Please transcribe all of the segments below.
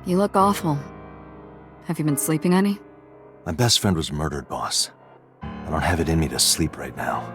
You look awful. Have you been sleeping any? My best friend was murdered, boss. I don't have it in me to sleep right now.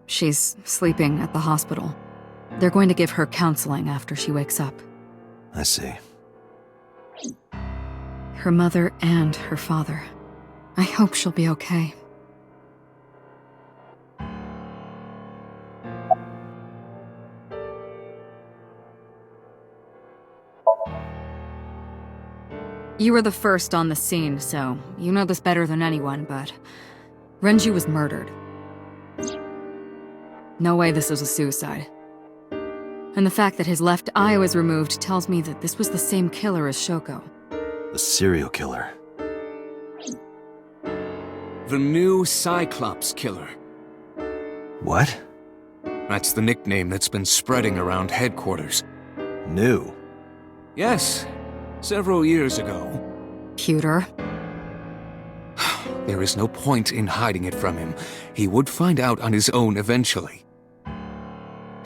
She's sleeping at the hospital. They're going to give her counseling after she wakes up. I see. Her mother and her father. I hope she'll be okay. You were the first on the scene, so you know this better than anyone, but Renju was murdered. No way this was a suicide. And the fact that his left eye was removed tells me that this was the same killer as Shoko. The serial killer. The new Cyclops killer. What? That's the nickname that's been spreading around headquarters. New? Yes, several years ago. Pewter. There is no point in hiding it from him. He would find out on his own eventually.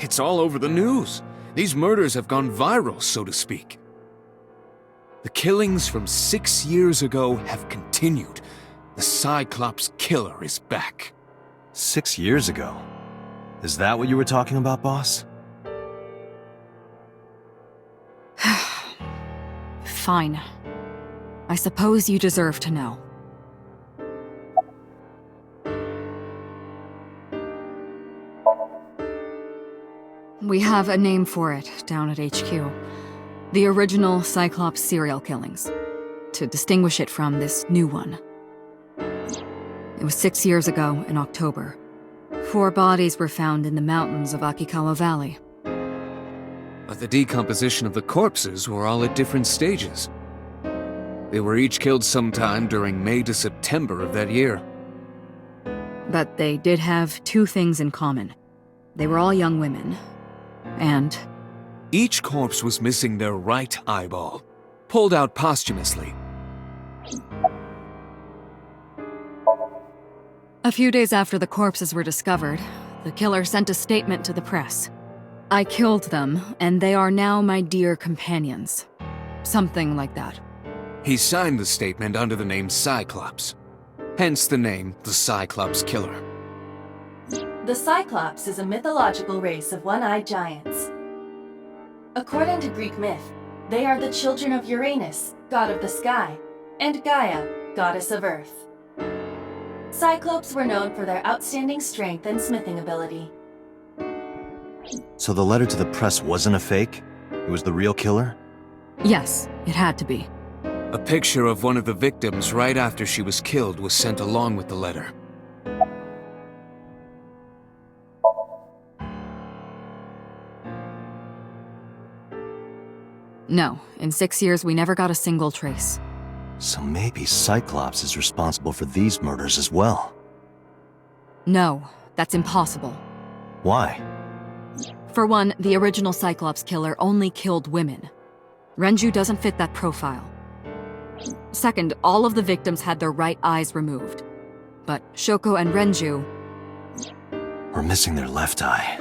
It's all over the news. These murders have gone viral, so to speak. The killings from 6 years ago have continued. The Cyclops killer is back. 6 years ago? Is that what you were talking about, boss? Fine. I suppose you deserve to know. We have a name for it down at HQ. The original Cyclops serial killings. To distinguish it from this new one. It was 6 years ago in October. 4 bodies were found in the mountains of Akikawa Valley. But the decomposition of the corpses were all at different stages. They were each killed sometime during May to September of that year. But they did have 2 things in common. They were all young women. And Each corpse was missing their right eyeball, pulled out posthumously. a few days after the corpses were discovered, the killer sent a statement to the press. I killed them, and they are now my dear companions. Something like that. He signed the statement under the name Cyclops. Hence the name, the Cyclops Killer. The Cyclops is a mythological race of one-eyed giants. According to Greek myth, they are the children of Uranus, god of the sky, and Gaia, goddess of earth. Cyclopes were known for their outstanding strength and smithing ability. So the letter to the press wasn't a fake? It was the real killer? Yes, it had to be. A picture of one of the victims right after she was killed was sent along with the letter. No, in 6 years we never got a single trace. So maybe Cyclops is responsible for these murders as well. No, that's impossible. Why? For one, the original Cyclops killer only killed women. Renju doesn't fit that profile. Second, all of the victims had their right eyes removed. But Shoko and Renju... We're missing their left eye.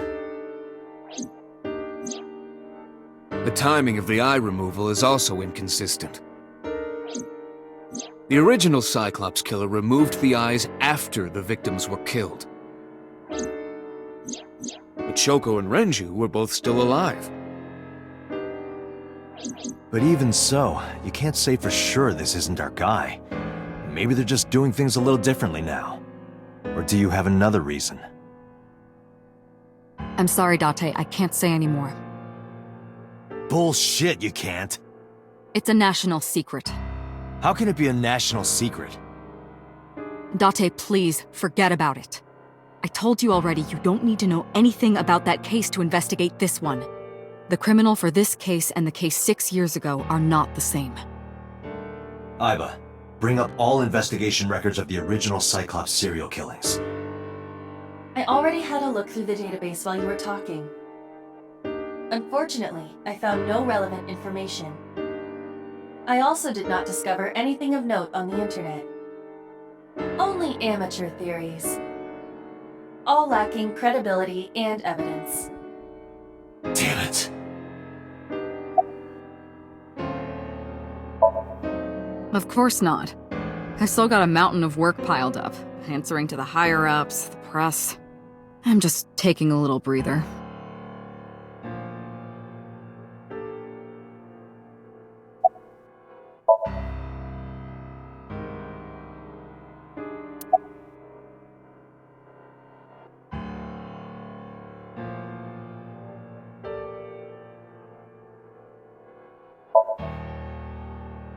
The timing of the eye removal is also inconsistent. The original Cyclops killer removed the eyes after the victims were killed. But Shoko and Renju were both still alive. But even so, you can't say for sure this isn't our guy. Maybe they're just doing things a little differently now. Or do you have another reason? I'm sorry, Date, I can't say anymore. Bullshit, you can't. It's a national secret. How can it be a national secret? Date, please, forget about it. I told you already you don't need to know anything about that case to investigate this one. The criminal for this case and the case 6 years ago are not the same. Aiba, bring up all investigation records of the original Cyclops serial killings. I already had a look through the database while you were talking. Unfortunately, I found no relevant information. I also did not discover anything of note on the internet. Only amateur theories. All lacking credibility and evidence. Damn it. Of course not. I still got a mountain of work piled up, answering to the higher-ups, the press. I'm just taking a little breather.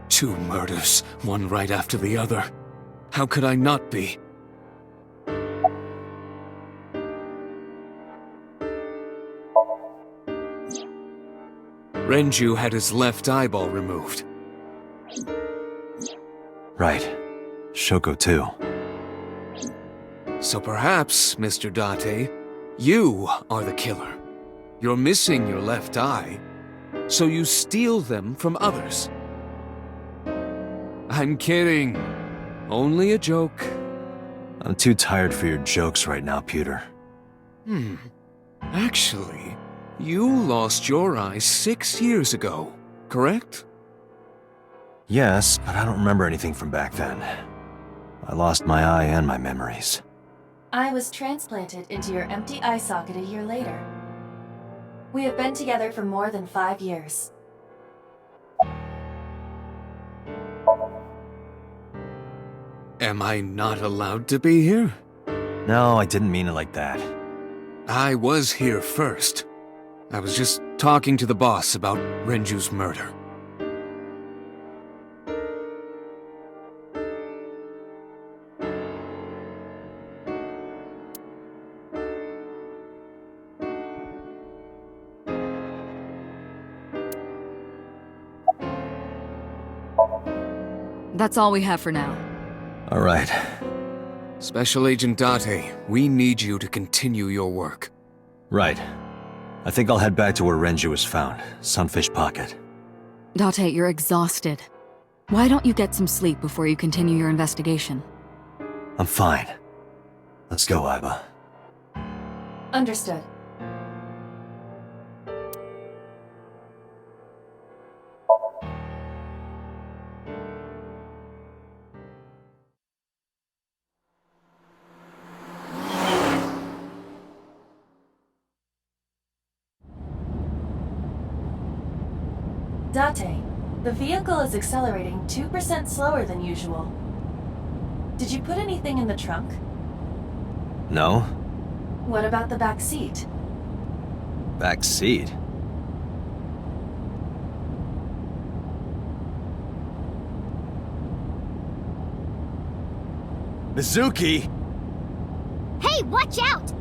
Two murders, one right after the other. How could I not be? Renju had his left eyeball removed. Right. Shoko too. So perhaps, Mr. Date, you are the killer. You're missing your left eye, so you steal them from others. I'm kidding. Only a joke. I'm too tired for your jokes right now, Pewter. Actually, you lost your eye 6 years ago, correct? Yes, but I don't remember anything from back then. I lost my eye and my memories. I was transplanted into your empty eye socket a year later. We have been together for more than 5 years. Am I not allowed to be here? No, I didn't mean it like that. I was here first. I was just talking to the boss about Renju's murder. That's all we have for now. All right. Special Agent Date, we need you to continue your work. Right. I think I'll head back to where Renju was found, Sunfish Pocket. Date, you're exhausted. Why don't you get some sleep before you continue your investigation? I'm fine. Let's go, Aiba. Understood. Date, the vehicle is accelerating 2% slower than usual. Did you put anything in the trunk? No? What about the back seat? Back seat? Mizuki! Hey, watch out!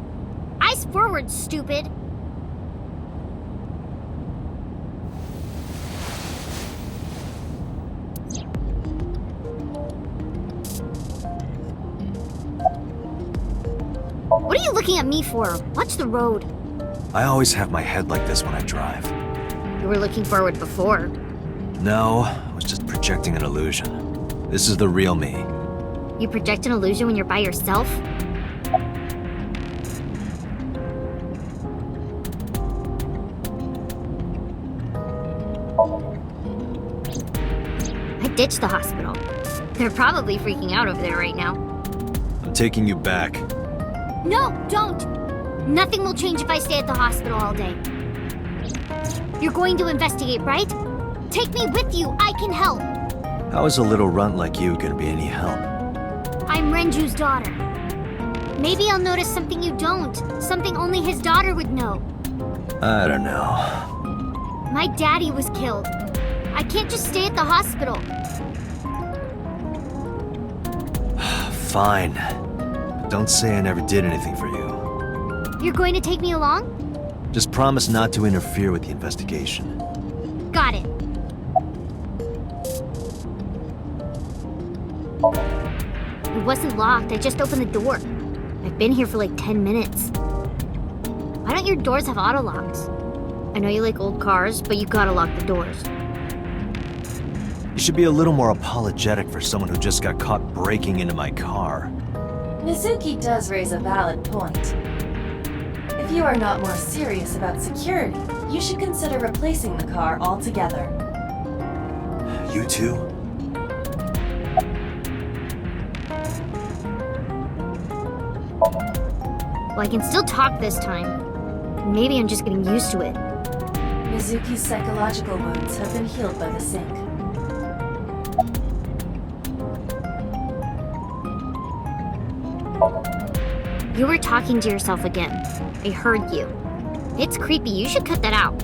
Eyes forward, stupid! What are you looking at me for? Watch the road. I always have my head like this when I drive. You were looking forward before. No, I was just projecting an illusion. This is the real me. You project an illusion when you're by yourself? I ditched the hospital. They're probably freaking out over there right now. I'm taking you back. No, don't! Nothing will change if I stay at the hospital all day. You're going to investigate, right? Take me with you, I can help! How is a little runt like you gonna be any help? I'm Renju's daughter. Maybe I'll notice something you don't. Something only his daughter would know. I don't know. My daddy was killed. I can't just stay at the hospital. Fine. But don't say I never did anything for you. You're going to take me along? Just promise not to interfere with the investigation. Got it. It wasn't locked. I just opened the door. I've been here for like 10 minutes. Why don't your doors have auto locks? I know you like old cars, but you gotta lock the doors. You should be a little more apologetic for someone who just got caught breaking into my car. Mizuki does raise a valid point. If you are not more serious about security, you should consider replacing the car altogether. You too? Well, I can still talk this time. Maybe I'm just getting used to it. Mizuki's psychological wounds have been healed by the sink. You were talking to yourself again. I heard you. It's creepy. You should cut that out.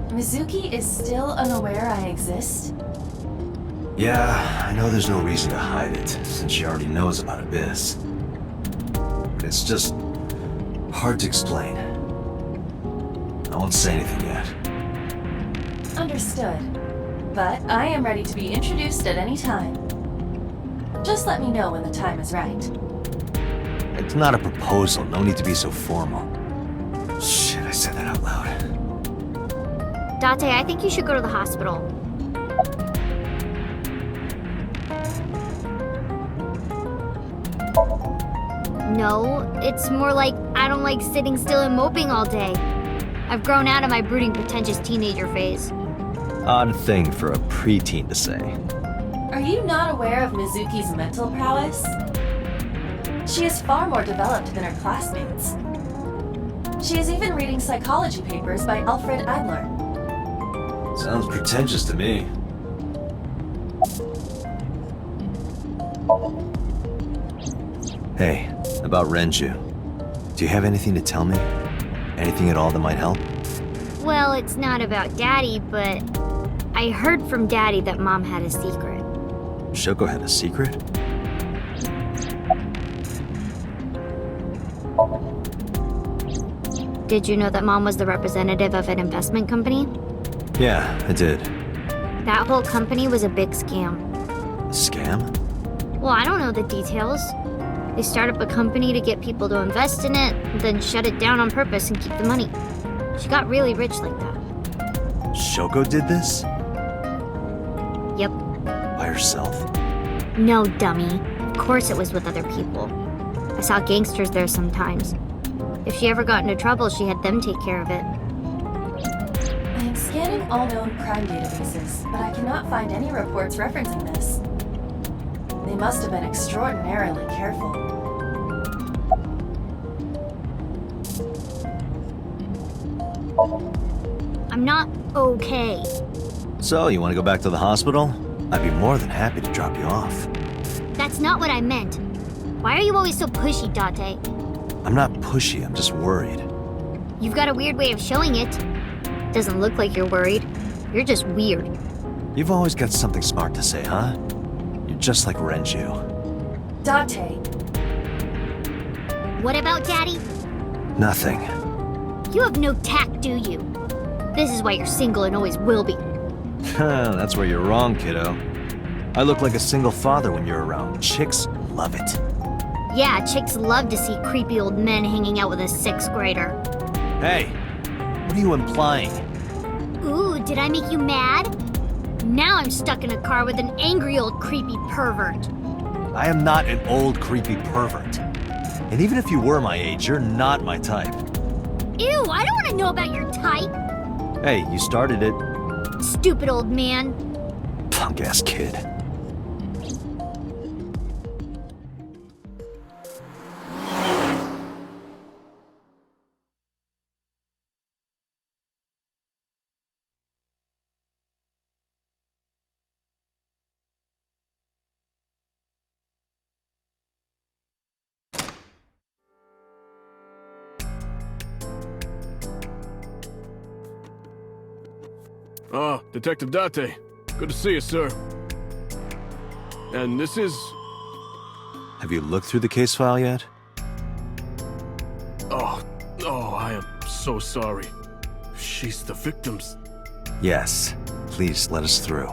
Mizuki is still unaware I exist? Yeah, I know there's no reason to hide it, since she already knows about Abyss. But it's just hard to explain. I won't say anything yet. Understood. But I am ready to be introduced at any time. Just let me know when the time is right. It's not a proposal, no need to be so formal. Shit, I said that out loud. Date, I think you should go to the hospital. No, it's more like I don't like sitting still and moping all day. I've grown out of my brooding, pretentious teenager phase. Odd thing for a preteen to say. Are you not aware of Mizuki's mental prowess? She is far more developed than her classmates. She is even reading psychology papers by Alfred Adler. Sounds pretentious to me. Hey, about Renju. Do you have anything to tell me? Anything at all that might help? Well, it's not about Daddy, but I heard from Daddy that Mom had a secret. Shoko had a secret? Did you know that Mom was the representative of an investment company? Yeah, I did. That whole company was a big scam. A scam? Well, I don't know the details. They start up a company to get people to invest in it, then shut it down on purpose and keep the money. She got really rich like that. Shoko did this? Yep. By herself? No, dummy. Of course it was with other people. I saw gangsters there sometimes. If she ever got into trouble, she had them take care of it. I am scanning all known crime databases, but I cannot find any reports referencing this. They must have been extraordinarily careful. I'm not okay. So, you want to go back to the hospital? I'd be more than happy to drop you off. That's not what I meant. Why are you always so pushy, Date? I'm not pushy, I'm just worried. You've got a weird way of showing it. Doesn't look like you're worried. You're just weird. You've always got something smart to say, huh? You're just like Renju. Date, What about Daddy? Nothing. You have no tact, do you? This is why you're single and always will be. That's where you're wrong, kiddo. I look like a single father when you're around. Chicks love it. Yeah, chicks love to see creepy old men hanging out with a 6th grader. Hey, what are you implying? Ooh, did I make you mad? Now I'm stuck in a car with an angry old creepy pervert. I am not an old, creepy pervert. And even if you were my age, you're not my type. Ew, I don't want to know about your type. Hey, you started it. Stupid old man. Punk-ass kid. Ah, Detective Date. Good to see you, sir. And this is... Have you looked through the case file yet? Oh, I am so sorry. She's the victim's... Yes. Please let us through.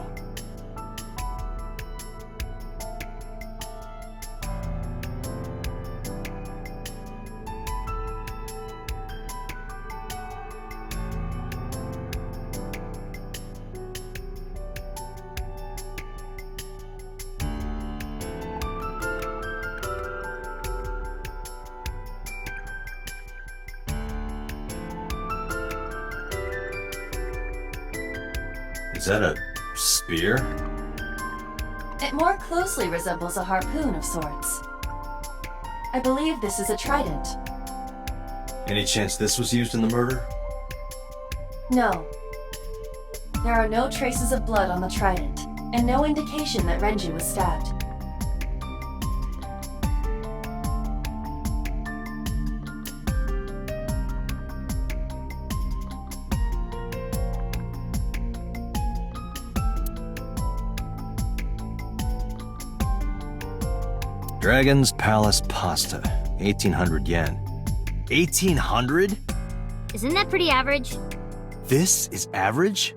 Is that a spear? It more closely resembles a harpoon of sorts. I believe this is a trident. Any chance this was used in the murder? No. There are no traces of blood on the trident, and no indication that Renju was stabbed. Dragon's Palace Pasta, 1800 yen. 1800? Isn't that pretty average? This is average?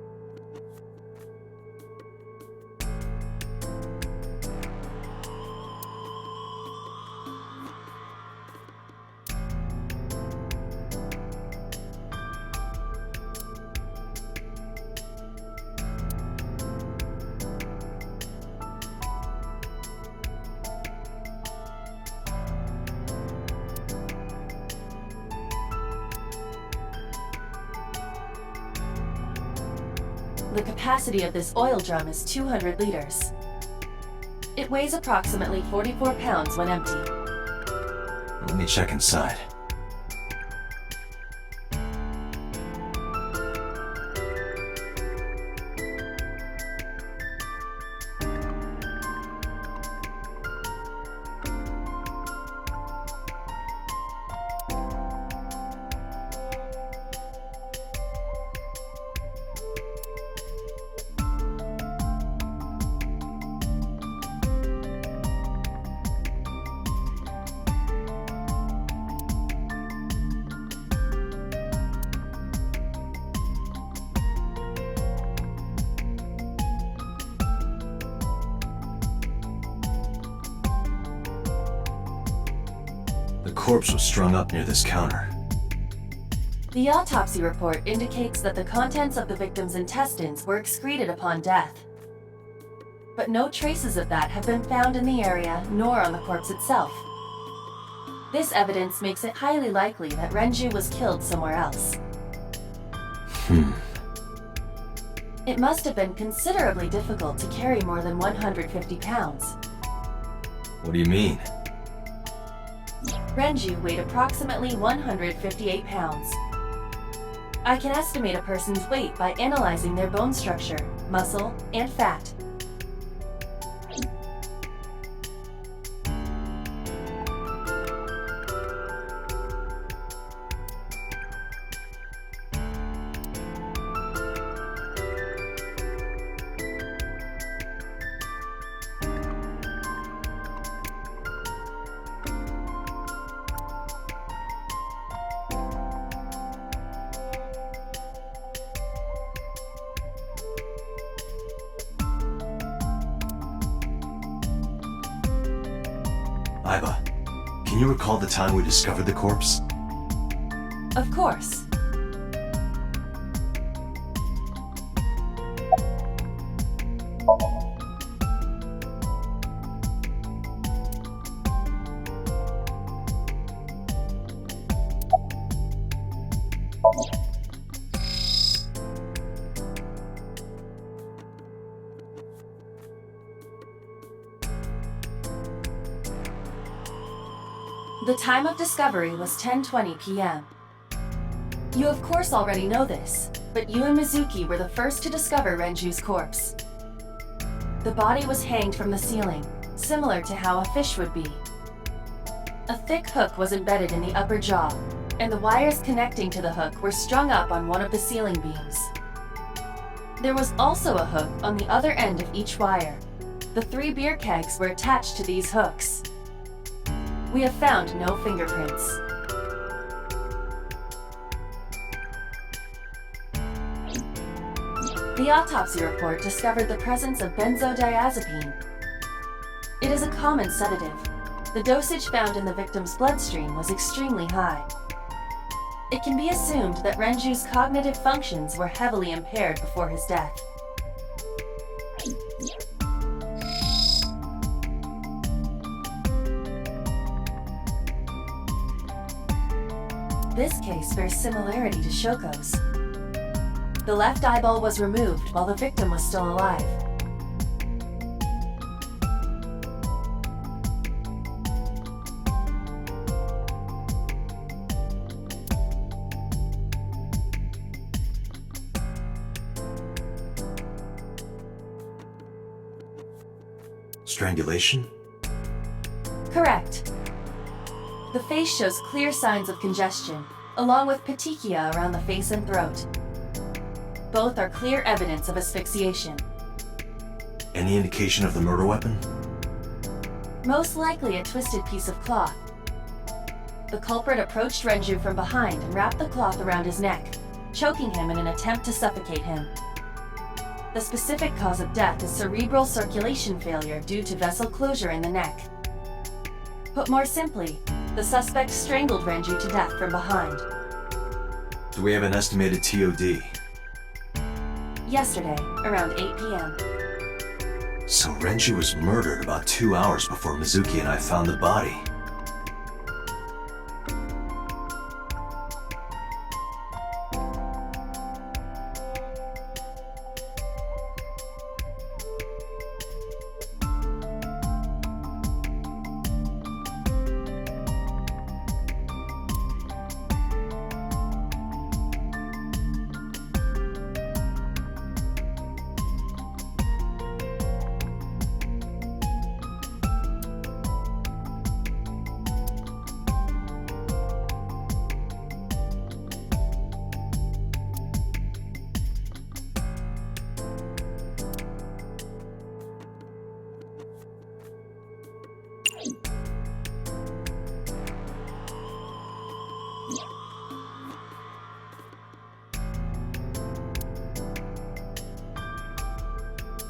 The capacity of this oil drum is 200 liters. It weighs approximately 44 pounds when empty. Let me check inside. The corpse was strung up near this counter. The autopsy report indicates that the contents of the victim's intestines were excreted upon death. But no traces of that have been found in the area, nor on the corpse itself. This evidence makes it highly likely that Renju was killed somewhere else. It must have been considerably difficult to carry more than 150 pounds. What do you mean? Renju weighed approximately 158 pounds. I can estimate a person's weight by analyzing their bone structure, muscle, and fat. Aiba, can you recall the time we discovered the corpse? Of course. The time of discovery was 10:20 p.m. You of course already know this, but you and Mizuki were the first to discover Renju's corpse. The body was hanged from the ceiling, similar to how a fish would be. A thick hook was embedded in the upper jaw, and the wires connecting to the hook were strung up on one of the ceiling beams. There was also a hook on the other end of each wire. The 3 beer kegs were attached to these hooks. We have found no fingerprints. The autopsy report discovered the presence of benzodiazepine. It is a common sedative. The dosage found in the victim's bloodstream was extremely high. It can be assumed that Renju's cognitive functions were heavily impaired before his death. This case bears similarity to Shoko's. The left eyeball was removed while the victim was still alive. Strangulation? Correct. The face shows clear signs of congestion, along with petechia around the face and throat. Both are clear evidence of asphyxiation. Any indication of the murder weapon? Most likely a twisted piece of cloth. The culprit approached Renju from behind and wrapped the cloth around his neck, choking him in an attempt to suffocate him. The specific cause of death is cerebral circulation failure due to vessel closure in the neck. Put more simply, the suspect strangled Renju to death from behind. Do we have an estimated TOD? Yesterday, around 8 p.m. So Renju was murdered about 2 hours before Mizuki and I found the body.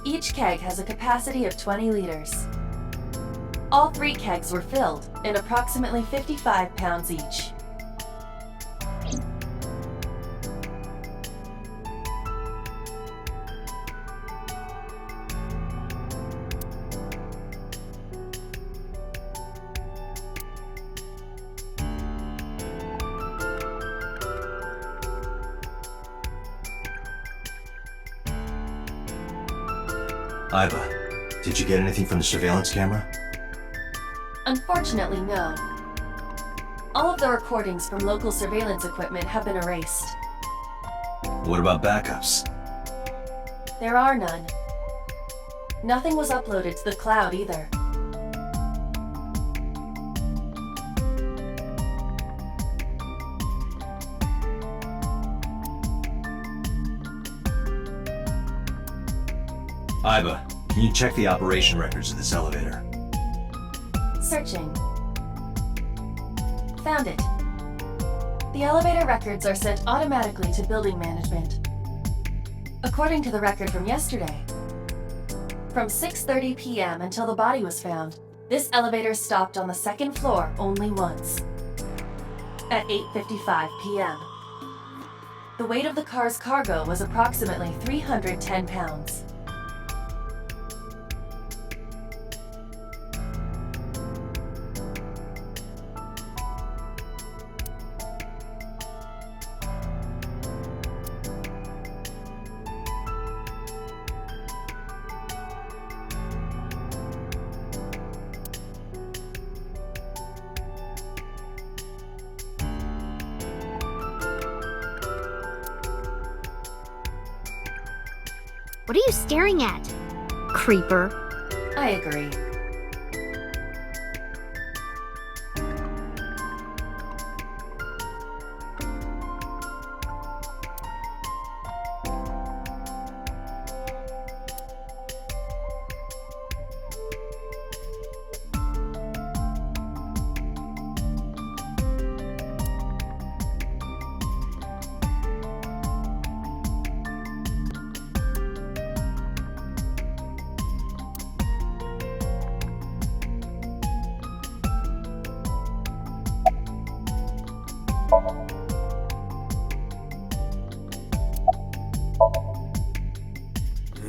Each keg has a capacity of 20 liters. All 3 kegs were filled, and approximately 55 pounds each. Iba, did you get anything from the surveillance camera? Unfortunately, no. All of the recordings from local surveillance equipment have been erased. What about backups? There are none. Nothing was uploaded to the cloud either. Iba, can you check the operation records of this elevator? Searching. Found it. The elevator records are sent automatically to building management. According to the record from yesterday, from 6:30 p.m. until the body was found, this elevator stopped on the 2nd floor only once. At 8:55 p.m. The weight of the car's cargo was approximately 310 pounds. What are you staring at, creeper? I agree.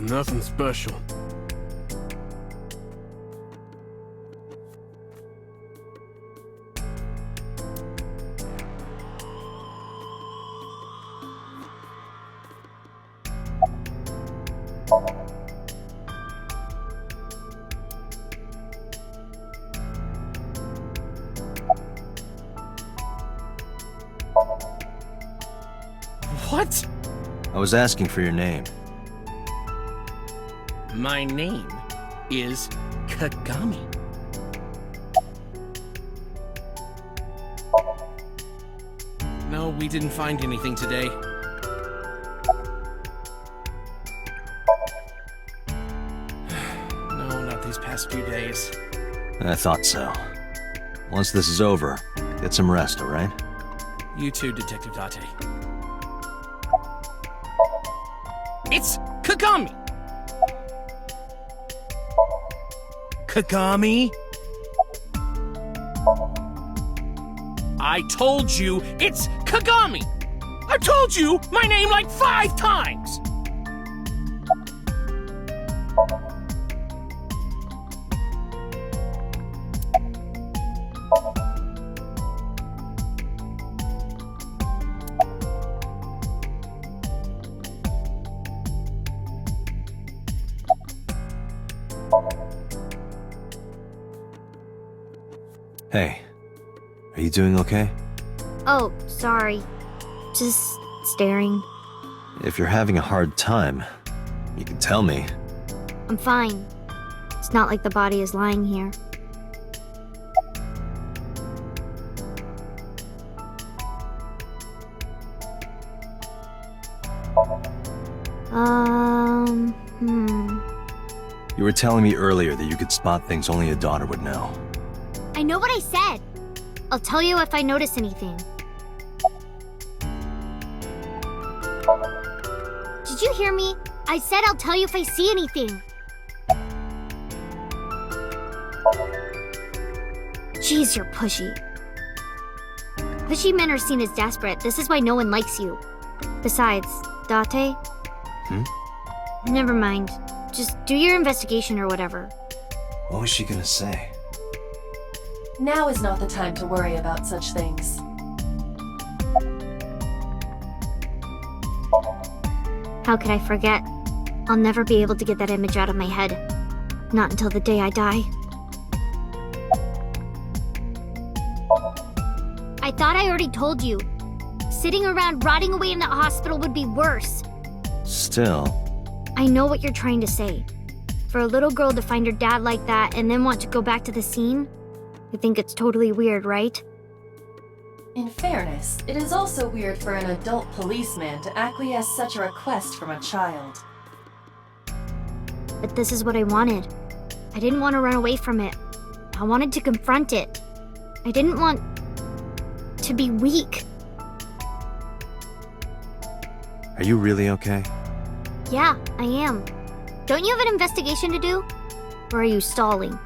Nothing special. What? I was asking for your name. My name is Kagami. No, we didn't find anything today. No, not these past few days. I thought so. Once this is over, get some rest, alright? You too, Detective Date. It's Kagami! Kagami? I told you it's Kagami! I told you my name like 5 times! Hey, are you doing okay? Oh, sorry. Just staring. If you're having a hard time, you can tell me. I'm fine. It's not like the body is lying here. You were telling me earlier that you could spot things only a daughter would know. I know what I said. I'll tell you if I notice anything. Did you hear me? I said I'll tell you if I see anything. Jeez, you're pushy. Pushy men are seen as desperate. This is why no one likes you. Besides, Date? Never mind. Just do your investigation or whatever. What was she gonna say? Now is not the time to worry about such things. How could I forget? I'll never be able to get that image out of my head. Not until the day I die. I thought I already told you. Sitting around rotting away in that hospital would be worse. Still... I know what you're trying to say. For a little girl to find her dad like that and then want to go back to the scene, you think it's totally weird, right? In fairness, it is also weird for an adult policeman to acquiesce such a request from a child. But this is what I wanted. I didn't want to run away from it. I wanted to confront it. I didn't want to be weak. Are you really okay? Yeah, I am. Don't you have an investigation to do? Or are you stalling?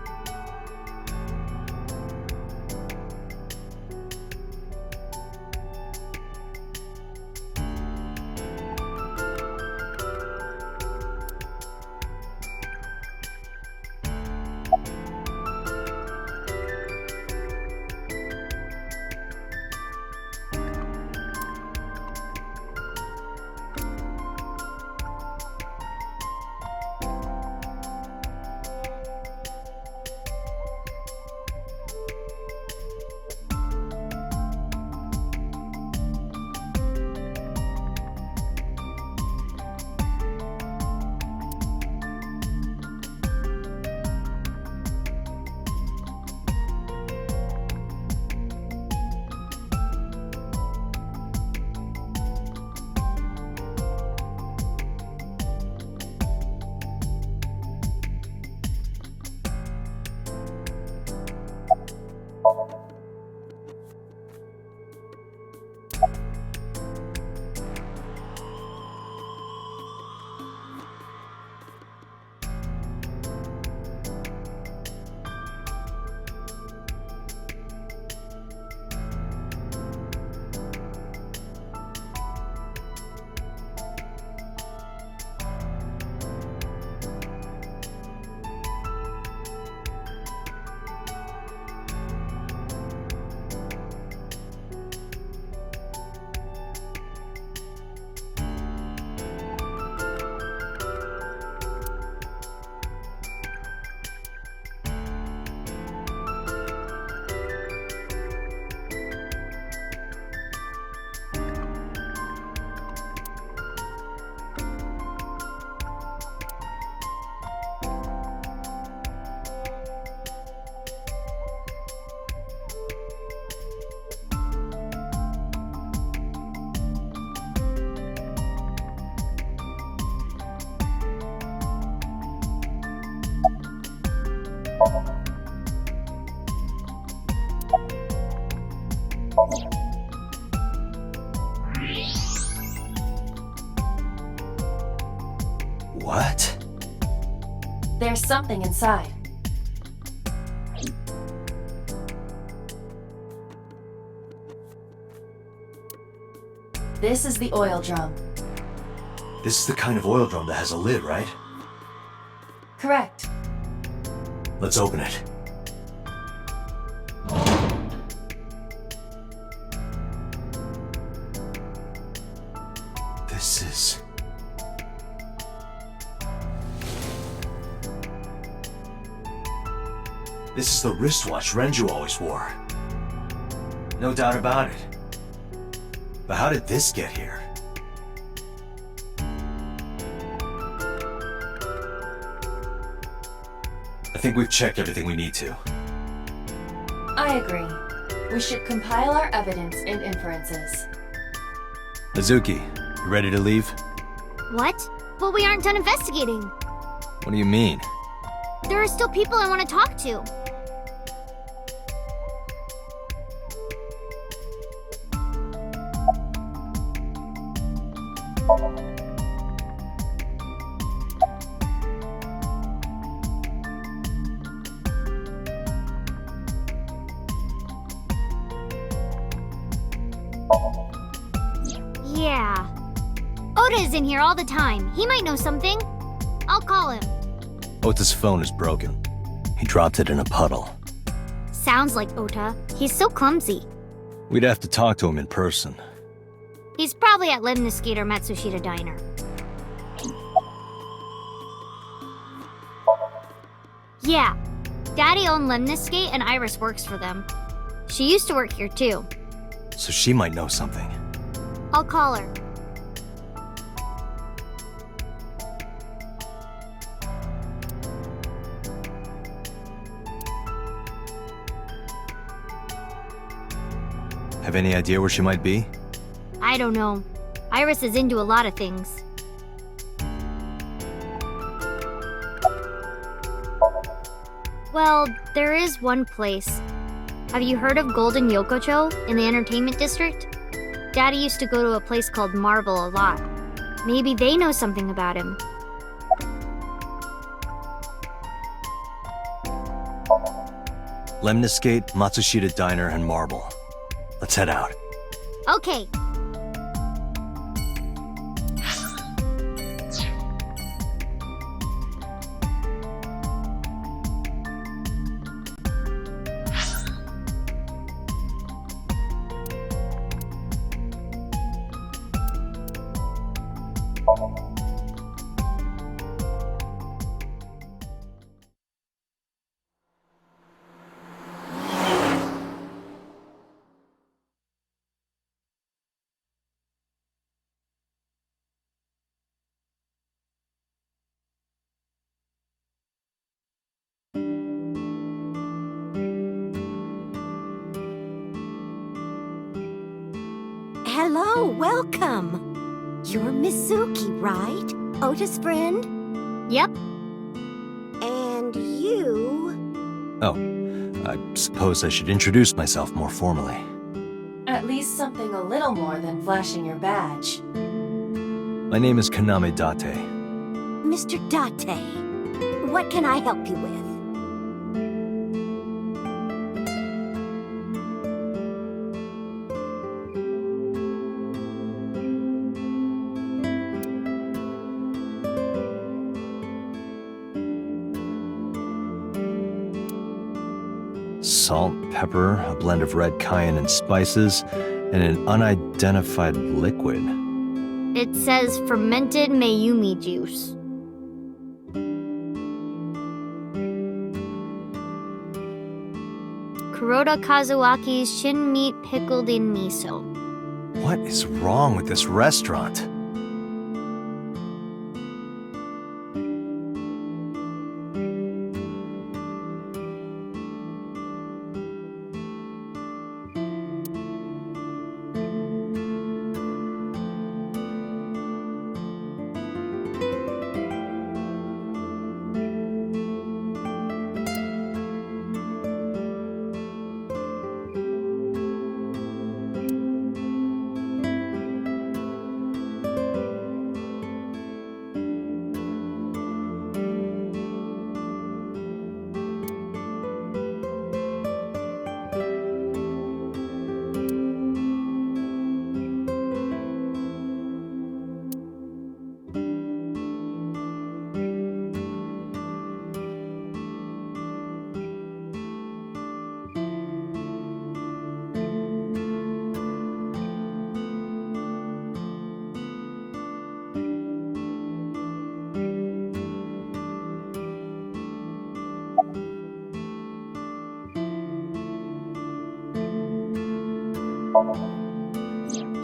What? There's something inside. This is the oil drum. This is the kind of oil drum that has a lid, right? Correct. Let's open it. This is... This is the wristwatch Renju always wore. No doubt about it. But how did this get here? I think we've checked everything we need to. I agree. We should compile our evidence and inferences. Mizuki, you ready to leave? What? But we aren't done investigating. What do you mean? There are still people I want to talk to. Yeah. Oda is in here all the time. He might know something. I'll call him. Ota's phone is broken. He dropped it in a puddle. Sounds like Ota. He's so clumsy. We'd have to talk to him in person. He's probably at Lemniscate or Matsushita Diner. Yeah. Daddy owned Lemniscate and Iris works for them. She used to work here too. So she might know something. I'll call her. Have any idea where she might be? I don't know. Iris is into a lot of things. Well, there is one place. Have you heard of Golden Yokocho in the entertainment district? Daddy used to go to a place called Marble a lot. Maybe they know something about him. Lemniscate, Matsushita Diner, and Marble. Let's head out. Okay. Hello, welcome. You're Mizuki, right? Ota's friend? Yep. And you... Oh, I suppose I should introduce myself more formally. At least something a little more than flashing your badge. My name is Kaname Date. Mr. Date, what can I help you with? Salt, pepper, a blend of red cayenne and spices, and an unidentified liquid. It says fermented Mayumi juice. Kuroda Kazuaki's shin meat pickled in miso. What is wrong with this restaurant?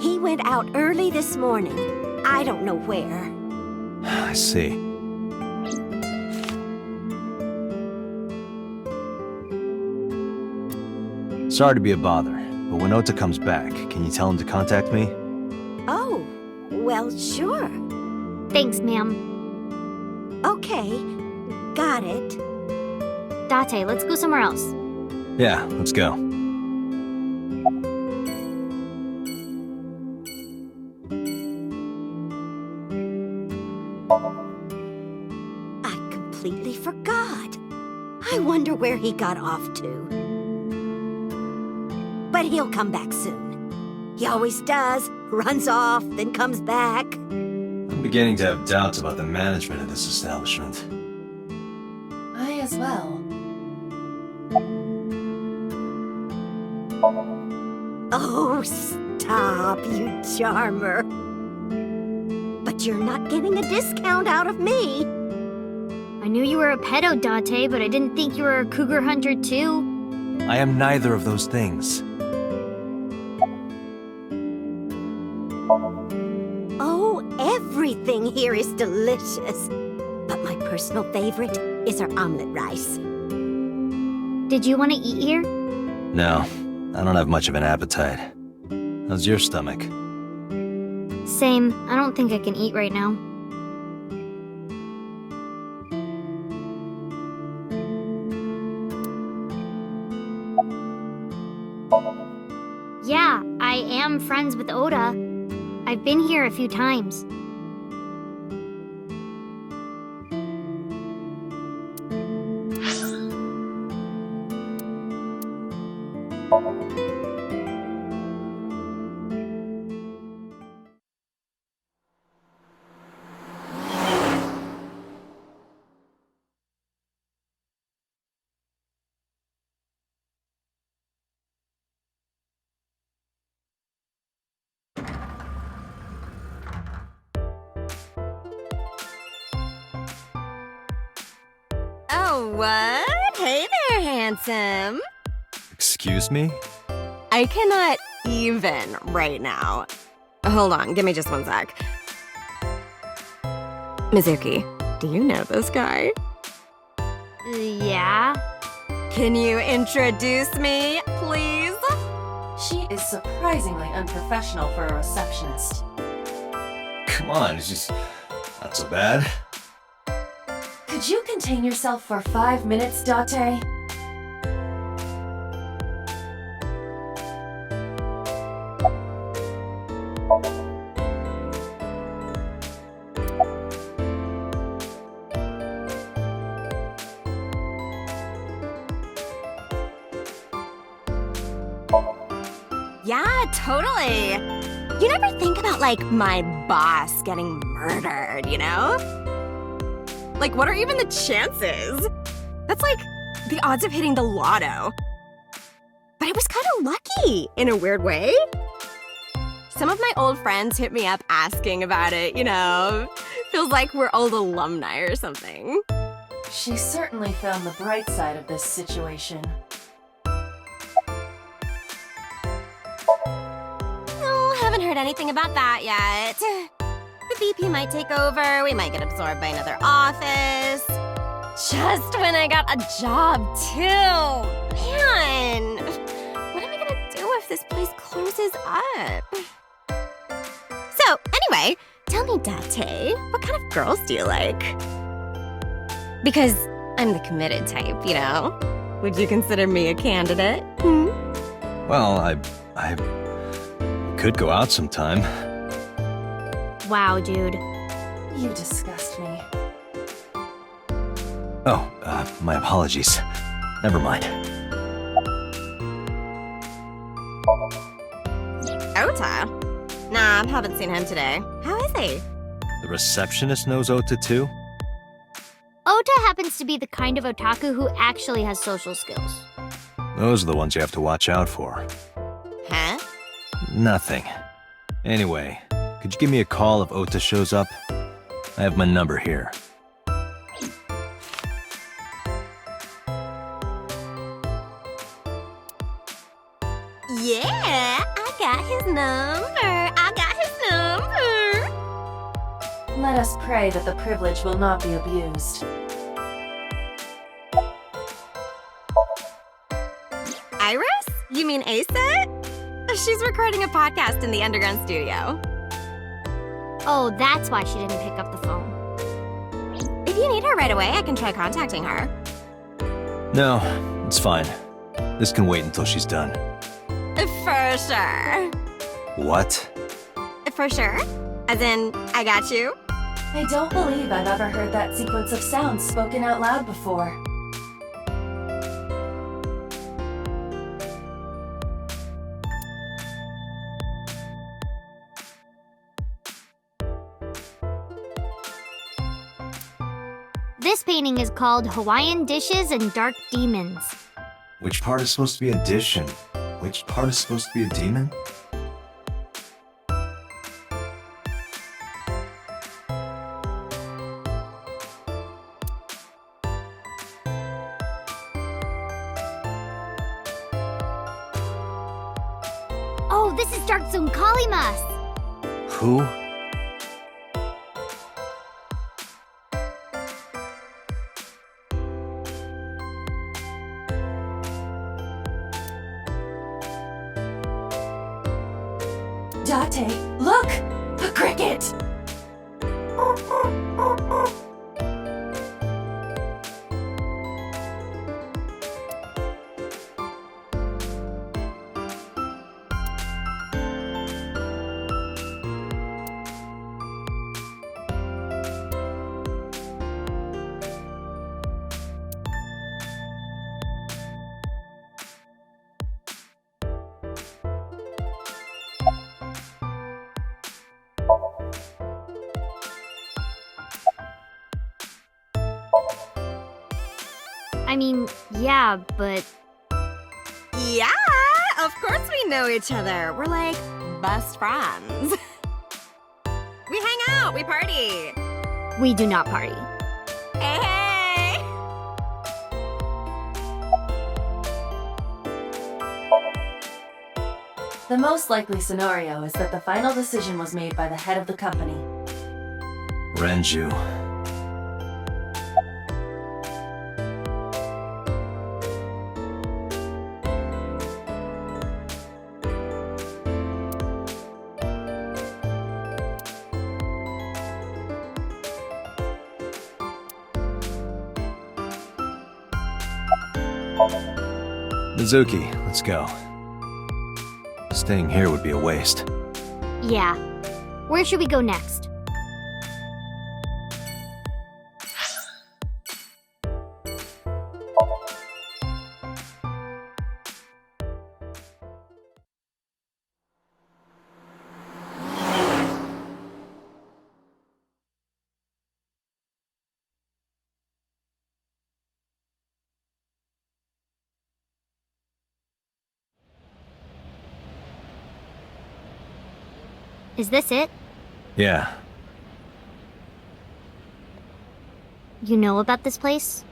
He went out early this morning. I don't know where. I see. Sorry to be a bother, but when Ota comes back, can you tell him to contact me? Oh, well, sure. Thanks, ma'am. Okay, got it. Date, let's go somewhere else. Yeah, let's go. I completely forgot. I wonder where he got off to. But he'll come back soon. He always does. Runs off, then comes back. I'm beginning to have doubts about the management of this establishment. I as well. Oh, stop, you charmer. But you're not getting a discount out of me. I knew you were a pedo, Date, but I didn't think you were a cougar hunter too. I am neither of those things. Oh, everything here is delicious. But my personal favorite is our omelet rice. Did you want to eat here? No, I don't have much of an appetite. How's your stomach? Same. I don't think I can eat right now. Yeah, I am friends with Oda. I've been here a few times. Oh, what? Hey there, handsome. Excuse me? I cannot even right now. Hold on, give me just one sec. Mizuki, do you know this guy? Yeah? Can you introduce me, please? She is surprisingly unprofessional for a receptionist. Come on, it's just not so bad. Could you contain yourself for 5 minutes, Date? Yeah, totally. You never think about, like, my boss getting murdered, you know? Like, what are even the chances? That's like the odds of hitting the lotto. But it was kind of lucky, in a weird way. Some of my old friends hit me up asking about it, you know? Feels like we're old alumni or something. She certainly found the bright side of this situation. Oh, haven't heard anything about that yet. The VP might take over, we might get absorbed by another office. Just when I got a job, too. Man, what am I gonna do if this place closes up? So, anyway, tell me, Date, what kind of girls do you like? Because I'm the committed type, you know? Would you consider me a candidate? Hmm? Well, I could go out sometime. Wow, dude. You disgust me. Oh, my apologies. Never mind. Ota? Nah, haven't seen him today. How is he? The receptionist knows Ota too? Ota happens to be the kind of otaku who actually has social skills. Those are the ones you have to watch out for. Huh? Nothing. Anyway, could you give me a call if Ota shows up? I have my number here. Yeah, I just pray that the privilege will not be abused. Iris? You mean Asa? She's recording a podcast in the underground studio. Oh, that's why she didn't pick up the phone. If you need her right away, I can try contacting her. No, it's fine. This can wait until she's done. For sure. What? For sure? As in, I got you? I don't believe I've ever heard that sequence of sounds spoken out loud before. This painting is called Hawaiian Dishes and Dark Demons. Which part is supposed to be a dish and which part is supposed to be a demon? Oh, this is Dark Zone Kalimas! Who? Date, look! A cricket! I mean, yeah, but... Yeah, of course we know each other. We're like best friends. We hang out, we party. we do not party. Hey! The most likely scenario is that the final decision was made by the head of the company. Renju. Mizuki, let's go. Staying here would be a waste. Yeah. Where should we go next? Is this it? Yeah. You know about this place?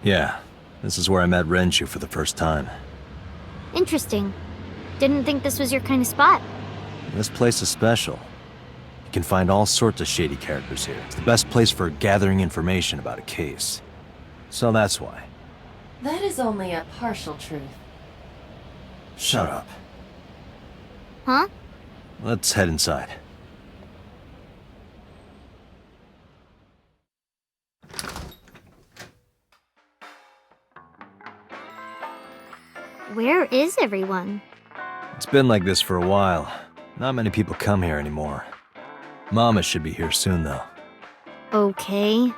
Yeah. This is where I met Renju for the first time. Interesting. Didn't think this was your kind of spot. This place is special. You can find all sorts of shady characters here. It's the best place for gathering information about a case. So that's why. That is only a partial truth. Shut up. Huh? Let's head inside. Where is everyone? It's been like this for a while. Not many people come here anymore. Mama should be here soon, though. Okay.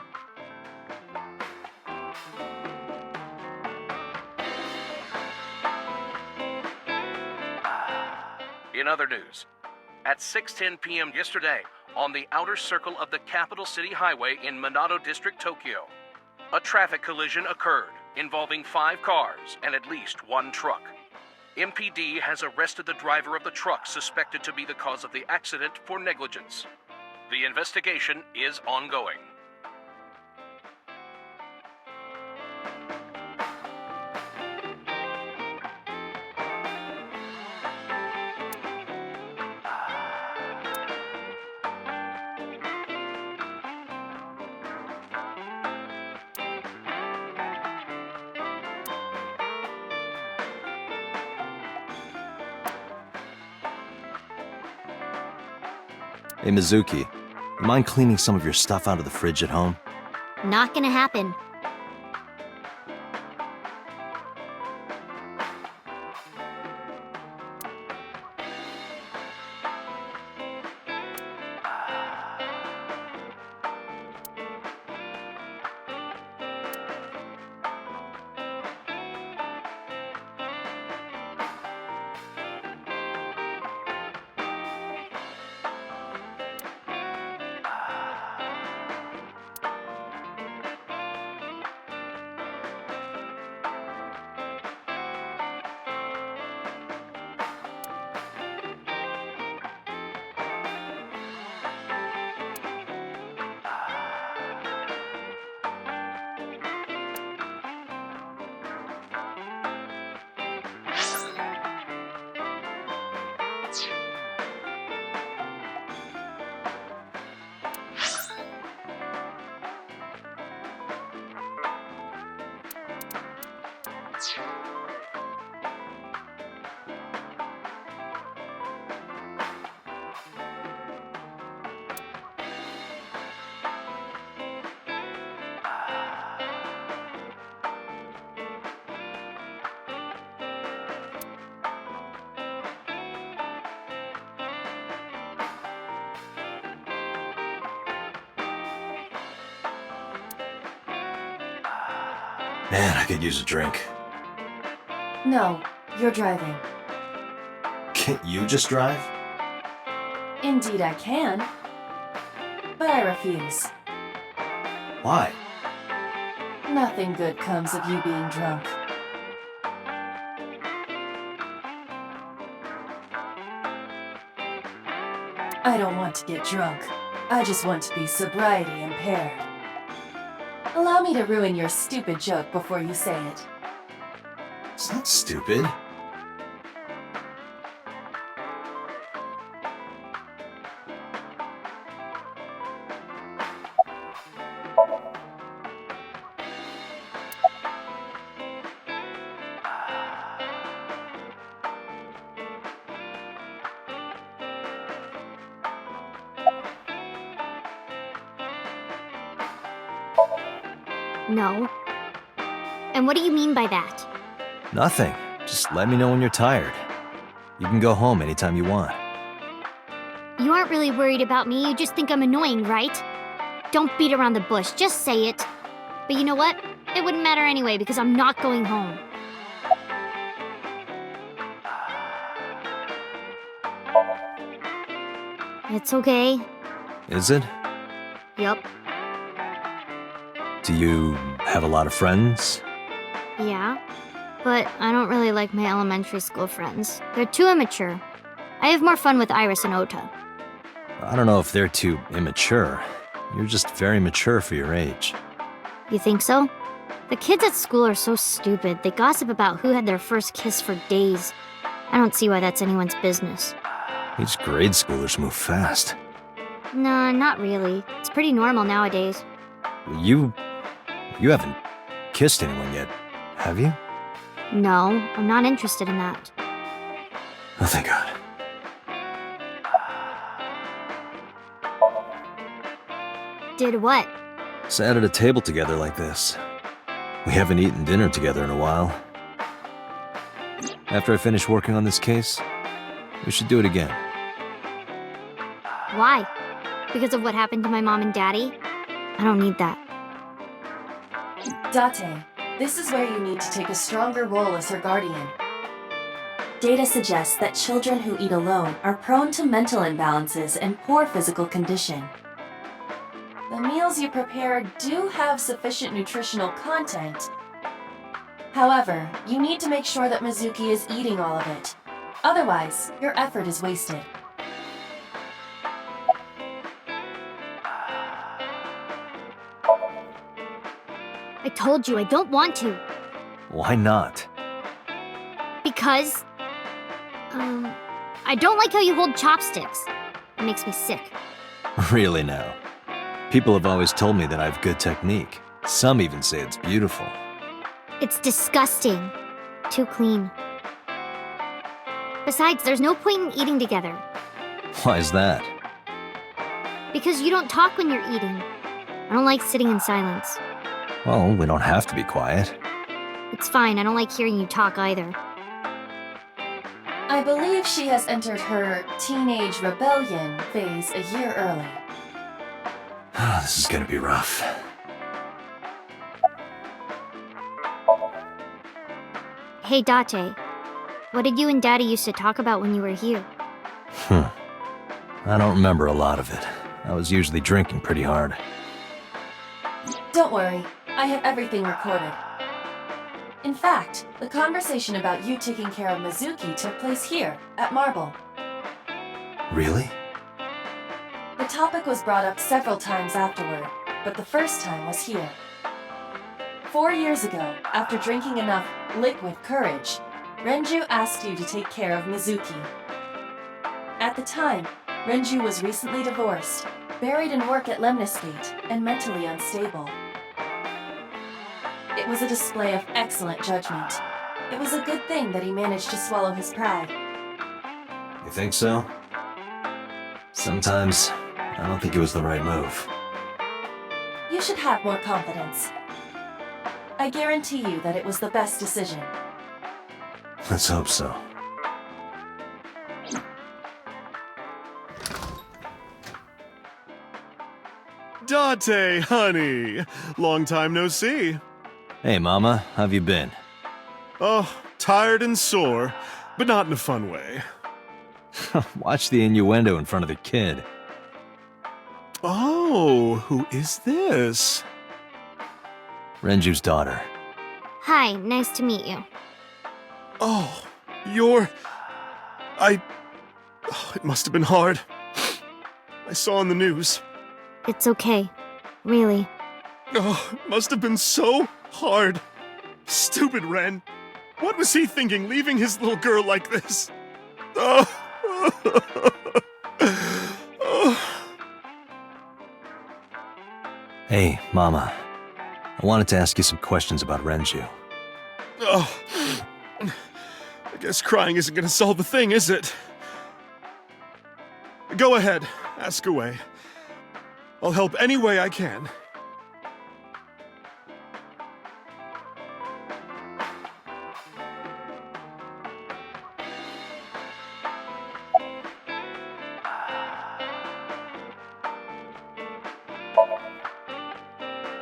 In other news, at 6:10 p.m. yesterday, on the outer circle of the Capital City Highway in Minato District, Tokyo, a traffic collision occurred involving 5 cars and at least 1 truck. MPD has arrested the driver of the truck suspected to be the cause of the accident for negligence. The investigation is ongoing. Hey, Mizuki, you mind cleaning some of your stuff out of the fridge at home? Not gonna happen. Man, I could use a drink. No, you're driving. Can't you just drive? Indeed I can. But I refuse. Why? Nothing good comes of you being drunk. I don't want to get drunk. I just want to be sobriety impaired. Allow me to ruin your stupid joke before you say it. It's not stupid. No. And what do you mean by that? Nothing. Just let me know when you're tired. You can go home anytime you want. You aren't really worried about me, you just think I'm annoying, right? Don't beat around the bush, just say it. But you know what? It wouldn't matter anyway because I'm not going home. It's okay. Is it? Yup. Do you have a lot of friends? Yeah. But I don't really like my elementary school friends. They're too immature. I have more fun with Iris and Ota. I don't know if they're too immature. You're just very mature for your age. You think so? The kids at school are so stupid. They gossip about who had their first kiss for days. I don't see why that's anyone's business. These grade schoolers move fast. Nah, not really. It's pretty normal nowadays. You haven't kissed anyone yet, have you? No, I'm not interested in that. Oh, thank God. Did what? Sat at a table together like this. We haven't eaten dinner together in a while. After I finish working on this case, we should do it again. Why? Because of what happened to my mom and daddy? I don't need that. Date, this is where you need to take a stronger role as her guardian. Data suggests that children who eat alone are prone to mental imbalances and poor physical condition. The meals you prepare do have sufficient nutritional content. However, you need to make sure that Mizuki is eating all of it. Otherwise, your effort is wasted. I told you I don't want to. Why not? Because... I don't like how you hold chopsticks. It makes me sick. Really now. People have always told me that I have good technique. Some even say it's beautiful. It's disgusting. Too clean. Besides, there's no point in eating together. Why is that? Because you don't talk when you're eating. I don't like sitting in silence. Well, we don't have to be quiet. It's fine, I don't like hearing you talk either. I believe she has entered her teenage rebellion phase a year early. This is gonna be rough. Hey, Date. What did you and Daddy used to talk about when you were here? I don't remember a lot of it. I was usually drinking pretty hard. Don't worry, I have everything recorded. In fact, the conversation about you taking care of Mizuki took place here, at Marble. Really? The topic was brought up several times afterward, but the first time was here. 4 years ago, after drinking enough liquid courage, Renju asked you to take care of Mizuki. At the time, Renju was recently divorced, buried in work at Lemnis Gate, and mentally unstable. It was a display of excellent judgment. It was a good thing that he managed to swallow his pride. You think so? Sometimes, I don't think it was the right move. You should have more confidence. I guarantee you that it was the best decision. Let's hope so. Date, honey. Long time no see. Hey, Mama, how've you been? Oh, tired and sore, but not in a fun way. Watch the innuendo in front of the kid. Oh, who is this? Renju's daughter. Hi, nice to meet you. Oh, you're... Oh, it must have been hard. I saw on the news. It's okay. Really. Oh, it must have been so hard. Stupid Ren. What was he thinking, leaving his little girl like this? Oh. Hey, Mama. I wanted to ask you some questions about Renju. Oh. I guess crying isn't gonna solve the thing, is it? Go ahead, ask away. I'll help any way I can.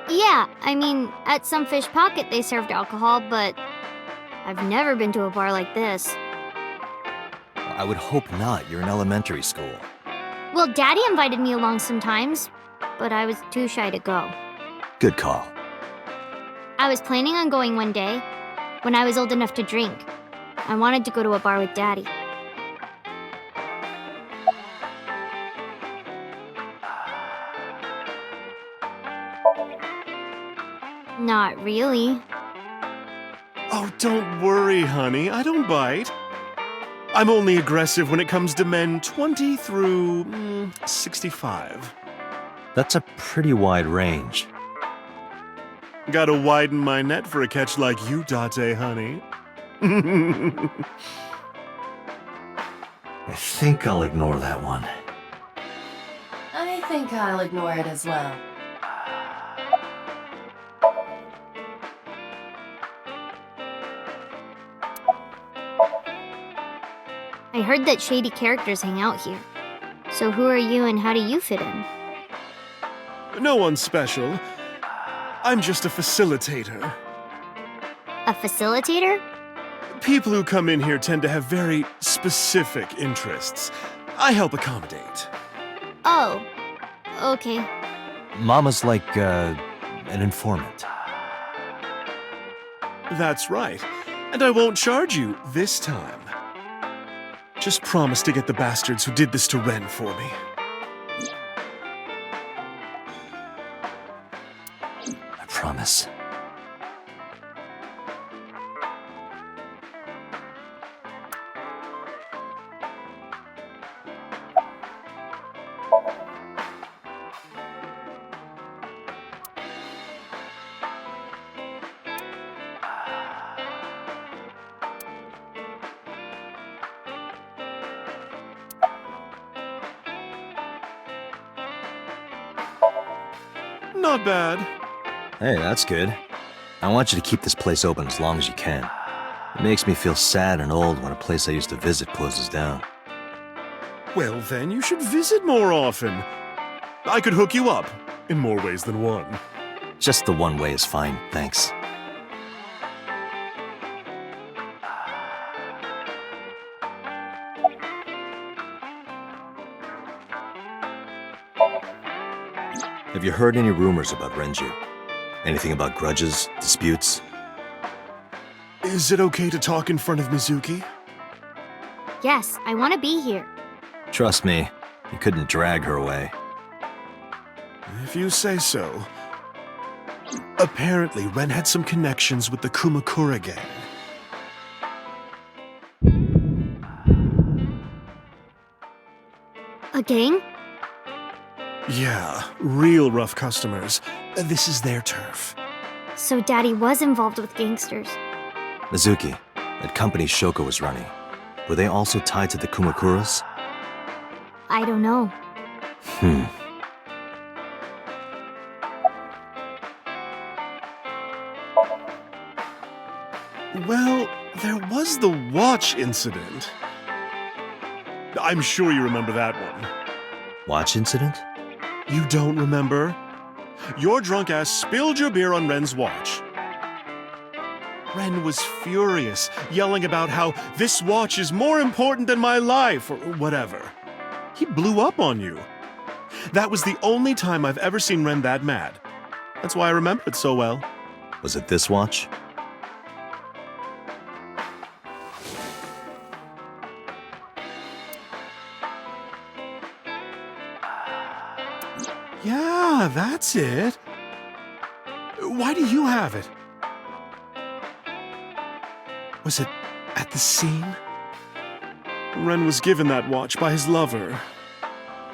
Yeah, I mean, at some fish pocket they served alcohol, but I've never been to a bar like this. I would hope not. You're in elementary school. Well, Daddy invited me along sometimes, but I was too shy to go. Good call. I was planning on going one day, when I was old enough to drink. I wanted to go to a bar with Daddy. Not really. Oh, don't worry, honey. I don't bite. I'm only aggressive when it comes to men 20 through 65. That's a pretty wide range. Gotta widen my net for a catch like you, Date, honey. I think I'll ignore that one. I think I'll ignore it as well. I heard that shady characters hang out here. So who are you and how do you fit in? No one special. I'm just a facilitator. A facilitator? People who come in here tend to have very specific interests. I help accommodate. Oh, okay. Mama's like, an informant. That's right. And I won't charge you this time. Just promise to get the bastards who did this to Ren for me. I promise. not bad. Hey, that's good. I want you to keep this place open as long as you can. It makes me feel sad and old when a place I used to visit closes down. Well, then you should visit more often. I could hook you up, in more ways than one. Just the one way is fine, thanks. Have you heard any rumors about Renju? Anything about grudges, disputes? Is it okay to talk in front of Mizuki? Yes, I want to be here. Trust me, you couldn't drag her away. If you say so. Apparently, Ren had some connections with the Kumakura gang. A gang? Yeah, real rough customers. This is their turf. So Daddy was involved with gangsters. Mizuki, that company Shoko was running, were they also tied to the Kumakuras? I don't know. Well, there was the watch incident. I'm sure you remember that one. Watch incident? You don't remember? Your drunk ass spilled your beer on Ren's watch. Ren was furious, yelling about how this watch is more important than my life, or whatever. He blew up on you. That was the only time I've ever seen Ren that mad. That's why I remember it so well. Was it this watch? Yeah, that's it. Why do you have it? Was it at the scene? Ren was given that watch by his lover.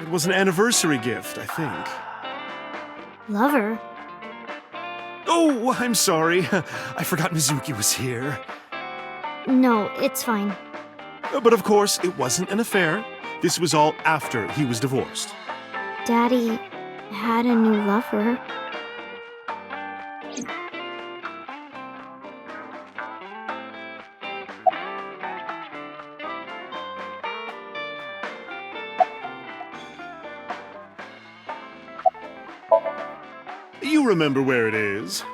It was an anniversary gift, I think. Lover? Oh, I'm sorry. I forgot Mizuki was here. No, it's fine. But of course, it wasn't an affair. This was all after he was divorced. Daddy had a new lover. You remember where it is?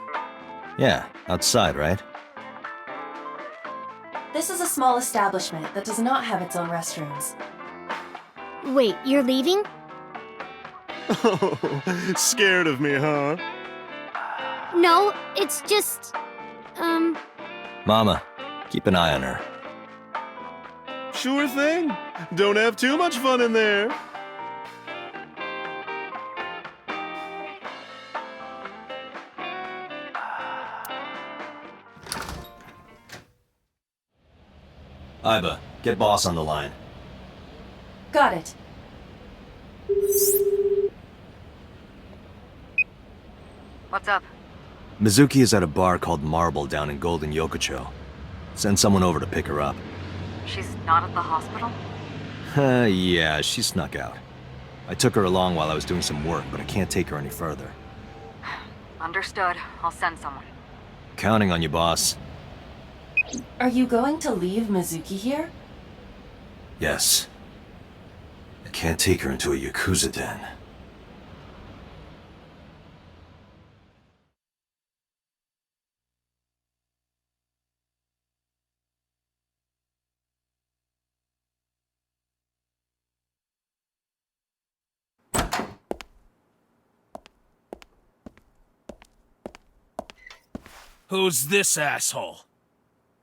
Yeah, outside, right? This is a small establishment that does not have its own restrooms. Wait, you're leaving? Oh, scared of me, huh? No, it's just... Mama, keep an eye on her. Sure thing. Don't have too much fun in there. Iba, get boss on the line. Got it. What's up? Mizuki is at a bar called Marble down in Golden Yokocho. Send someone over to pick her up. She's not at the hospital? Yeah, she snuck out. I took her along while I was doing some work, but I can't take her any further. Understood. I'll send someone. Counting on you, boss. Are you going to leave Mizuki here? Yes. I can't take her into a Yakuza den. Who's this asshole?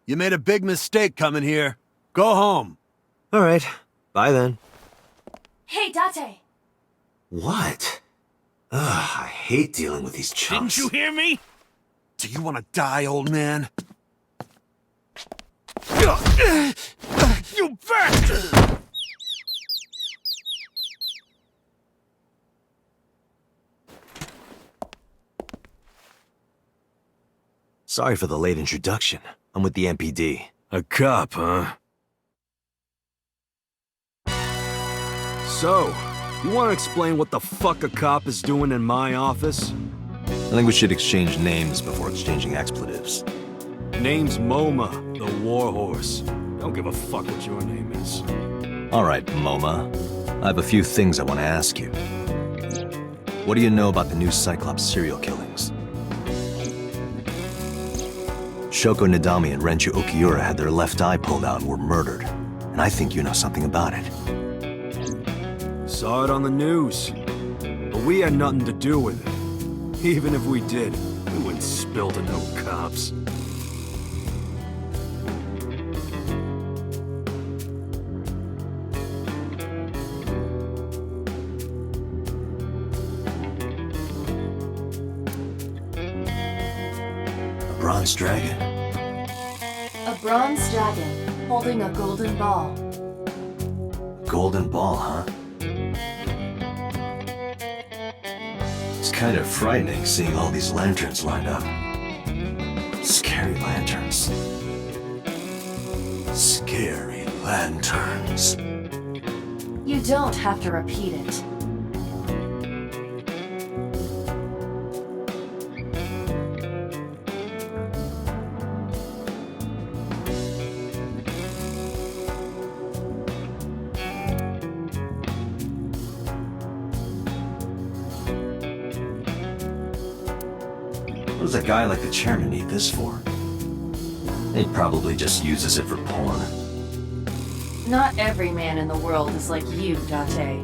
You made a big mistake coming here. Go home. All right. Bye then. Hey, Date! What? Ugh, I hate dealing with these chumps. Didn't you hear me? Do you want to die, old man? You bastard! Sorry for the late introduction. I'm with the MPD. A cop, huh? So, you want to explain what the fuck a cop is doing in my office? think we should exchange names before exchanging expletives. Name's MoMA, the warhorse. Don't give a fuck what your name is. All right, MoMA. I have a few things I want to ask you. What do you know about the new Cyclops serial killings? Shoko Nadami and Renju Okiura had their left eye pulled out and were murdered. And I think you know something about it. Saw it on the news. But we had nothing to do with it. Even if we did, we wouldn't spill to no cops. Bronze dragon. A bronze dragon holding a golden ball. Golden ball, huh? It's kind of frightening seeing all these lanterns lined up. Scary lanterns. Scary lanterns. You don't have to repeat it. What does a guy like the chairman need this for? He probably just uses it for porn. Not every man in the world is like you, Date.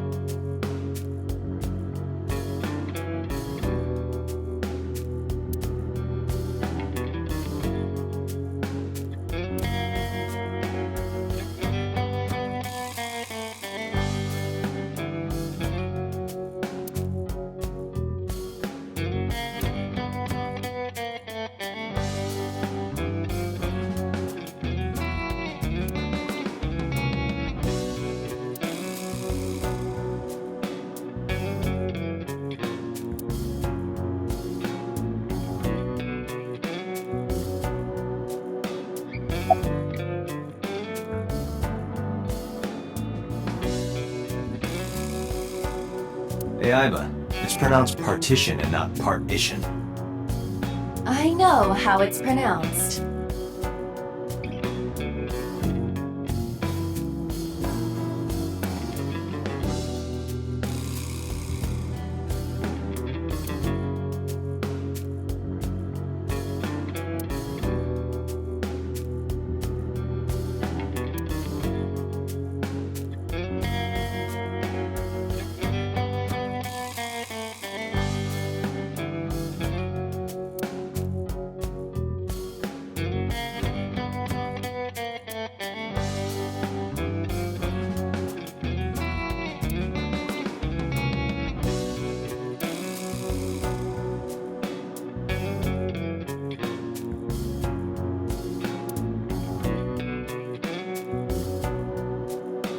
Hey, Iba. It's pronounced partition and not partition. I know how it's pronounced.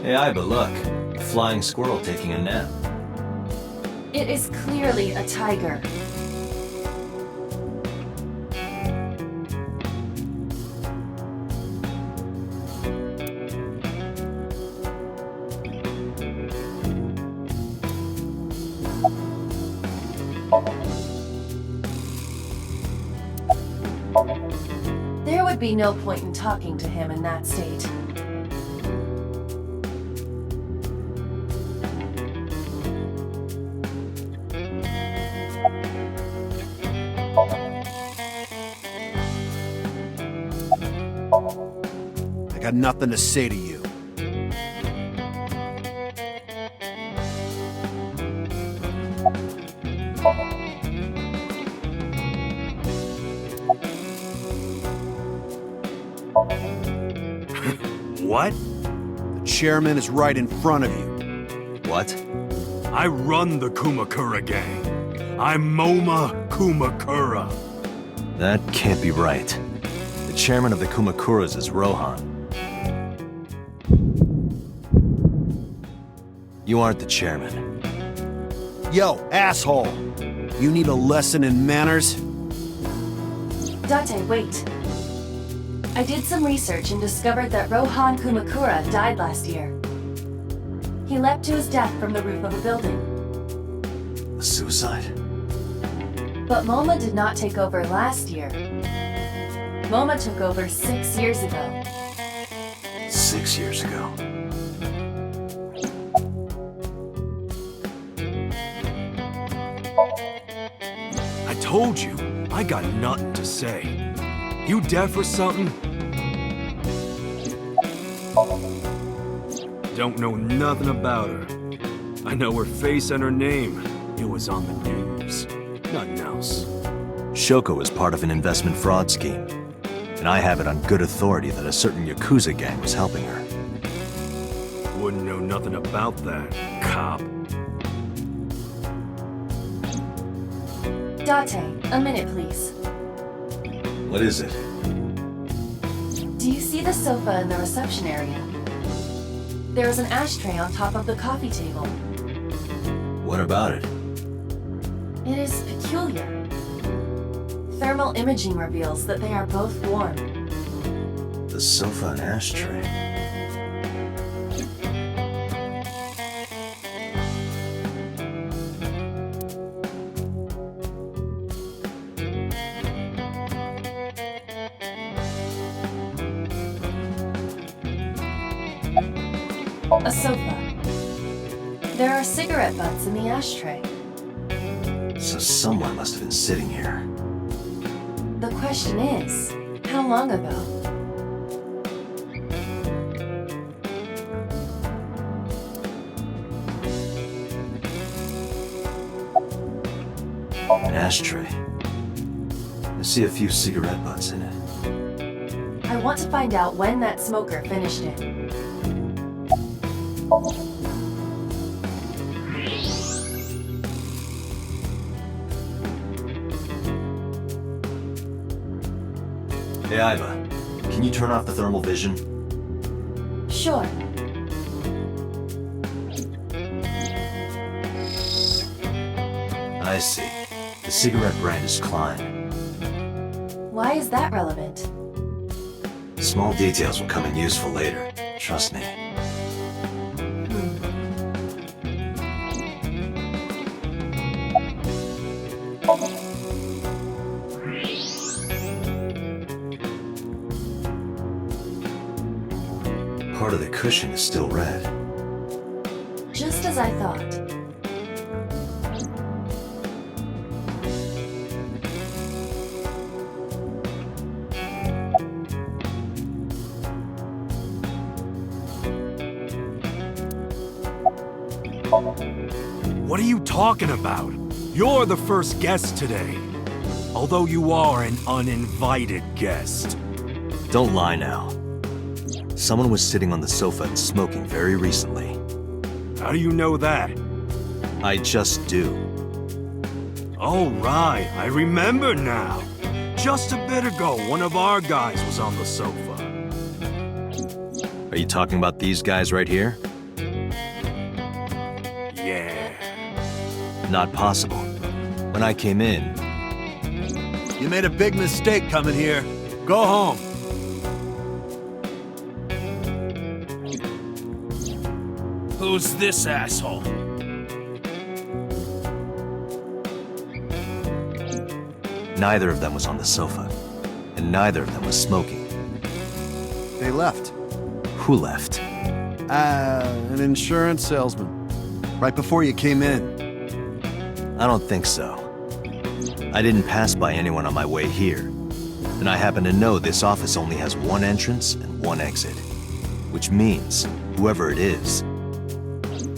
Hey, Iba, look. A flying squirrel taking a nap. It is clearly a tiger. There would be no point in talking to him in that state. I got nothing to say to you. What? The chairman is right in front of you. What? I run the Kumakura gang. I'm MoMA Kumakura. That can't be right. The chairman of the Kumakuras is Rohan. You aren't the chairman. Yo, asshole! You need a lesson in manners? Date, wait. I did some research and discovered that Rohan Kumakura died last year. He leapt to his death from the roof of a building. A suicide? But MoMA did not take over last year. MoMA took over 6 years ago. 6 years ago. I told you, I got nothing to say. You deaf or something? Don't know nothing about her. I know her face and her name. It was on the news. Nothing else. Shoko was part of an investment fraud scheme, and I have it on good authority that a certain Yakuza gang was helping her. Wouldn't know nothing about that, cop. Date, a minute please. What is it? Do you see the sofa in the reception area? There is an ashtray on top of the coffee table. What about it? It is peculiar. Thermal imaging reveals that they are both warm. The sofa and ashtray. A sofa. There are cigarette butts in the ashtray. So someone must have been sitting here. The question is, how long ago? An ashtray. I see a few cigarette butts in it. I want to find out when that smoker finished it. Hey, Iva. Can you turn off the thermal vision? Sure. I see. The cigarette brand is Klein. Why is that relevant? Small details will come in useful later. Trust me. Part of the cushion is still red. Just as I thought. What are you talking about? You're the first guest today. Although you are an uninvited guest. Don't lie now. Someone was sitting on the sofa and smoking very recently. How do you know that? I just do. Oh, right, I remember now. Just a bit ago, one of our guys was on the sofa. Are you talking about these guys right here? Yeah. Not possible. When I came in, You made a big mistake coming here. Go home. Who's this asshole? neither of them was on the sofa, and neither of them was smoking. They left. Who left? An insurance salesman. Right before you came in. I don't think so. I didn't pass by anyone on my way here, and I happen to know this office only has one entrance and one exit, which means whoever it is,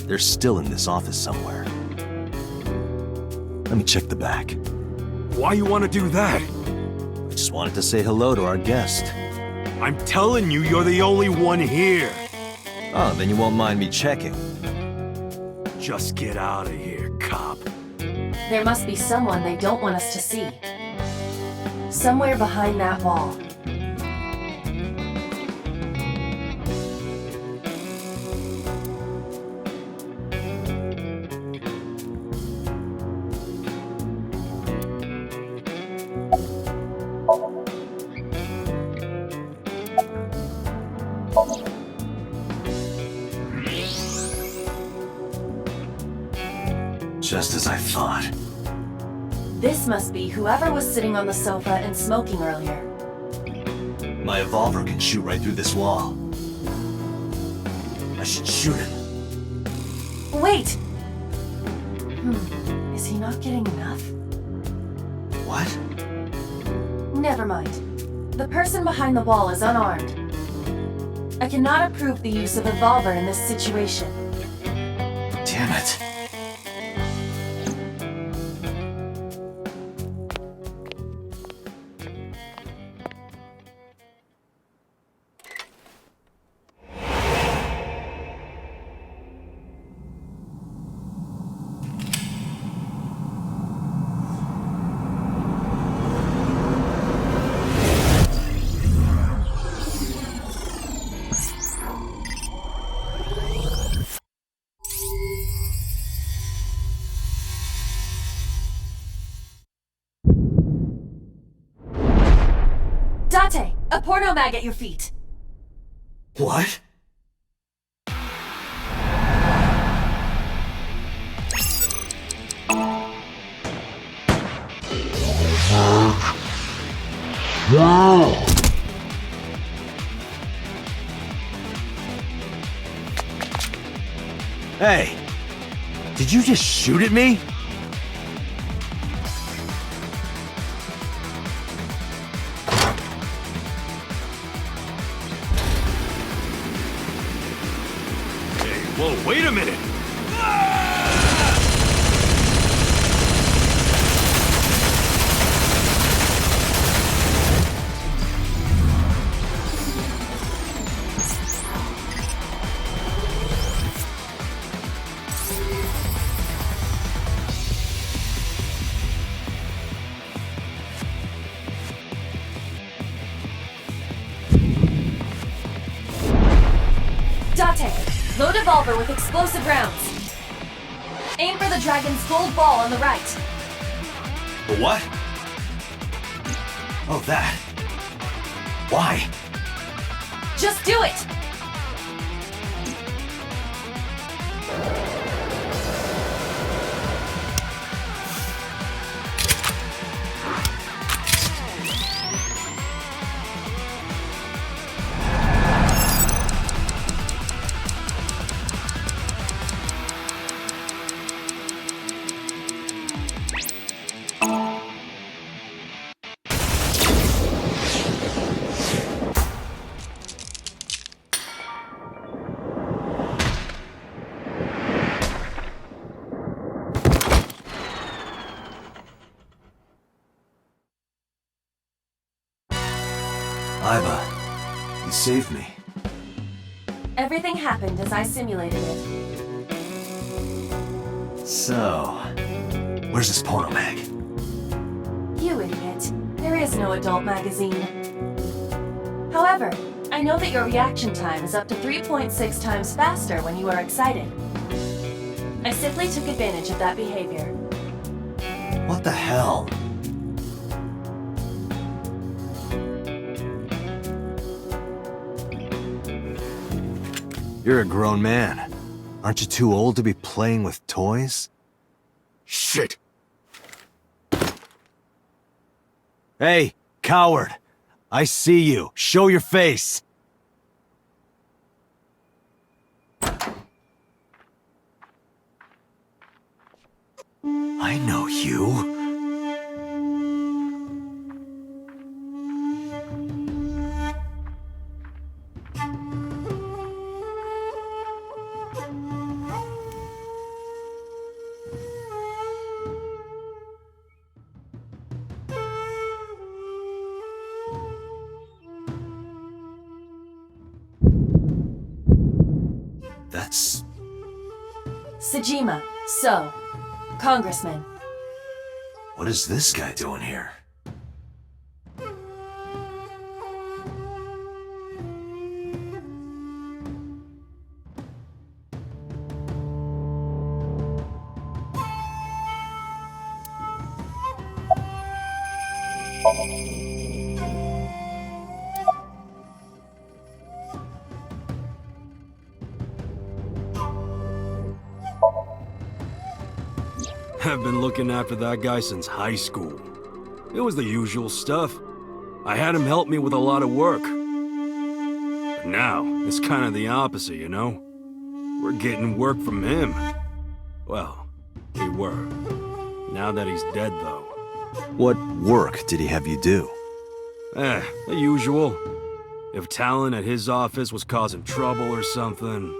they're still in this office somewhere. Let me check the back. Why you want to do that? I just wanted to say hello to our guest. I'm telling you, you're the only one here. Oh, then you won't mind me checking. Just get out of here, cop. There must be someone they don't want us to see. Somewhere behind that wall. Just as I thought. This must be whoever was sitting on the sofa and smoking earlier. My evolver can shoot right through this wall. I should shoot him. Wait! Is he not getting enough? What? Never mind. The person behind the wall is unarmed. I cannot approve the use of evolver in this situation. Damn it. Date! A porno mag at your feet! What? Hey! Did you just shoot at me? Whoa, wait a minute! Date! Load evolver with explosive rounds. Aim for the dragon's gold ball on the right. The what? Oh, that. Why? Just do it! Iva, you saved me. Everything happened as I simulated it. So, where's this porno mag? You idiot. There is no adult magazine. However, I know that your reaction time is up to 3.6 times faster when you are excited. I simply took advantage of that behavior. What the hell? You're a grown man. Aren't you too old to be playing with toys? Shit! Hey, coward! I see you. Show your face! I know you. That's... Sejima, so, Congressman. What is this guy doing here? I've been looking after that guy since high school. It was the usual stuff. I had him help me with a lot of work. But now, it's kind of the opposite, you know? We're getting work from him. Well, we were. Now that he's dead, though. What work did he have you do? The usual. If Talon at his office was causing trouble or something...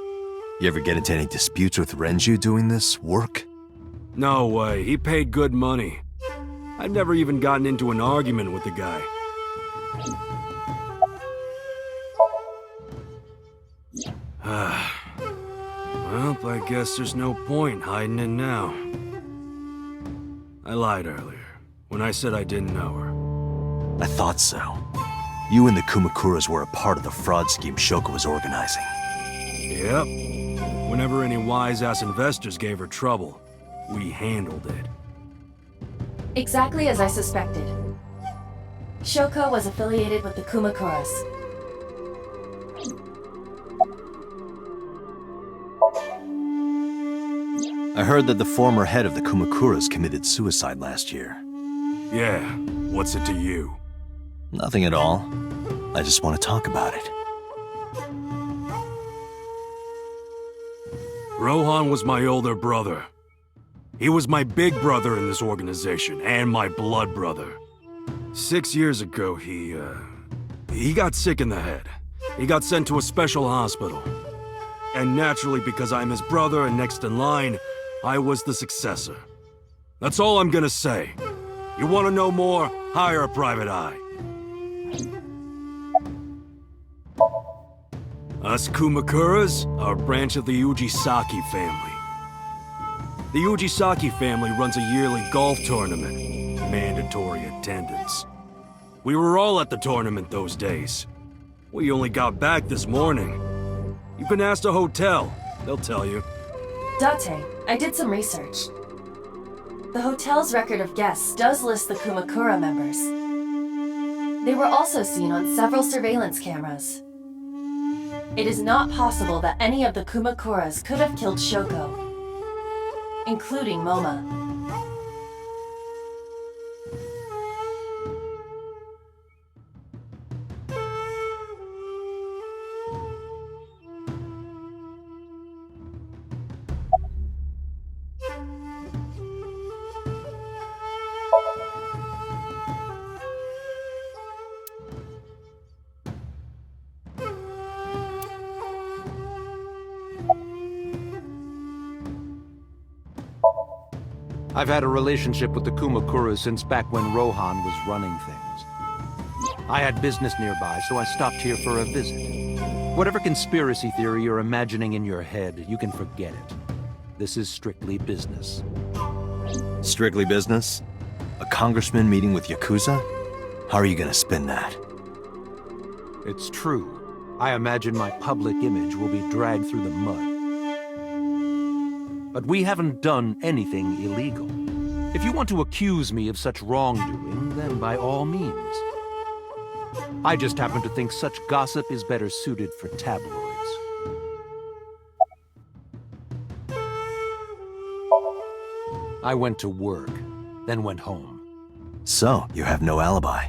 You ever get into any disputes with Renju doing this work? No way, he paid good money. I've never even gotten into an argument with the guy. Well, I guess there's no point hiding it now. I lied earlier, when I said I didn't know her. I thought so. You and the Kumakuras were a part of the fraud scheme Shoko was organizing. Yep. Whenever any wise-ass investors gave her trouble, we handled it. Exactly as I suspected. Shoko was affiliated with the Kumakuras. I heard that the former head of the Kumakuras committed suicide last year. Yeah, what's it to you? Nothing at all. I just want to talk about it. Rohan was my older brother. He was my big brother in this organization, and my blood brother. 6 years ago, he got sick in the head. He got sent to a special hospital. And naturally, because I'm his brother and next in line, I was the successor. That's all I'm gonna say. You want to know more? Hire a private eye. Us Kumakuras are a branch of the Ujisaki family. The Ujisaki family runs a yearly golf tournament. Mandatory attendance. We were all at the tournament those days. We only got back this morning. You can ask the hotel. They'll tell you. Date, I did some research. The hotel's record of guests does list the Kumakura members. They were also seen on several surveillance cameras. It is not possible that any of the Kumakuras could have killed Shoko, including Moma. I've had a relationship with the Kumakuras since back when Rohan was running things. I had business nearby, so I stopped here for a visit. Whatever conspiracy theory you're imagining in your head, you can forget it. This is strictly business. Strictly business? A congressman meeting with Yakuza? How are you gonna spin that? It's true. I imagine my public image will be dragged through the mud. But we haven't done anything illegal. If you want to accuse me of such wrongdoing, then by all means. I just happen to think such gossip is better suited for tabloids. I went to work, then went home. So, you have no alibi?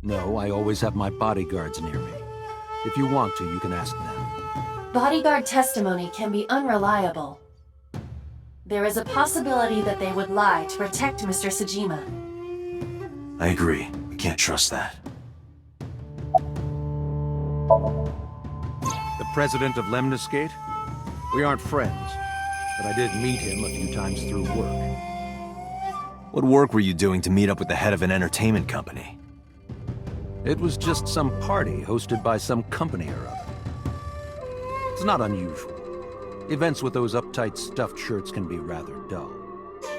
No, I always have my bodyguards near me. If you want to, you can ask them. Bodyguard testimony can be unreliable. There is a possibility that they would lie to protect Mr. Sejima. I agree. We can't trust that. The president of Lemniscate? We aren't friends, but I did meet him a few times through work. What work were you doing to meet up with the head of an entertainment company? It was just some party hosted by some company or other. It's not unusual. Events with those uptight stuffed shirts can be rather dull.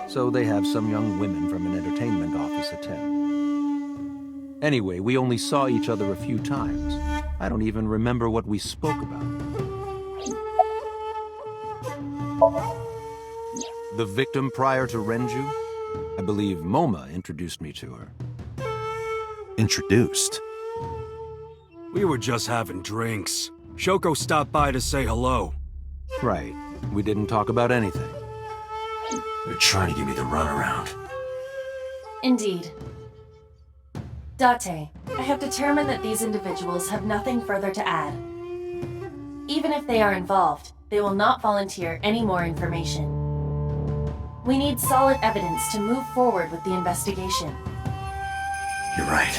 So they have some young women from an entertainment office attend. Anyway, we only saw each other a few times. I don't even remember what we spoke about. The victim prior to Renju? I believe Moma introduced me to her. Introduced? We were just having drinks. Shoko stopped by to say hello. Right. We didn't talk about anything. They're trying to give me the runaround. Indeed. Date, I have determined that these individuals have nothing further to add. Even if they are involved, they will not volunteer any more information. We need solid evidence to move forward with the investigation. You're right.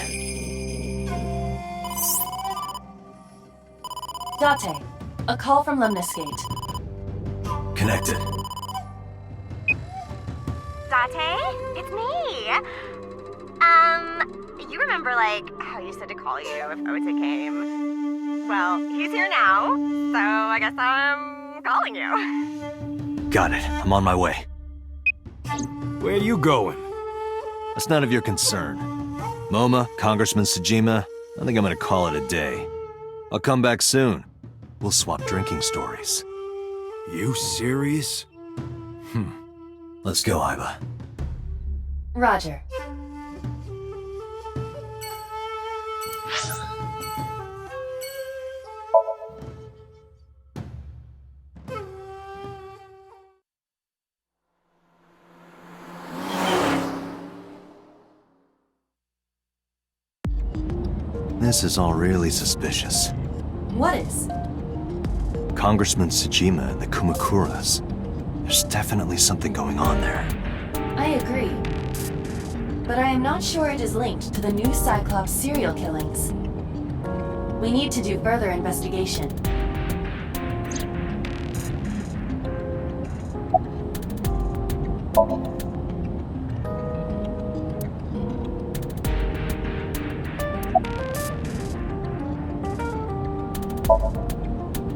Date, a call from Lemniscate. Connected. Date, it's me. You remember, like, how you said to call you if Ota came? Well, he's here now, so I guess I'm calling you. Got it. I'm on my way. Where you going? That's none of your concern. MoMA, Congressman Tsujima, I think I'm gonna call it a day. I'll come back soon. We'll swap drinking stories. You serious? Let's go, Aiba. Roger. This is all really suspicious. What is? Congressman Tsujima and the Kumakuras. There's definitely something going on there. I agree. But I am not sure it is linked to the new Cyclops serial killings. We need to do further investigation.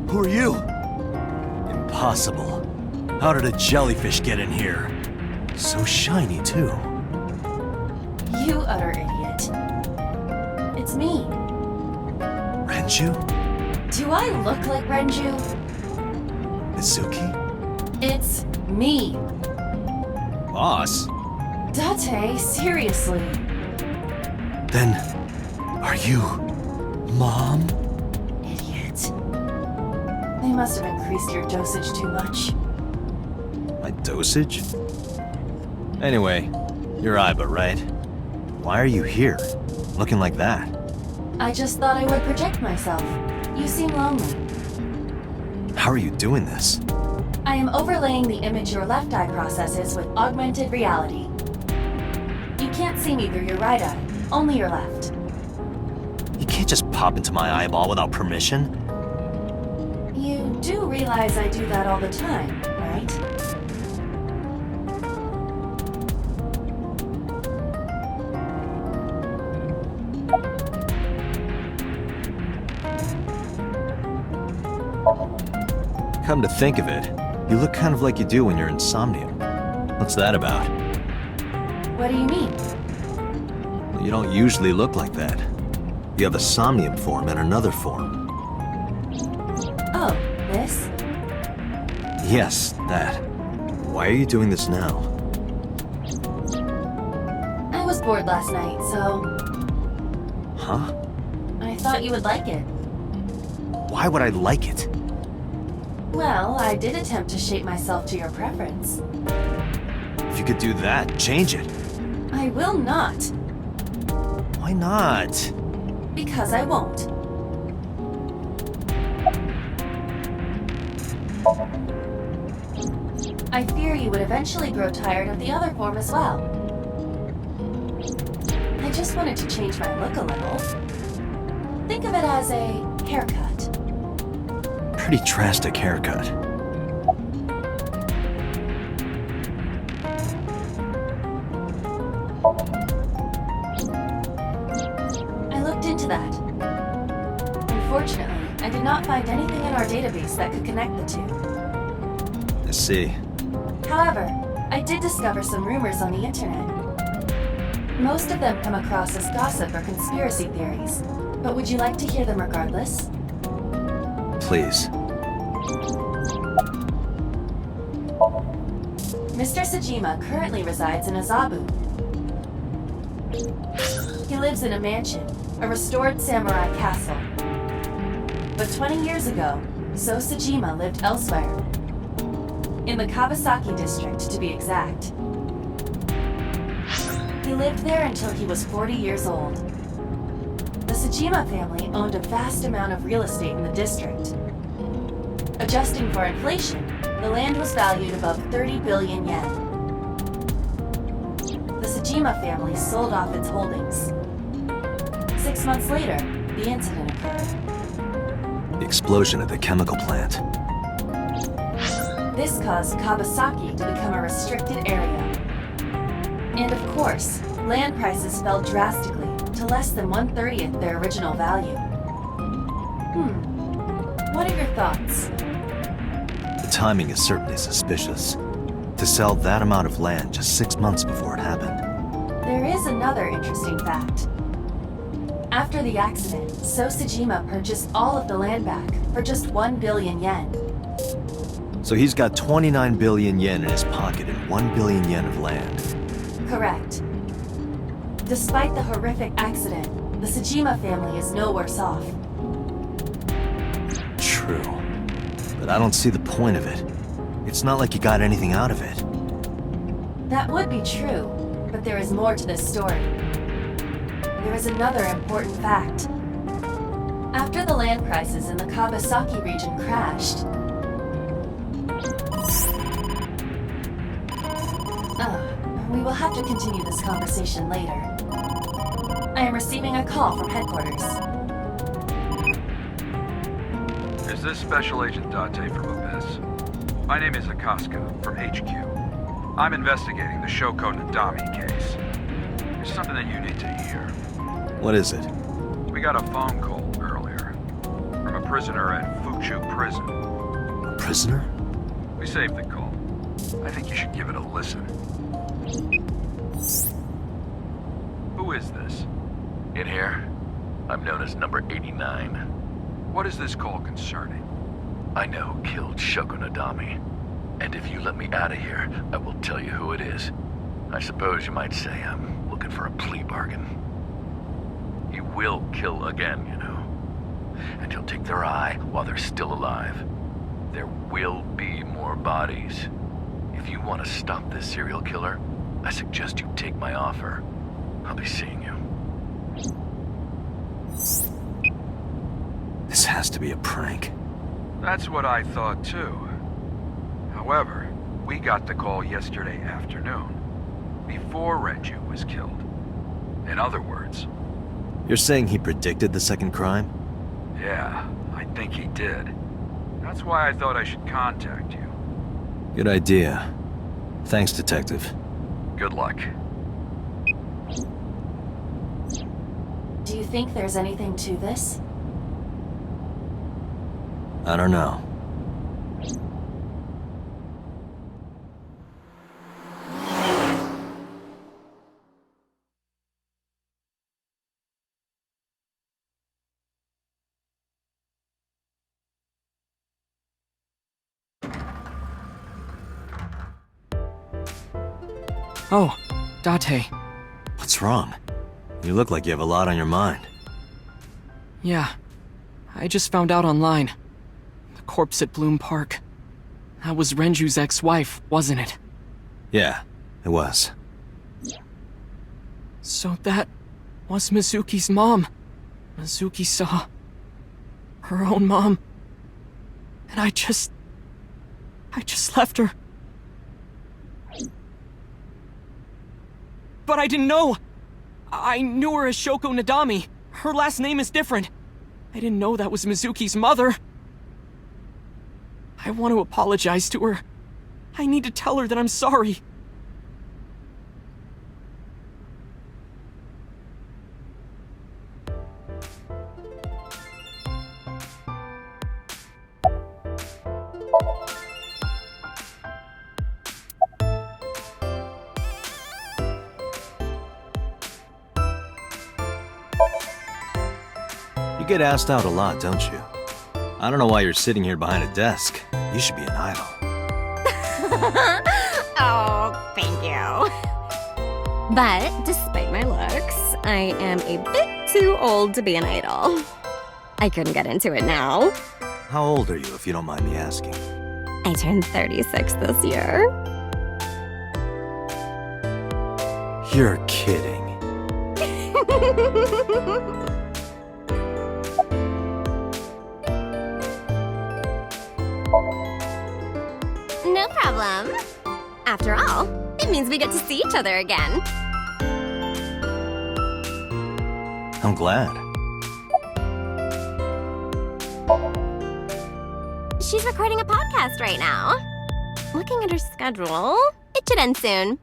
Who are you? Impossible. How did a jellyfish get in here? So shiny, too. You utter idiot. It's me. Renju? Do I look like Renju? Mizuki? It's me. Boss? Date, seriously. Then, are you... Mom? Idiot. They must have increased your dosage too much. My dosage? Anyway, you're Aiba, right? Why are you here? Looking like that? I just thought I would project myself. You seem lonely. How are you doing this? I am overlaying the image your left eye processes with augmented reality. You can't see me through your right eye, only your left. You can't just pop into my eyeball without permission. You do realize I do that all the time, right? Come to think of it, you look kind of like you do when you're in Somnium. What's that about? What do you mean? You don't usually look like that. You have a Somnium form and another form. Oh, this? Yes, that. Why are you doing this now? I was bored last night, so... Huh? I thought you would like it. Why would I like it? Well, I did attempt to shape myself to your preference. If you could do that, change it. I will not. Why not? Because I won't. I fear you would eventually grow tired of the other form as well. I just wanted to change my look a little. Think of it as a haircut. Pretty drastic haircut. I looked into that. Unfortunately, I did not find anything in our database that could connect the two. I see. However, I did discover some rumors on the internet. Most of them come across as gossip or conspiracy theories, but would you like to hear them regardless? Please. Mr. Tsujima currently resides in Azabu. He lives in a mansion, a restored samurai castle. But 20 years ago, So Tsujima lived elsewhere. in the Kawasaki district to be exact. He lived there until he was 40 years old. The Tsujima family owned a vast amount of real estate in the district. Adjusting for inflation, the land was valued above 30 billion yen. The Tsujima family sold off its holdings. 6 months later, the incident occurred. The explosion at the chemical plant. This caused Kawasaki to become a restricted area. And of course, land prices fell drastically to less than 1/30th their original value. What are your thoughts? The timing is certainly suspicious. To sell that amount of land just 6 months before it happened. There is another interesting fact. After the accident, Tsujima purchased all of the land back for just 1 billion yen. So he's got 29 billion yen in his pocket and 1 billion yen of land. Correct. Despite the horrific accident, the Tsujima family is no worse off. True. But I don't see the point of it. It's not like you got anything out of it. That would be true, but there is more to this story. There is another important fact. After the land prices in the Kawasaki region crashed, we will have to continue this conversation later. I am receiving a call from headquarters. Is this Special Agent Date from Abyss? My name is Akaska from HQ. I'm investigating the Shoko Nadami case. There's something that you need to hear. What is it? We got a phone call earlier from a prisoner at Fuchu Prison. A prisoner? We saved the call. I think you should give it a listen. Who is this? In here, I'm known as number 89. What is this call concerning? I know who killed Shoko Nadami. And if you let me out of here, I will tell you who it is. I suppose you might say I'm looking for a plea bargain. He will kill again, you know. And he'll take their eye while they're still alive. There will be more bodies. If you want to stop this serial killer, I suggest you take my offer. I'll be seeing you. This has to be a prank. That's what I thought too. However, we got the call yesterday afternoon, before Renju was killed. In other words... You're saying he predicted the second crime? Yeah, I think he did. That's why I thought I should contact you. Good idea. Thanks, Detective. Good luck. Do you think there's anything to this? I don't know. Oh, Date. What's wrong? You look like you have a lot on your mind. Yeah, I just found out online. The corpse at Bloom Park. That was Renju's ex-wife, wasn't it? Yeah, it was. So that was Mizuki's mom. Mizuki saw her own mom. And I just left her. But I didn't know! I knew her as Shoko Nadami. Her last name is different. I didn't know that was Mizuki's mother. I want to apologize to her. I need to tell her that I'm sorry. You get asked out a lot, don't you? I don't know why you're sitting here behind a desk. You should be an idol. Oh, thank you. But despite my looks, I am a bit too old to be an idol. I couldn't get into it now. How old are you, if you don't mind me asking? I turned 36 this year. You're kidding. No problem. After all, it means we get to see each other again. I'm glad. She's recording a podcast right now. Looking at her schedule, it should end soon.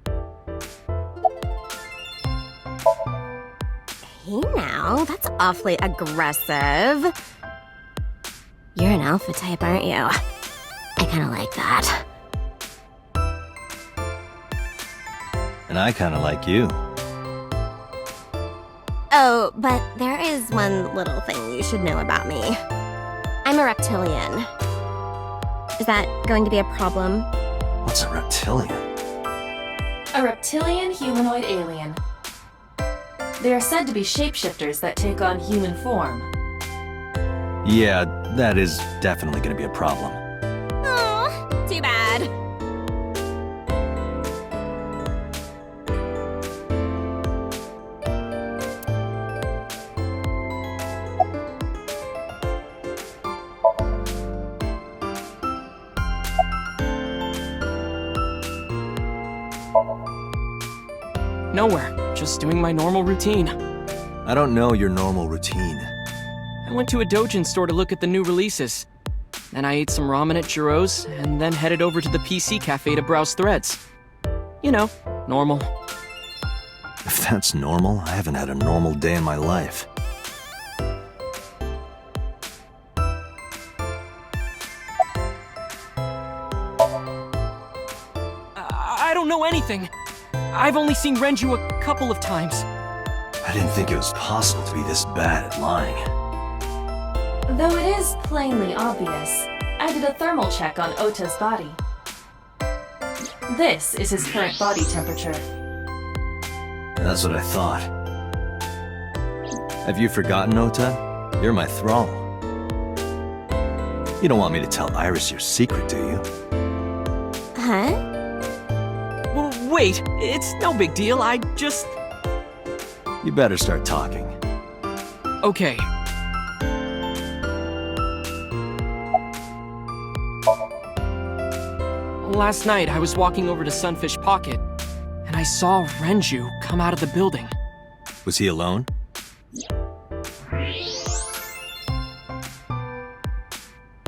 Hey now, that's awfully aggressive. You're an alpha type, aren't you? I kinda like that. And I kinda like you. Oh, but there is one little thing you should know about me. I'm a reptilian. Is that going to be a problem? What's a reptilian? A reptilian humanoid alien. They are said to be shapeshifters that take on human form. Yeah, that is definitely gonna be a problem. Aw, too bad. Nowhere. Just doing my normal routine. I don't know your normal routine. I went to a doujin store to look at the new releases. Then I ate some ramen at Jiro's, and then headed over to the PC cafe to browse threads. You know, normal. If that's normal, I haven't had a normal day in my life. I don't know anything. I've only seen Renju a couple of times. I didn't think it was possible to be this bad at lying. Though it is plainly obvious, I did a thermal check on Ota's body. This is his current body temperature. That's what I thought. Have you forgotten, Ota? You're my thrall. You don't want me to tell Iris your secret, do you? Huh? Well, wait, it's no big deal, I just... You better start talking. Okay. Last night, I was walking over to Sunfish Pocket, and I saw Renju come out of the building. Was he alone?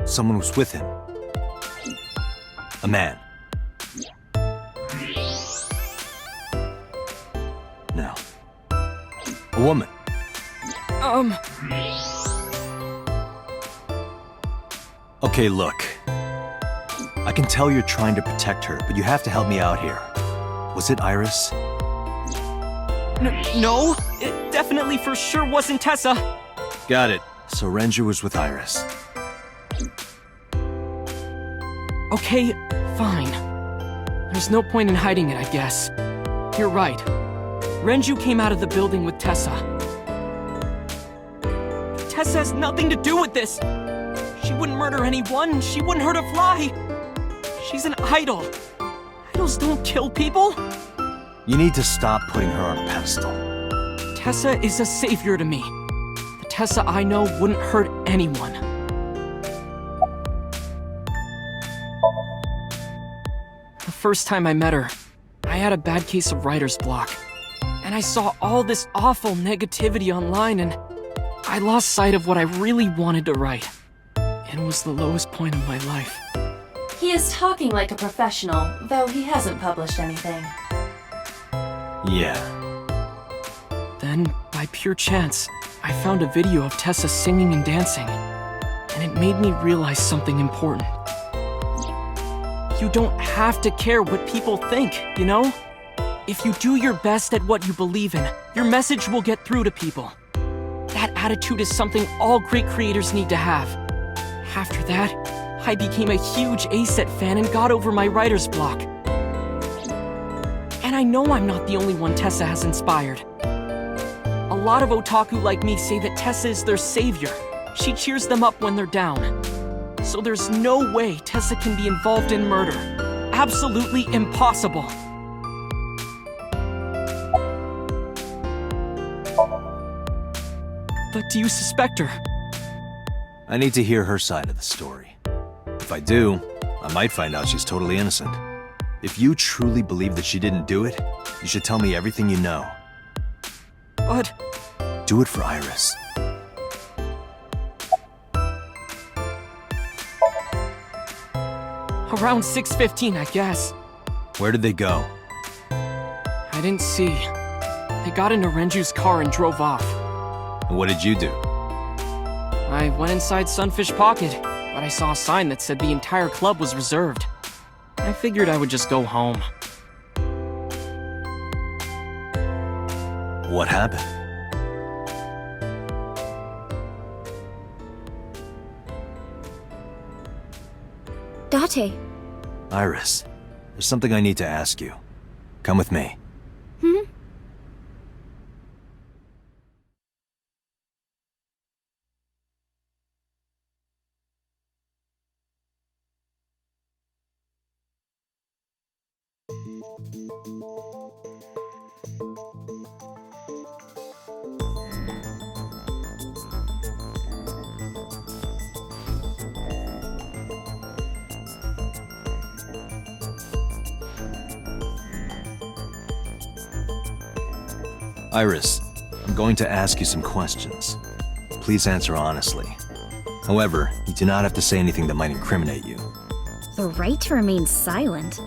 Someone was with him. A man. No. A woman. Okay, look. I can tell you're trying to protect her, but you have to help me out here. Was it Iris? No, it definitely for sure wasn't Tessa. Got it. So Renju was with Iris. Okay, fine. There's no point in hiding it, I guess. You're right. Renju came out of the building with Tessa. Tessa has nothing to do with this. She wouldn't murder anyone. She wouldn't hurt a fly. She's an idol. Idols don't kill people. You need to stop putting her on a pedestal. Tessa is a savior to me. The Tessa I know wouldn't hurt anyone. The first time I met her, I had a bad case of writer's block. And I saw all this awful negativity online, and I lost sight of what I really wanted to write. It was the lowest point of my life. He is talking like a professional, though he hasn't published anything. Yeah. Then, by pure chance, I found a video of Tessa singing and dancing, and it made me realize something important. You don't have to care what people think, you know? If you do your best at what you believe in, your message will get through to people. That attitude is something all great creators need to have. After that, I became a huge A-Set fan and got over my writer's block. And I know I'm not the only one Tessa has inspired. A lot of otaku like me say that Tessa is their savior. She cheers them up when they're down. So there's no way Tessa can be involved in murder. Absolutely impossible. But do you suspect her? I need to hear her side of the story. If I do, I might find out she's totally innocent. If you truly believe that she didn't do it, you should tell me everything you know. But... Do it for Iris. Around 6:15, I guess. Where did they go? I didn't see. They got into Renju's car and drove off. And what did you do? I went inside Sunfish Pocket, but I saw a sign that said the entire club was reserved. I figured I would just go home. What happened? Date. Iris, there's something I need to ask you. Come with me. Iris, I'm going to ask you some questions. Please answer honestly. However, you do not have to say anything that might incriminate you. The right to remain silent?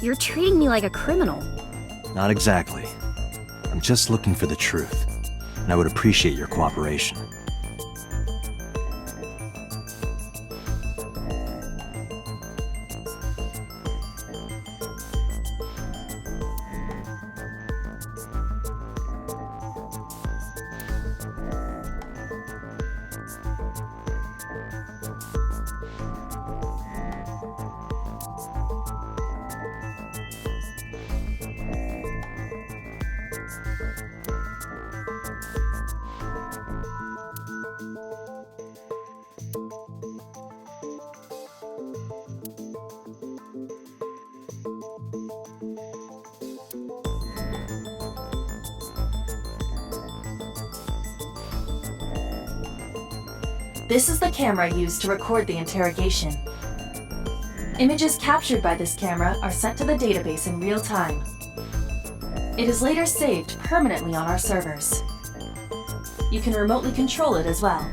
You're treating me like a criminal. Not exactly. I'm just looking for the truth, and I would appreciate your cooperation. This is the camera used to record the interrogation. Images captured by this camera are sent to the database in real time. It is later saved permanently on our servers. You can remotely control it as well.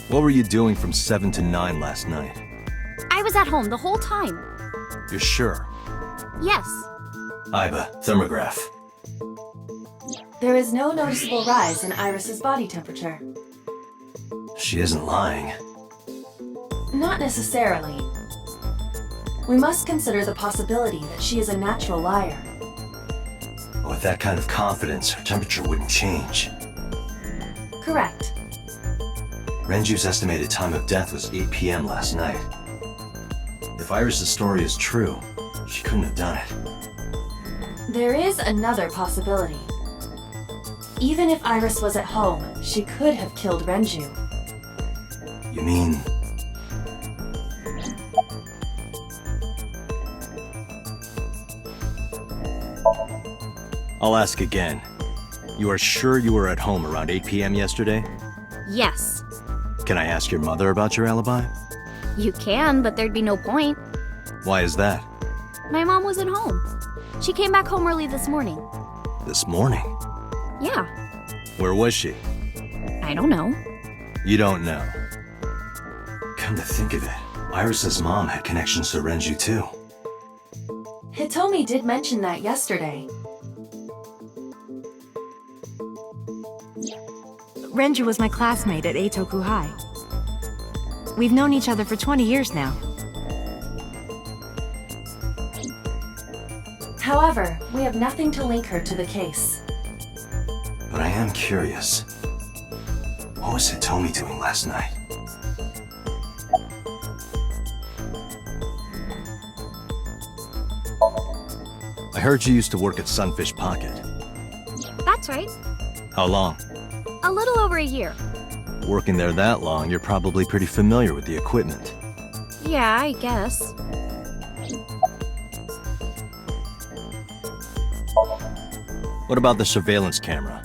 What were you doing from 7 to 9 last night? I was at home the whole time. You're sure? Yes. Iba, thermograph. There is no noticeable rise in Iris's body temperature. She isn't lying. Not necessarily. We must consider the possibility that she is a natural liar. With that kind of confidence, her temperature wouldn't change. Correct. Renju's estimated time of death was 8 p.m. last night. If Iris' story is true, she couldn't have done it. There is another possibility. Even if Iris was at home, she could have killed Renju. You mean... I'll ask again. You are sure you were at home around 8 p.m. yesterday? Yes. Can I ask your mother about your alibi? You can, but there'd be no point. Why is that? My mom wasn't home. She came back home early this morning. This morning? Yeah. Where was she? I don't know. You don't know. Come to think of it, Iris' mom had connections to Renju too. Hitomi did mention that yesterday. Renju was my classmate at Eitoku High. We've known each other for 20 years now. However, we have nothing to link her to the case. But I am curious. What was Hitomi doing last night? I heard you used to work at Sunfish Pocket. That's right. How long? A little over a year. Working there that long, you're probably pretty familiar with the equipment. Yeah, I guess. What about the surveillance camera?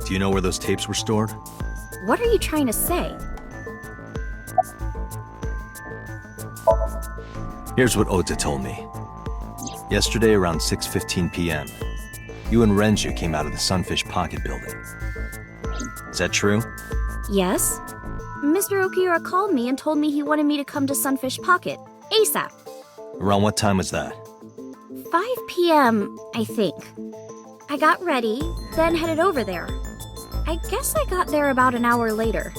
Do you know where those tapes were stored? What are you trying to say? Here's what Ota told me. Yesterday around 6:15 p.m., you and Renju came out of the Sunfish Pocket building. Is that true? Yes. Mr. Okiura called me and told me he wanted me to come to Sunfish Pocket, ASAP. Around what time was that? 5 p.m., I think. I got ready, then headed over there. I guess I got there about an hour later.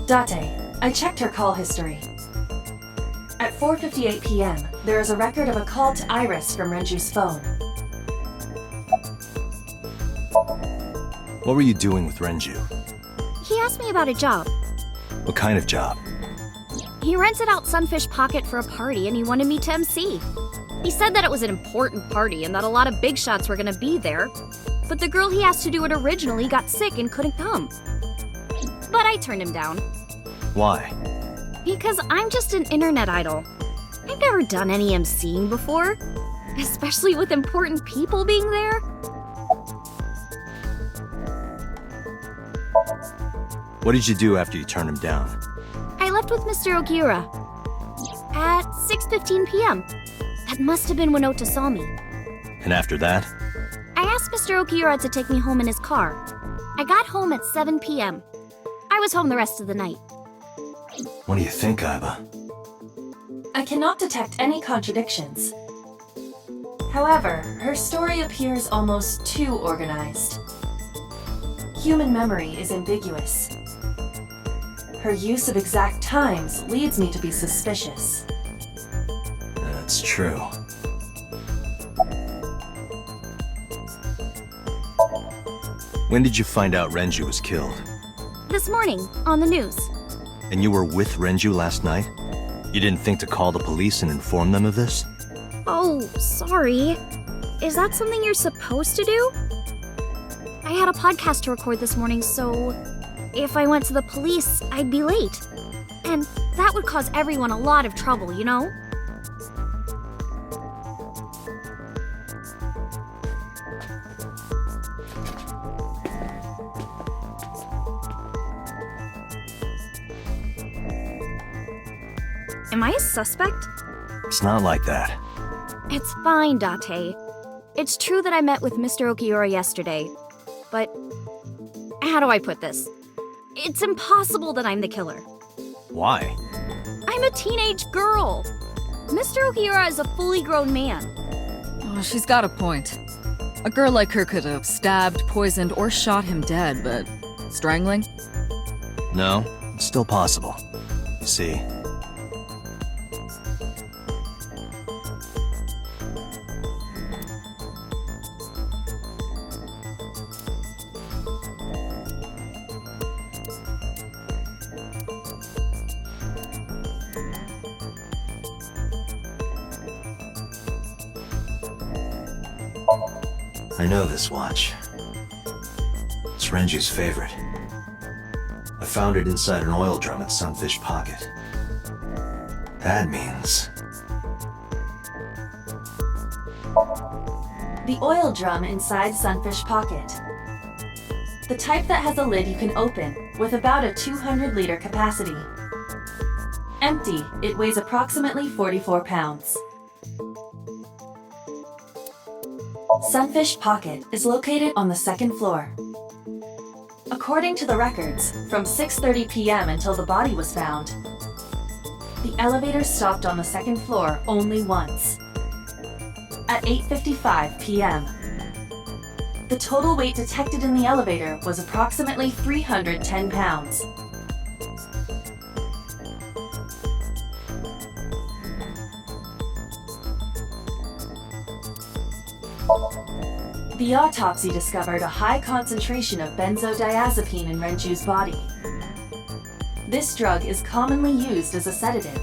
Date, I checked her call history. At 4:58 p.m., there is a record of a call to Iris from Renju's phone. What were you doing with Renju? He asked me about a job. What kind of job? He rented out Sunfish Pocket for a party and he wanted me to MC. He said that it was an important party and that a lot of big shots were gonna be there, but the girl he asked to do it originally got sick and couldn't come. But I turned him down. Why? Because I'm just an internet idol. I've never done any MCing before, especially with important people being there. What did you do after you turned him down? I left with Mr. Okiura at 6:15 p.m. That must have been when Ota saw me. And after that? I asked Mr. Okiura to take me home in his car. I got home at 7 p.m. I was home the rest of the night. What do you think, Aiba? I cannot detect any contradictions. However, her story appears almost too organized. Human memory is ambiguous. Her use of exact times leads me to be suspicious. That's true. When did you find out Renju was killed? This morning, on the news. And you were with Renju last night? You didn't think to call the police and inform them of this? Oh, sorry. Is that something you're supposed to do? I had a podcast to record this morning, so if I went to the police, I'd be late. And that would cause everyone a lot of trouble, you know? Am I a suspect? It's not like that. It's fine, Date. It's true that I met with Mr. Okiura yesterday, but how do I put this? It's impossible that I'm the killer. Why? I'm a teenage girl. Mr. Okiura is a fully grown man. Oh, she's got a point. A girl like her could have stabbed, poisoned, or shot him dead, but strangling? No, it's still possible. You see. I know this watch. It's Renju's favorite. I found it inside an oil drum at Sunfish Pocket. That means... The oil drum inside Sunfish Pocket. The type that has a lid you can open, with about a 200-liter capacity. Empty, it weighs approximately 44 pounds. Sunfish Pocket is located on the second floor. According to the records, from 6:30 p.m. until the body was found, the elevator stopped on the second floor only once. At 8:55 p.m., The total weight detected in the elevator was approximately 310 pounds. The autopsy discovered a high concentration of benzodiazepine in Renju's body. This drug is commonly used as a sedative.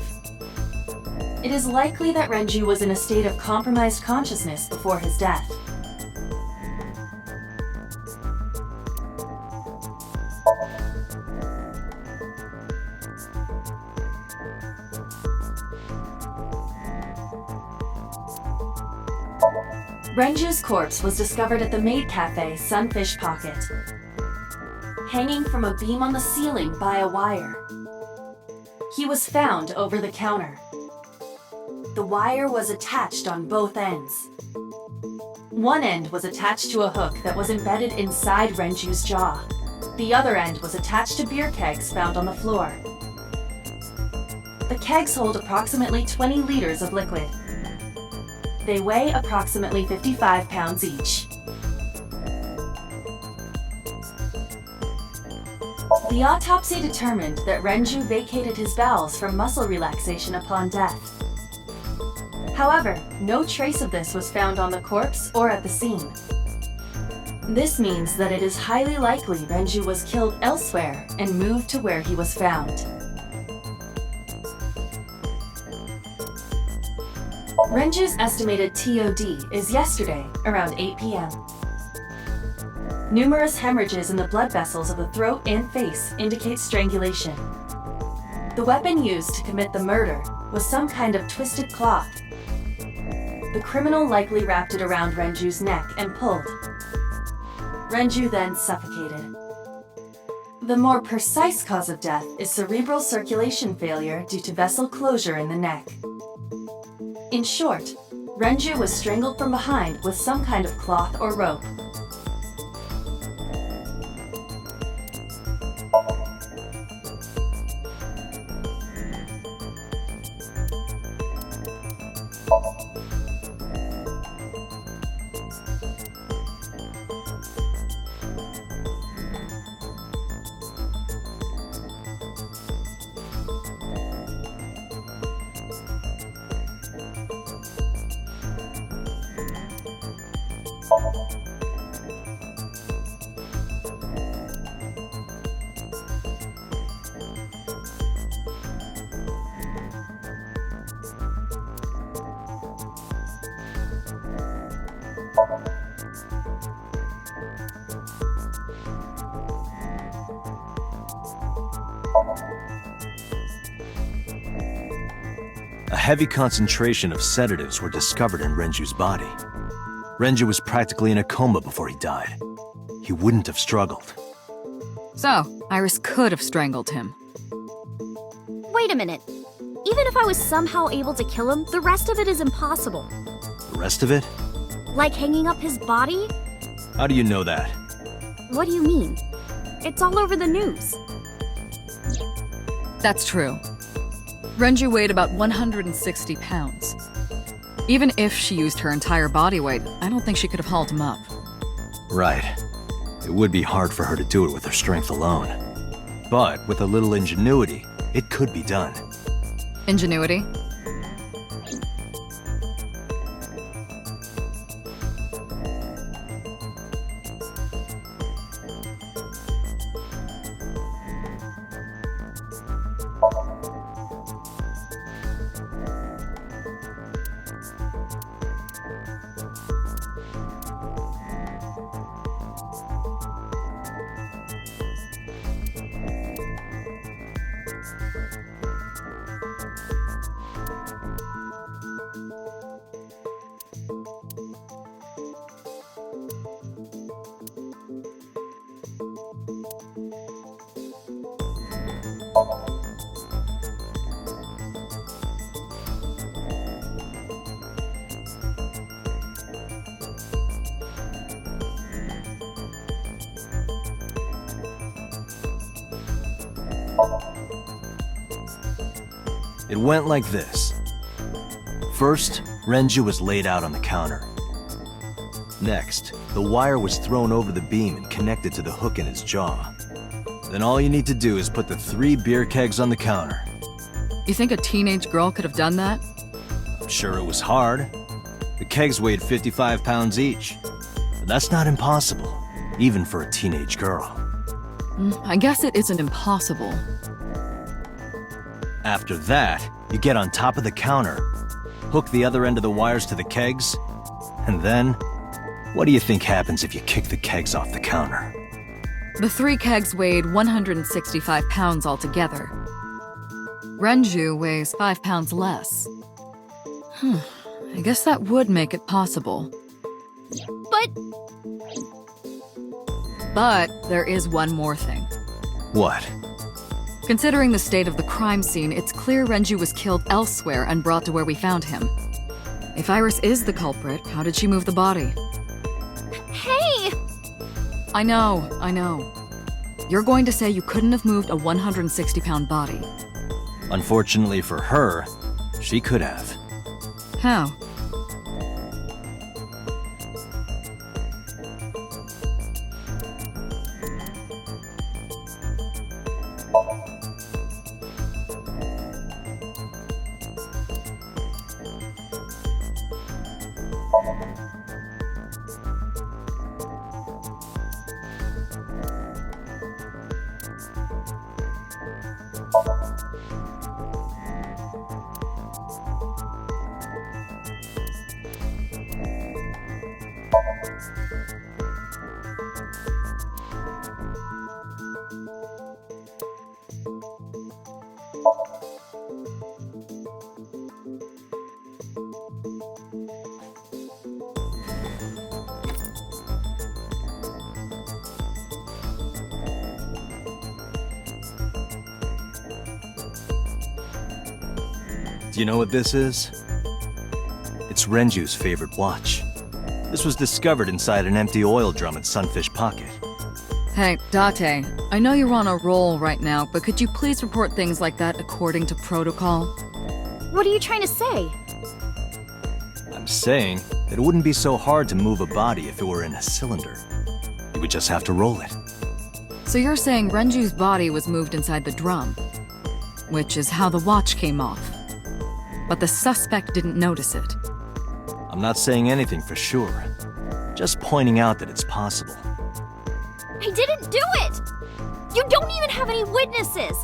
It is likely that Renju was in a state of compromised consciousness before his death. Renju's corpse was discovered at the maid cafe Sunfish Pocket, hanging from a beam on the ceiling by a wire. He was found over the counter. The wire was attached on both ends. One end was attached to a hook that was embedded inside Renju's jaw. The other end was attached to beer kegs found on the floor. The kegs hold approximately 20 liters of liquid. They weigh approximately 55 pounds each. The autopsy determined that Renju vacated his bowels for muscle relaxation upon death. However, no trace of this was found on the corpse or at the scene. This means that it is highly likely Renju was killed elsewhere and moved to where he was found. Renju's estimated TOD is yesterday, around 8 p.m. Numerous hemorrhages in the blood vessels of the throat and face indicate strangulation. The weapon used to commit the murder was some kind of twisted cloth. The criminal likely wrapped it around Renju's neck and pulled. Renju then suffocated. The more precise cause of death is cerebral circulation failure due to vessel closure in the neck. In short, Renju was strangled from behind with some kind of cloth or rope. A heavy concentration of sedatives were discovered in Renju's body. Renju was practically in a coma before he died. He wouldn't have struggled. So, Iris could have strangled him. Wait a minute. Even if I was somehow able to kill him, the rest of it is impossible. The rest of it? Like hanging up his body? How do you know that? What do you mean? It's all over the news. That's true. Renju weighed about 160 pounds. Even if she used her entire body weight, I don't think she could have hauled him up. Right. It would be hard for her to do it with her strength alone. But with a little ingenuity, it could be done. Ingenuity? It went like this. First, Renju was laid out on the counter. Next, the wire was thrown over the beam and connected to the hook in his jaw. Then all you need to do is put the 3 beer kegs on the counter. You think a teenage girl could have done that? I'm sure it was hard. The kegs weighed 55 pounds each. But that's not impossible, even for a teenage girl. I guess it isn't impossible. After that, you get on top of the counter, hook the other end of the wires to the kegs, and then, what do you think happens if you kick the kegs off the counter? The 3 kegs weighed 165 pounds altogether. Renju weighs 5 pounds less. I guess that would make it possible. But there is one more thing. What? Considering the state of the crime scene, it's clear Renju was killed elsewhere and brought to where we found him. If Iris is the culprit, how did she move the body? Hey! I know. You're going to say you couldn't have moved a 160-pound body. Unfortunately for her, she could have. How? Do you know what this is? It's Renju's favorite watch. This was discovered inside an empty oil drum at Sunfish Pocket. Hey, Date, I know you're on a roll right now, but could you please report things like that according to protocol? What are you trying to say? I'm saying that it wouldn't be so hard to move a body if it were in a cylinder. You would just have to roll it. So you're saying Renju's body was moved inside the drum, which is how the watch came off. But the suspect didn't notice it. I'm not saying anything for sure. Just pointing out that it's possible. I didn't do it! You don't even have any witnesses!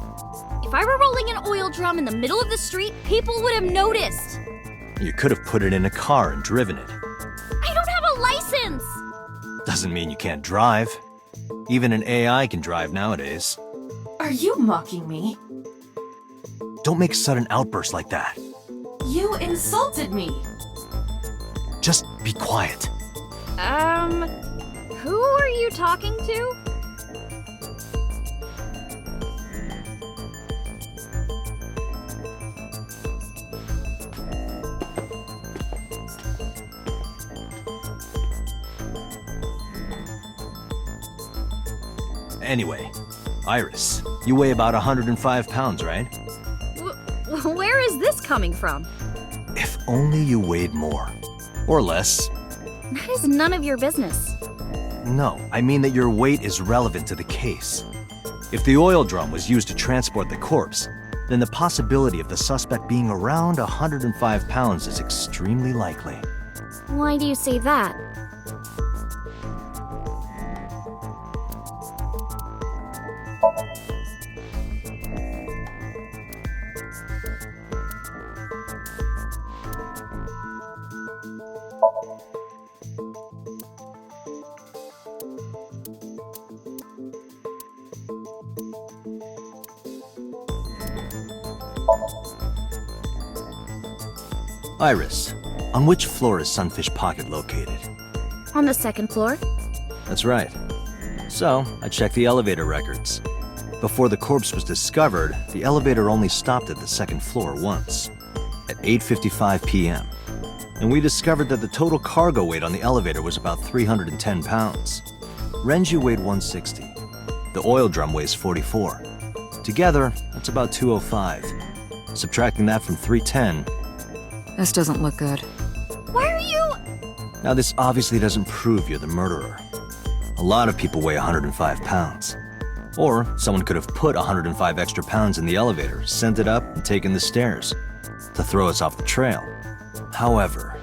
If I were rolling an oil drum in the middle of the street, people would have noticed! You could have put it in a car and driven it. I don't have a license! Doesn't mean you can't drive. Even an AI can drive nowadays. Are you mocking me? Don't make sudden outbursts like that. You insulted me! Just be quiet. Who are you talking to? Anyway, Iris, you weigh about 105 pounds, right? Where is this coming from? If only you weighed more. Or less. That is none of your business. No, I mean that your weight is relevant to the case. If the oil drum was used to transport the corpse, then the possibility of the suspect being around 105 pounds is extremely likely. Why do you say that? Iris, on which floor is Sunfish Pocket located? On the 2nd floor. That's right. So, I checked the elevator records. Before the corpse was discovered, the elevator only stopped at the 2nd floor once, at 8:55 p.m. And we discovered that the total cargo weight on the elevator was about 310 pounds. Renju weighed 160. The oil drum weighs 44. Together, that's about 205. Subtracting that from 310... This doesn't look good. Why are you... Now, this obviously doesn't prove you're the murderer. A lot of people weigh 105 pounds. Or someone could have put 105 extra pounds in the elevator, sent it up, and taken the stairs to throw us off the trail. However,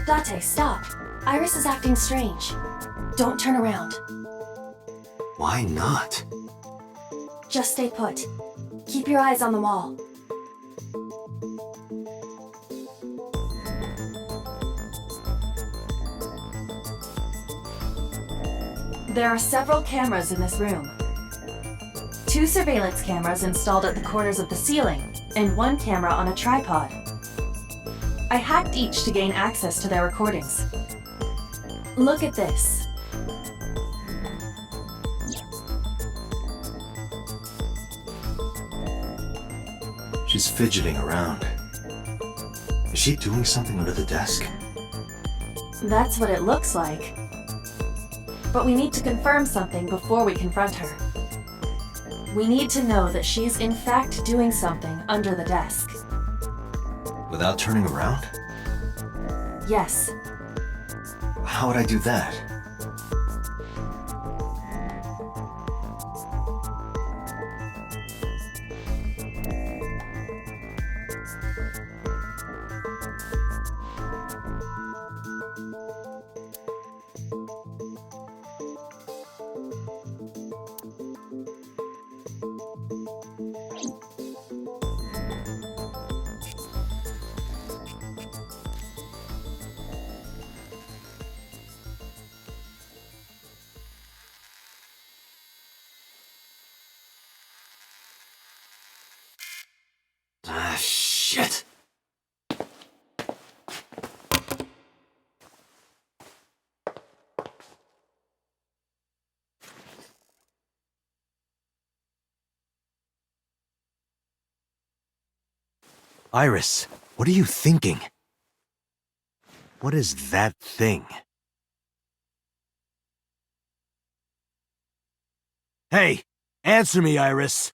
Date, stop. Iris is acting strange. Don't turn around. why not? Just stay put. Keep your eyes on the wall. There are several cameras in this room. 2 surveillance cameras installed at the corners of the ceiling, and 1 camera on a tripod. I hacked each to gain access to their recordings. Look at this. She's fidgeting around. Is she doing something under the desk? That's what it looks like. But we need to confirm something before we confront her. We need to know that she's in fact doing something under the desk. Without turning around? Yes. How would I do that? Ah, shit! Iris, what are you thinking? What is that thing? Hey, answer me, Iris!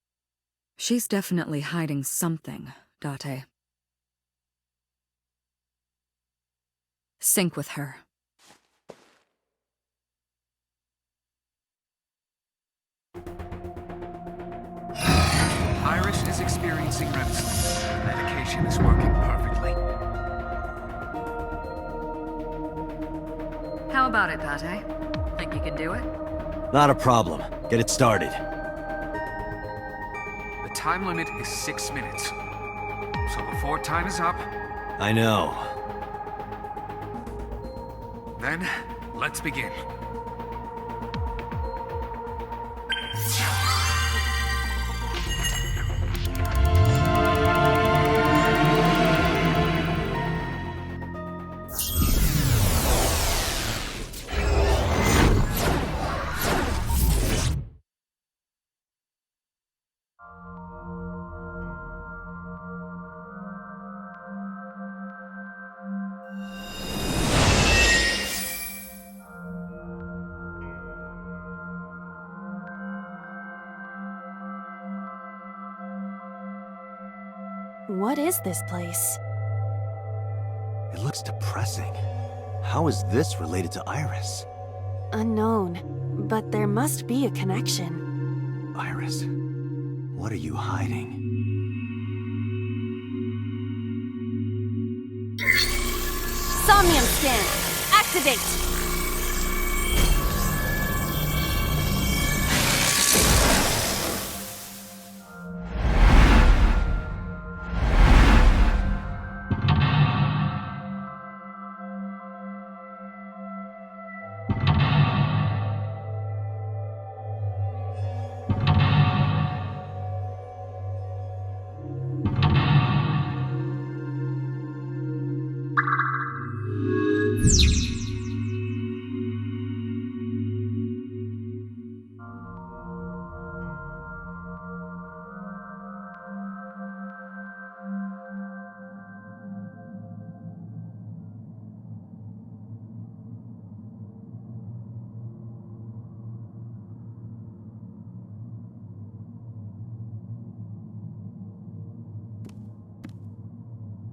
She's definitely hiding something, Date. Sync with her. Iris is experiencing REM sleep. Medication is working perfectly. How about it, Date? Think you can do it? Not a problem. Get it started. The time limit is 6 minutes. So before time is up... I know. Then, let's begin. What is this place? It looks depressing. How is this related to Iris? Unknown, but there must be a connection. Iris, what are you hiding? Somnium scan! Activate!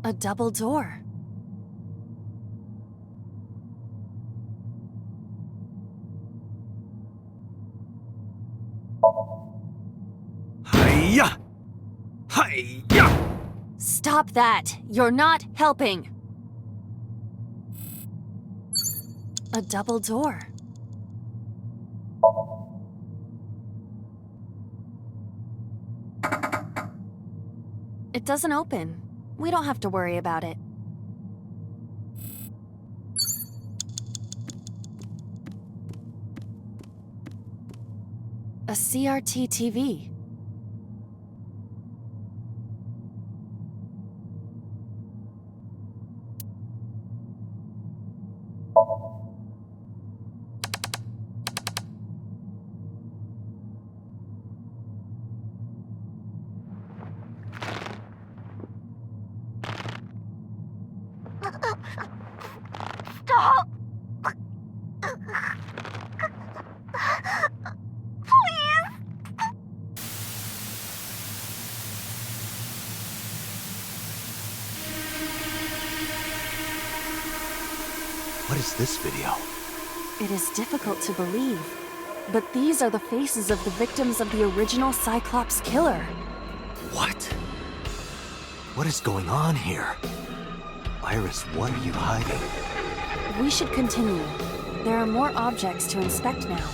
A double door. Hiya! Hiya! Stop that! You're not helping! A double door. It doesn't open. We don't have to worry about it. A CRT TV. Stop! What is this video? It is difficult to believe, but these are the faces of the victims of the original Cyclops killer. What? What is going on here? Iris, what are you hiding? We should continue. There are more objects to inspect now.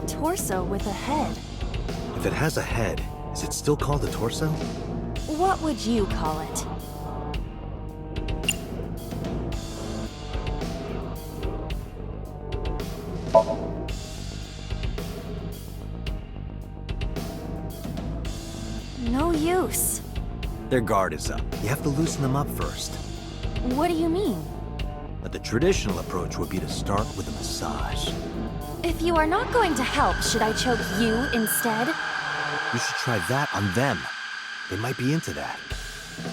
Torso with a head. If it has a head, is it still called a torso? What would you call it? No use. Their guard is up. You have to loosen them up first. What do you mean? But the traditional approach would be to start with a massage. If you are not going to help, should I choke you instead? You should try that on them. They might be into that.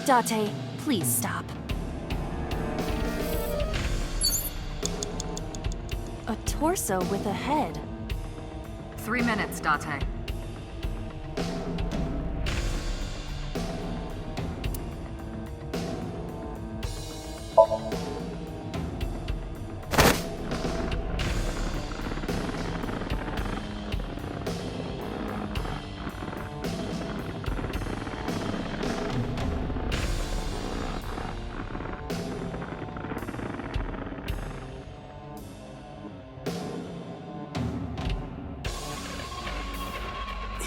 Date, please stop. A torso with a head. 3 minutes, Date.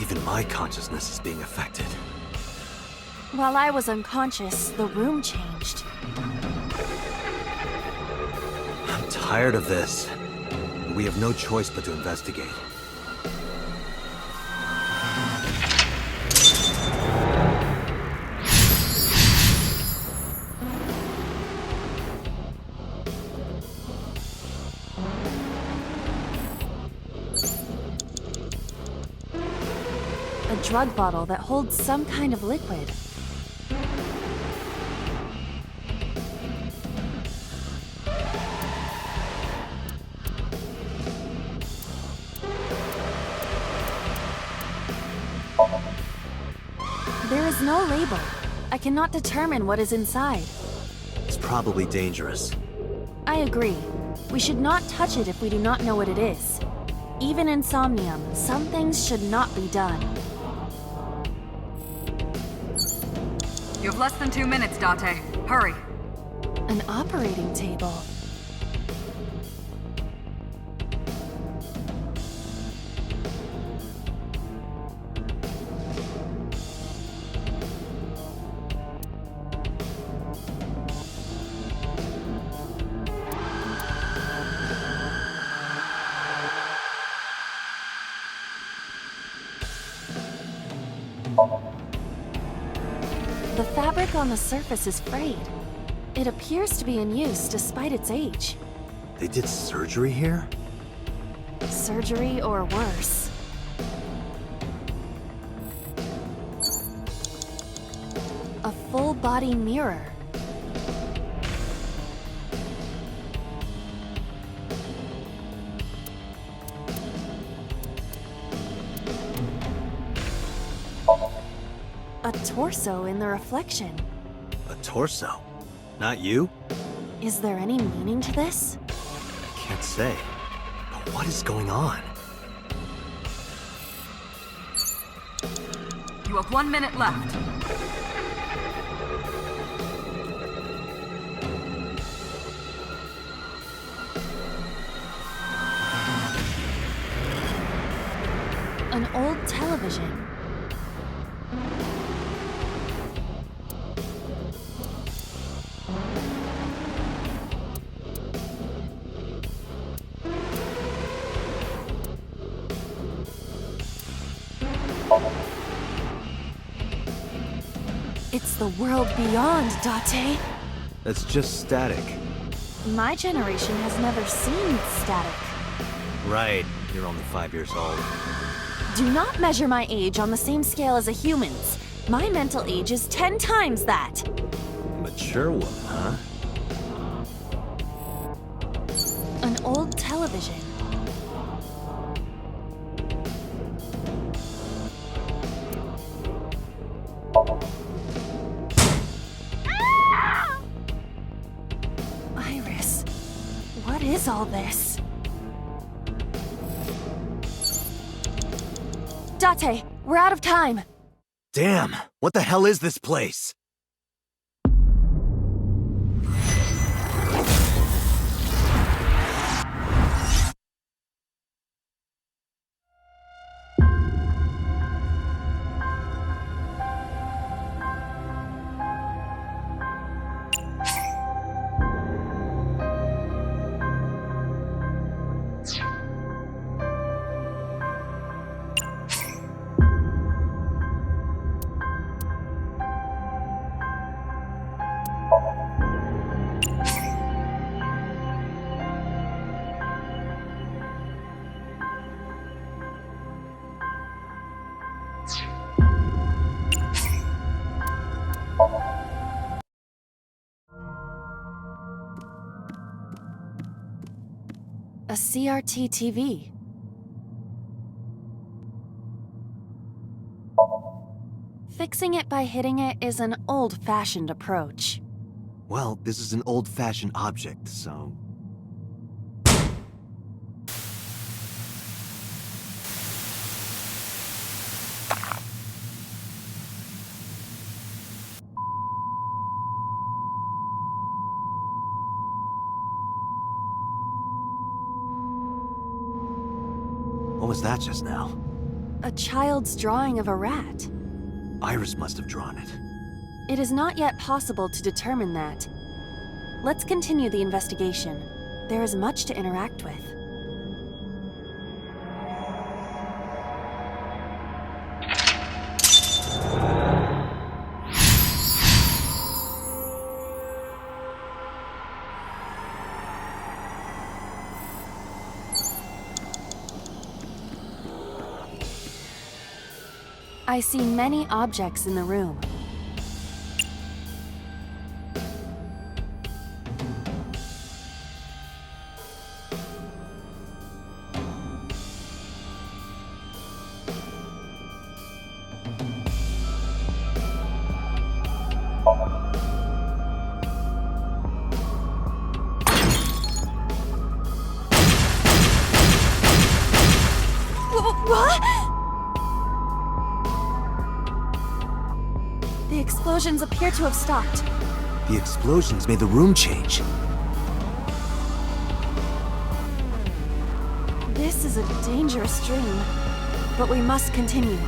Even my consciousness is being affected. While I was unconscious, the room changed. I'm tired of this. We have no choice but to investigate. A drug bottle that holds some kind of liquid. There is no label. I cannot determine what is inside. It's probably dangerous. I agree. We should not touch it if we do not know what it is. Even in Somnium, some things should not be done. You have less than 2 minutes, Date. Hurry. An operating table. on the surface is frayed. It appears to be in use despite its age. They did surgery here? Surgery or worse. A full-body mirror. A torso in the reflection. A torso? Not you? Is there any meaning to this? I can't say. But what is going on? You have 1 minute left. An old television. It's the world beyond, Date. That's just static. My generation has never seen static. Right. You're only 5 years old. Do not measure my age on the same scale as a human's. My mental age is 10 times that. Mature woman, huh? An old television. Iris, what is all this? Date, we're out of time. Damn! What the hell is this place? A CRT TV. Fixing it by hitting it is an old-fashioned approach. Well, this is an old-fashioned object, so... What was that just now? A child's drawing of a rat. Iris must have drawn it. It is not yet possible to determine that. Let's continue the investigation. There is much to interact with. I see many objects in the room. What? The explosions appear to have stopped. The explosions made the room change. This is a dangerous dream, but we must continue.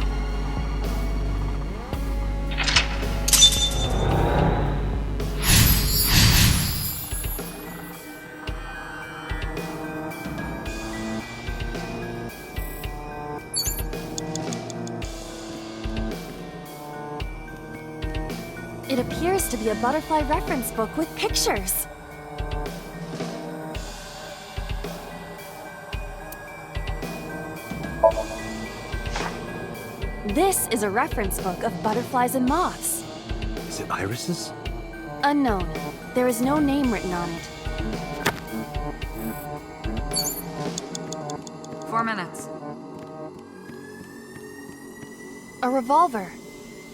It appears to be a butterfly reference book with pictures. This is a reference book of butterflies and moths. Is it irises? Unknown. There is no name written on it. 4 minutes. A revolver.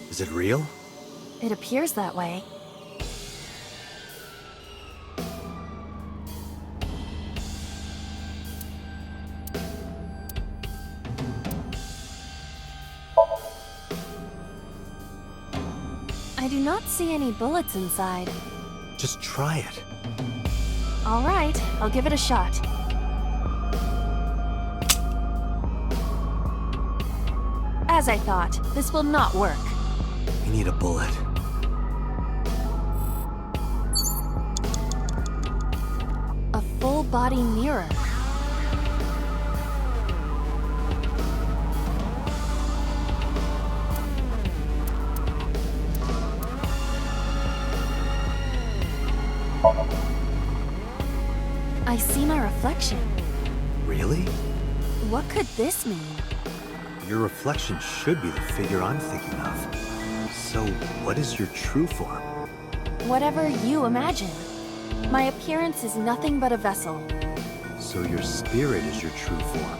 Is it real? It appears that way. I do not see any bullets inside. Just try it. All right, I'll give it a shot. As I thought, this will not work. We need a bullet. A full-body mirror. I see my reflection. Really? What could this mean? Your reflection should be the figure I'm thinking of. So, what is your true form? Whatever you imagine. My appearance is nothing but a vessel. So your spirit is your true form.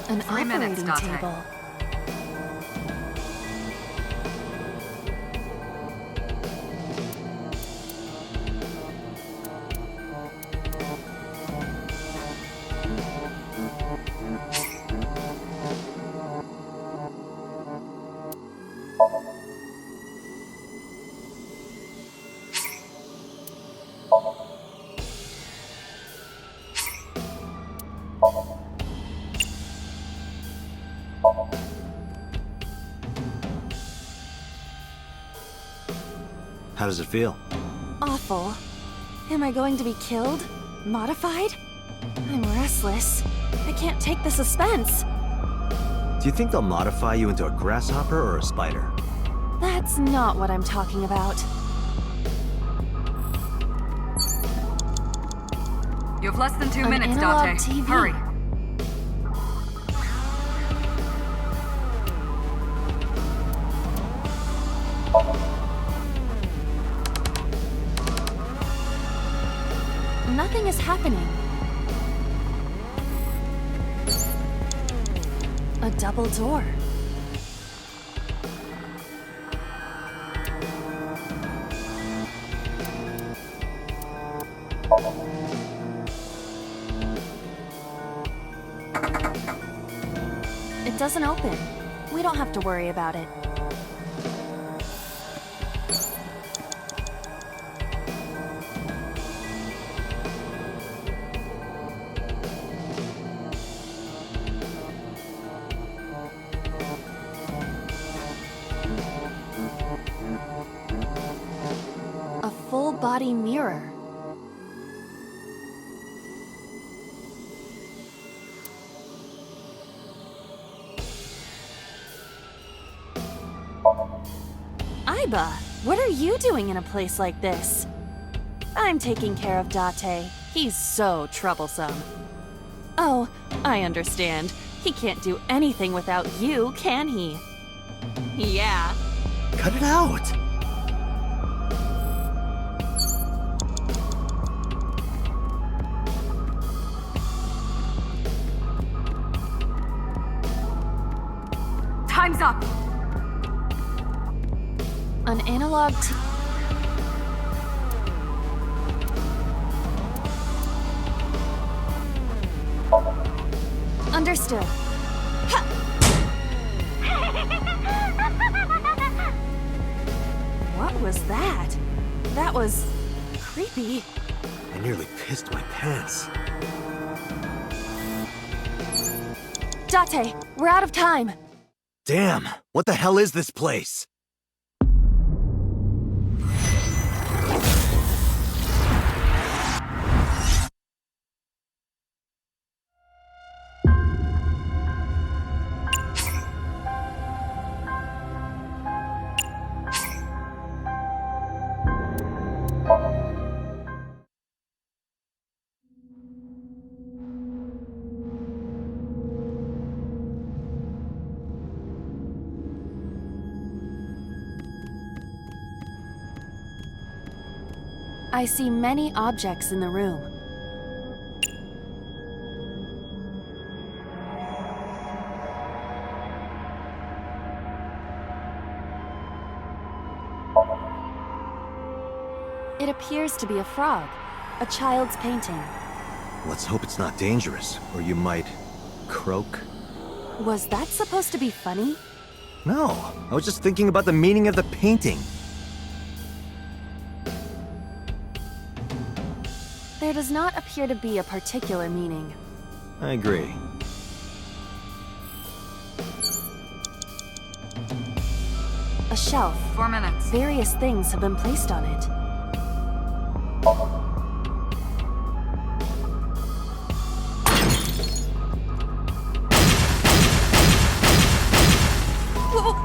An 3 minutes, operating Date. table. How does it feel? Awful. Am I going to be killed? Modified? I'm restless. I can't take the suspense. Do you think they'll modify you into a grasshopper or a spider? That's not what I'm talking about. You have less than 2 An minutes, analog Date. TV. Hurry. Nothing is happening. A double door. It doesn't open. We don't have to worry about it. A full-body mirror. Aiba, what are you doing in a place like this? I'm taking care of Date. He's so troublesome. Oh, I understand. He can't do anything without you, can he? Yeah. Cut it out! Time's up! An analog Understood. What was that? That was creepy. I nearly pissed my pants. Date, we're out of time. Damn! What the hell is this place? I see many objects in the room. It appears to be a frog, a child's painting. Let's hope it's not dangerous, or you might croak. Was that supposed to be funny? No, I was just thinking about the meaning of the painting. There does not appear to be a particular meaning. I agree. A shelf. 4 minutes. Various things have been placed on it.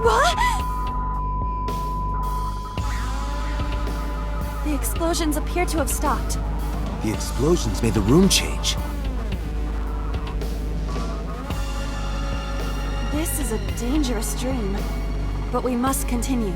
What? The explosions appear to have stopped. The explosions made the room change. This is a dangerous dream, but we must continue.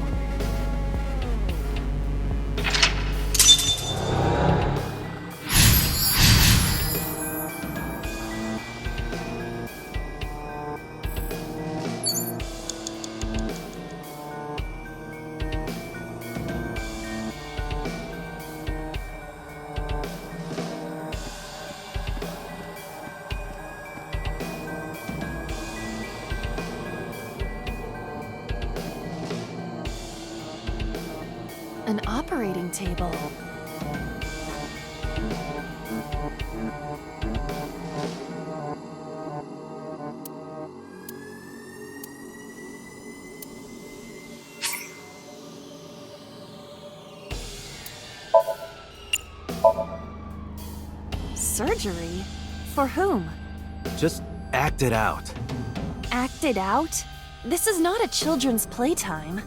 An operating table. Surgery? For whom? Just act it out. Act it out? This is not a children's playtime.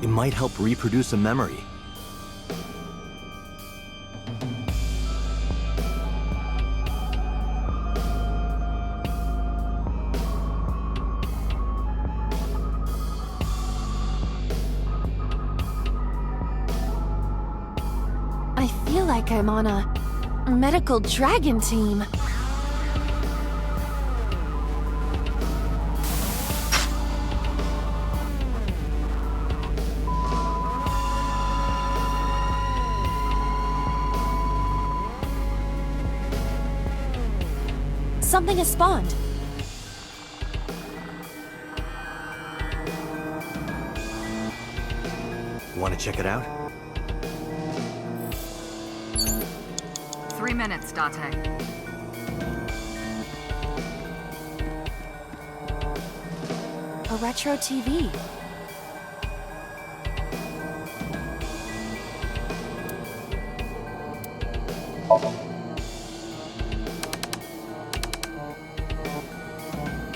It might help reproduce a memory. I feel like I'm on a medical dragon team. Something has spawned. Want to check it out? 3 minutes, Date. A retro TV.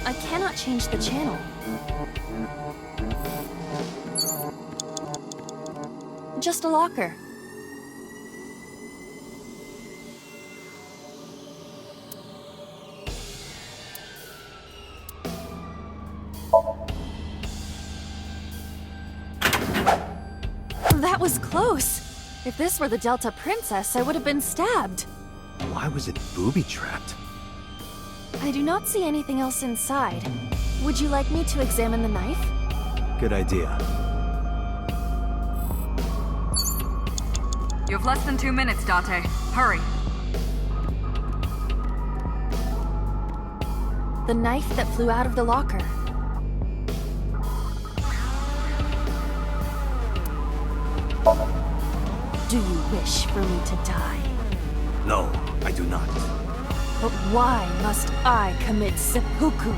I cannot change the channel. Just a locker. That was close. If this were the Delta Princess, I would have been stabbed. Why was it booby-trapped? I do not see anything else inside. Would you like me to examine the knife? Good idea. You have less than 2 minutes, Date. Hurry. The knife that flew out of the locker. Do you wish for me to die? No, I do not. But why must I commit seppuku?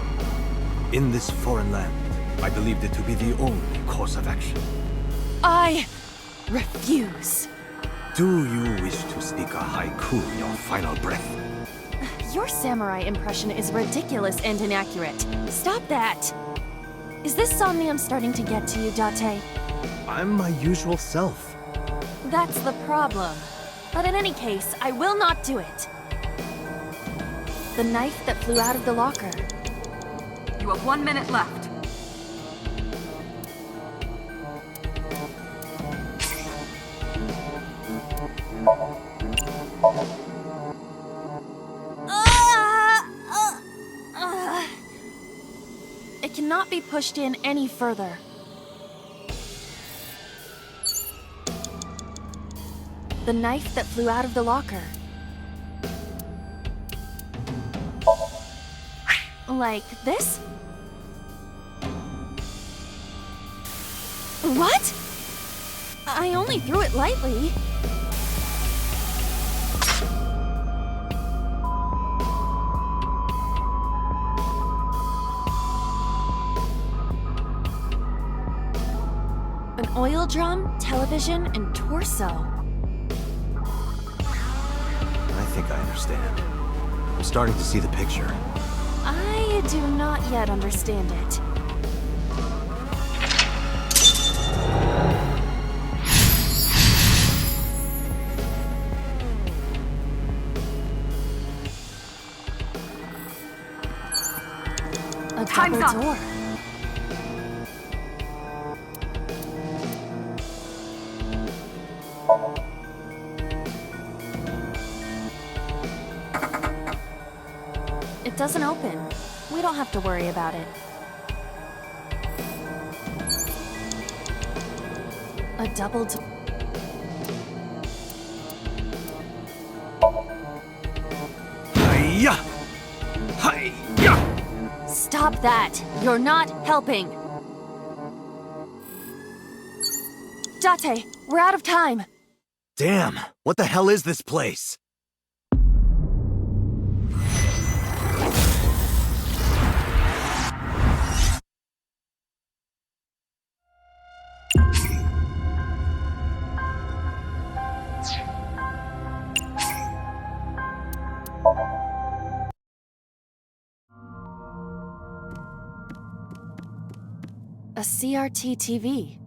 In this foreign land, I believed it to be the only course of action. I refuse. Do you wish to speak a haiku in your final breath? Your samurai impression is ridiculous and inaccurate. Stop that! Is this Somnium starting to get to you, Date? I'm my usual self. That's the problem. But in any case, I will not do it. The knife that flew out of the locker. You have 1 minute left. It cannot be pushed in any further. The knife that flew out of the locker. Like this? What? I only threw it lightly. An oil drum, television, and torso. I think I understand. I'm starting to see the picture. I do not yet understand it. A double door. It doesn't open. We don't have to worry about it. A double door. Hiya! Hiya! Stop that! You're not helping! Date, we're out of time! Damn! What the hell is this place? A CRT TV.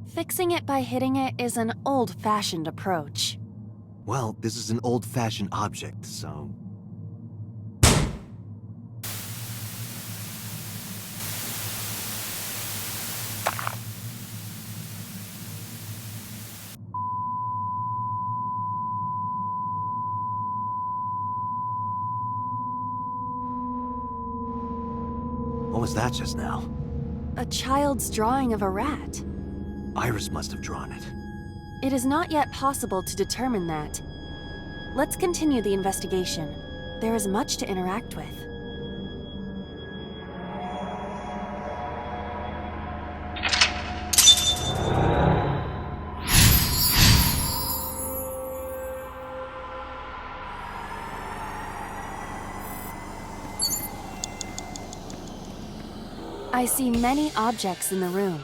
Fixing it by hitting it is an old-fashioned approach. Well, this is an old-fashioned object, so... What was that just now? A child's drawing of a rat. Iris must have drawn it. It is not yet possible to determine that. Let's continue the investigation. There is much to interact with. I see many objects in the room.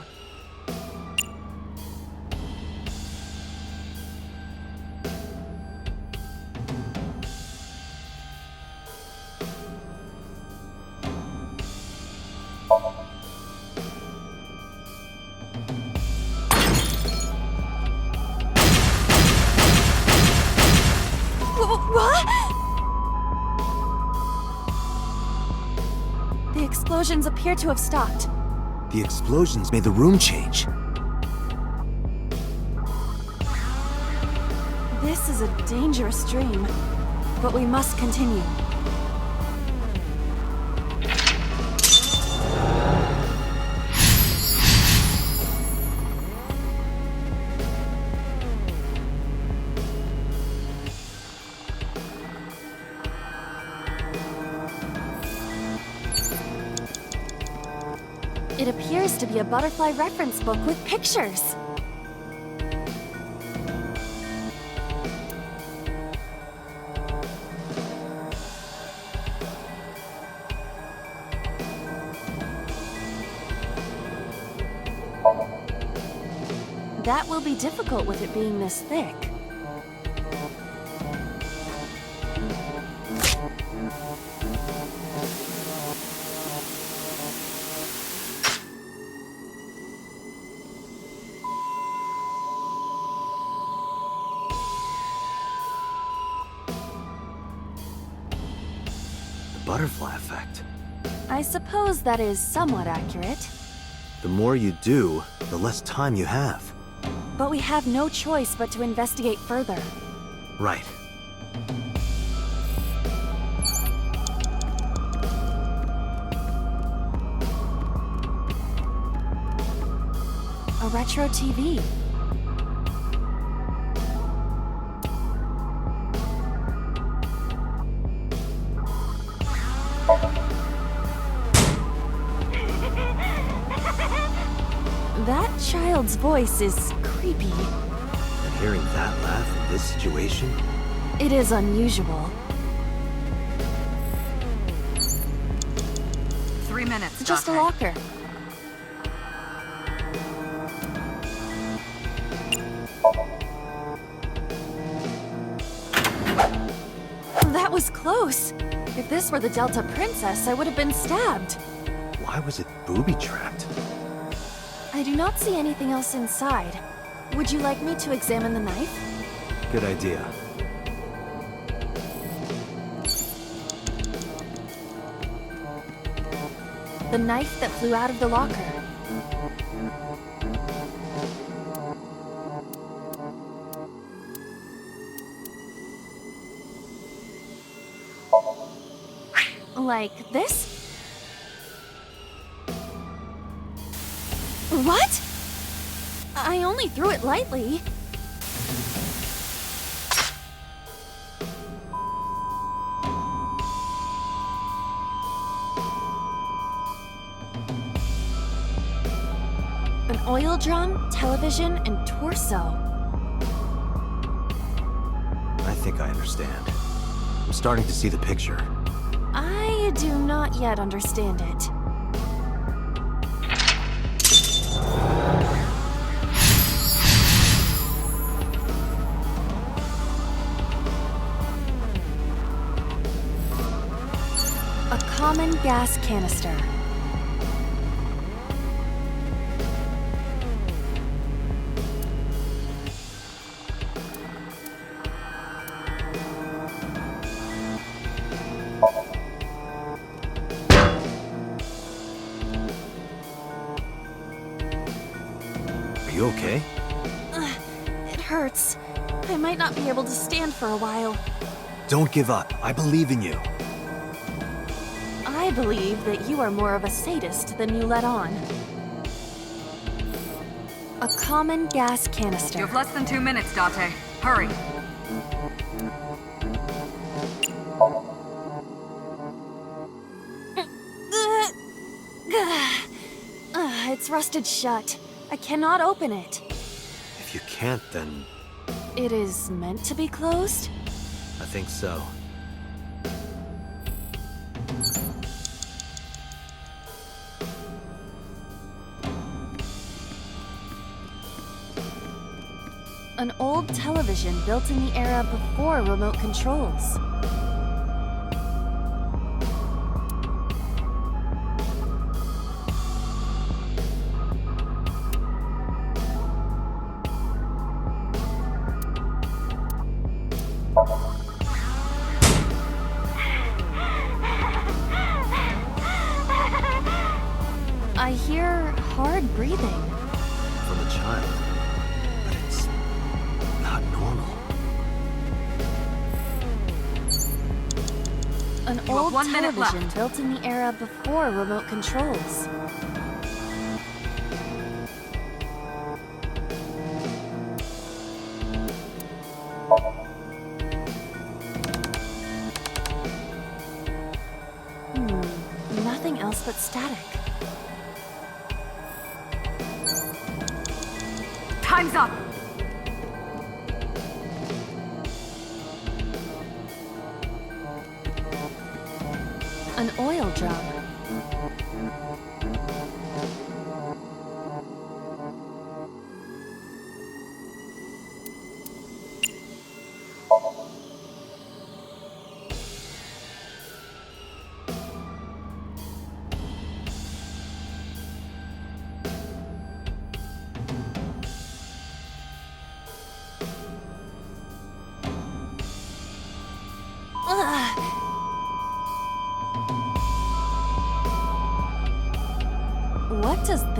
What? The explosions appear to have stopped. The explosions made the room change. This is a dangerous dream, but we must continue. It appears to be a butterfly reference book with pictures. That will be difficult with it being this thick. Butterfly effect. I suppose that is somewhat accurate. The more you do, the less time you have. But we have no choice but to investigate further. Right. A retro TV. That child's voice is creepy. And hearing that laugh in this situation? It is unusual. 3 minutes, Just a Date. locker. That was close. If this were the Delta Princess, I would have been stabbed. Why was it booby-trapped? I do not see anything else inside. Would you like me to examine the knife? Good idea. The knife that flew out of the locker. Like this? What? I only threw it lightly. An oil drum, television, and torso. I think I understand. I'm starting to see the picture. I do not yet understand it. A common gas canister. Are you okay? It hurts. I might not be able to stand for a while. Don't give up. I believe in you. I believe that you are more of a sadist than you let on. A common gas canister. You have less than 2 minutes, Date. Hurry. It's rusted shut. I cannot open it. If you can't, then It is meant to be closed? I think so. An old television built in the era before remote controls. I hear hard breathing. From a child. But it's not normal. An You have old 1 minute television left. built in the era before remote controls. Nothing else but static. Time's up! An oil drum.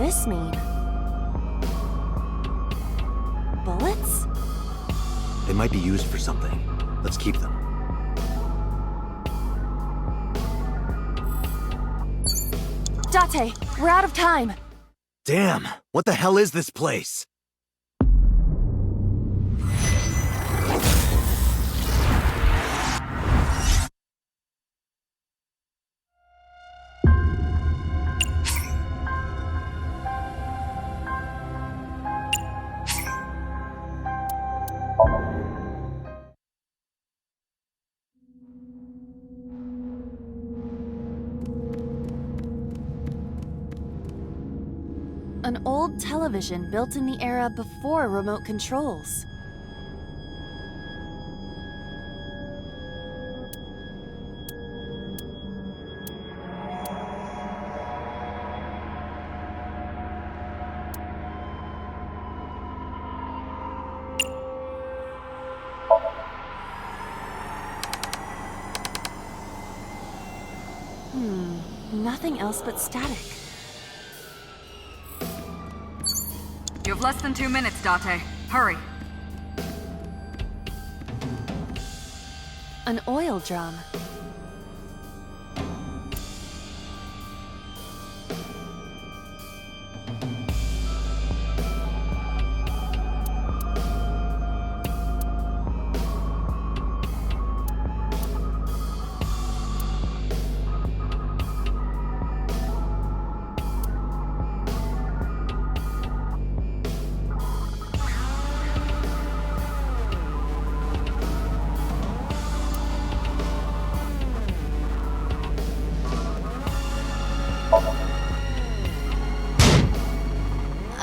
this mean? Bullets? They might be used for something. Let's keep them. Date, we're out of time. Damn! What the hell is this place? An old television built in the era before remote controls. Nothing else but static. You have less than 2 minutes, Date. Hurry. An oil drum.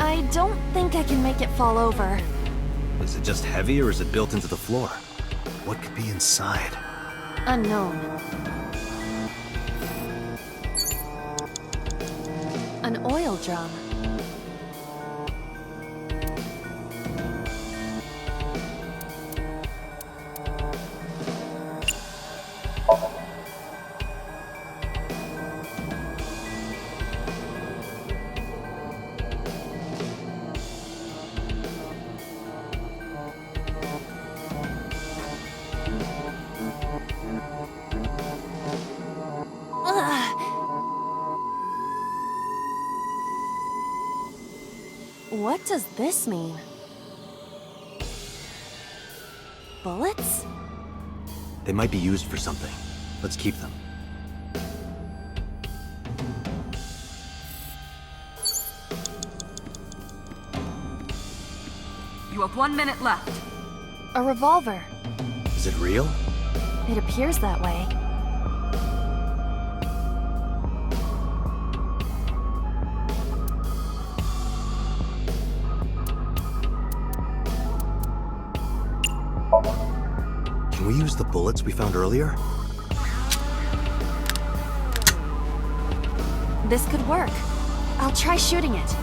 I don't think I can make it fall over. Is it just heavy or is it built into the floor? What could be inside? Unknown. An oil drum. What does this mean? Bullets? They might be used for something. Let's keep them. You have 1 minute left. A revolver. Is it real? It appears that way. Can we use the bullets we found earlier? This could work. I'll try shooting it.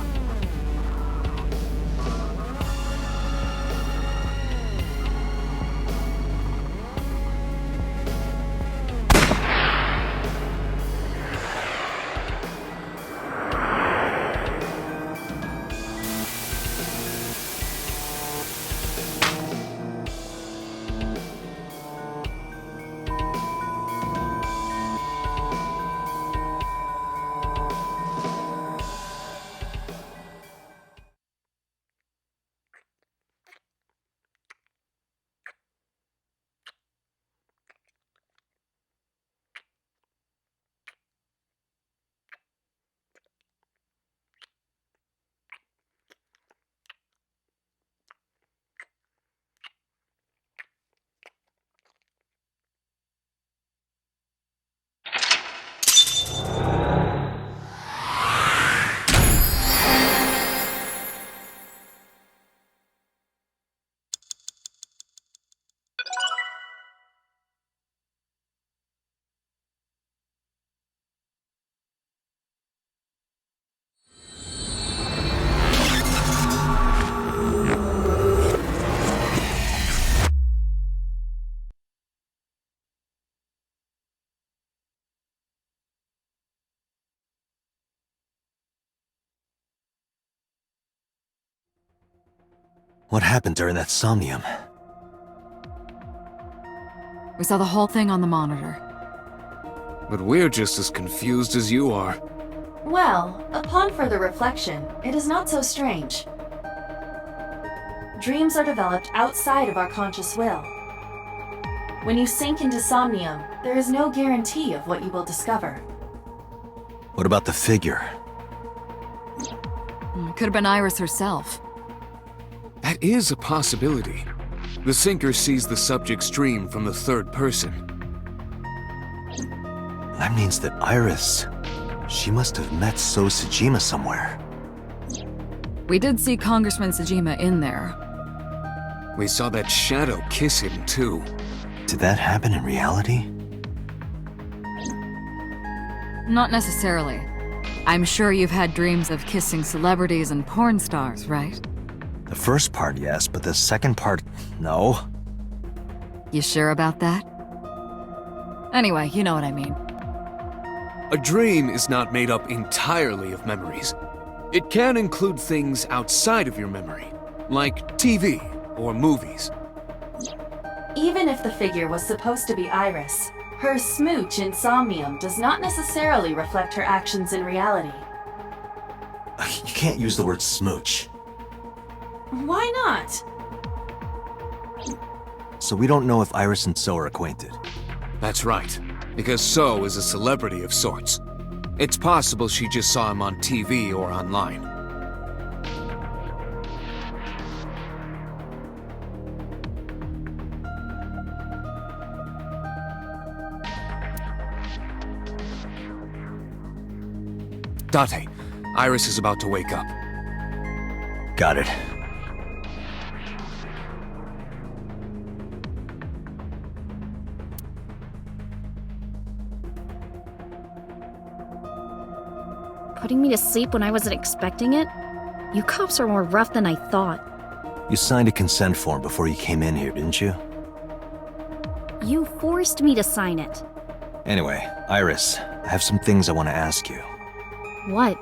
What happened during that Somnium? We saw the whole thing on the monitor. But we're just as confused as you are. Well, upon further reflection, it is not so strange. Dreams are developed outside of our conscious will. When you sink into Somnium, there is no guarantee of what you will discover. What about the figure? Could have been Iris herself. That is a possibility. The sinker sees the subject's dream from the third person. That means that Iris... She must have met So Sejima somewhere. We did see Congressman Sejima in there. We saw that shadow kiss him, too. Did that happen in reality? Not necessarily. I'm sure you've had dreams of kissing celebrities and porn stars, right? The first part, yes, but the second part, no. You sure about that? Anyway, you know what I mean. A dream is not made up entirely of memories. It can include things outside of your memory, like TV or movies. Even if the figure was supposed to be Iris, her smooch in Somnium does not necessarily reflect her actions in reality. You can't use the word smooch. Why not? So we don't know if Iris and So are acquainted. That's right, because So is a celebrity of sorts. It's possible she just saw him on TV or online. Date, Iris is about to wake up. Got it. Putting me to sleep when I wasn't expecting it? You cops are more rough than I thought. You signed a consent form before you came in here, didn't you? You forced me to sign it. Anyway, Iris, I have some things I want to ask you. What?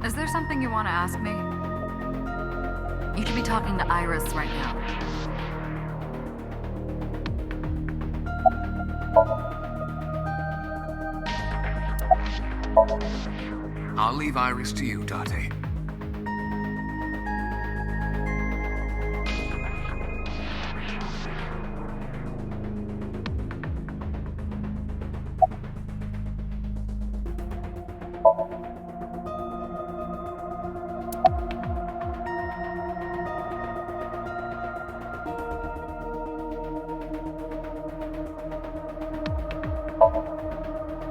Is there something you want to ask me? You should be talking to Iris right now. I'll leave Iris to you, Date.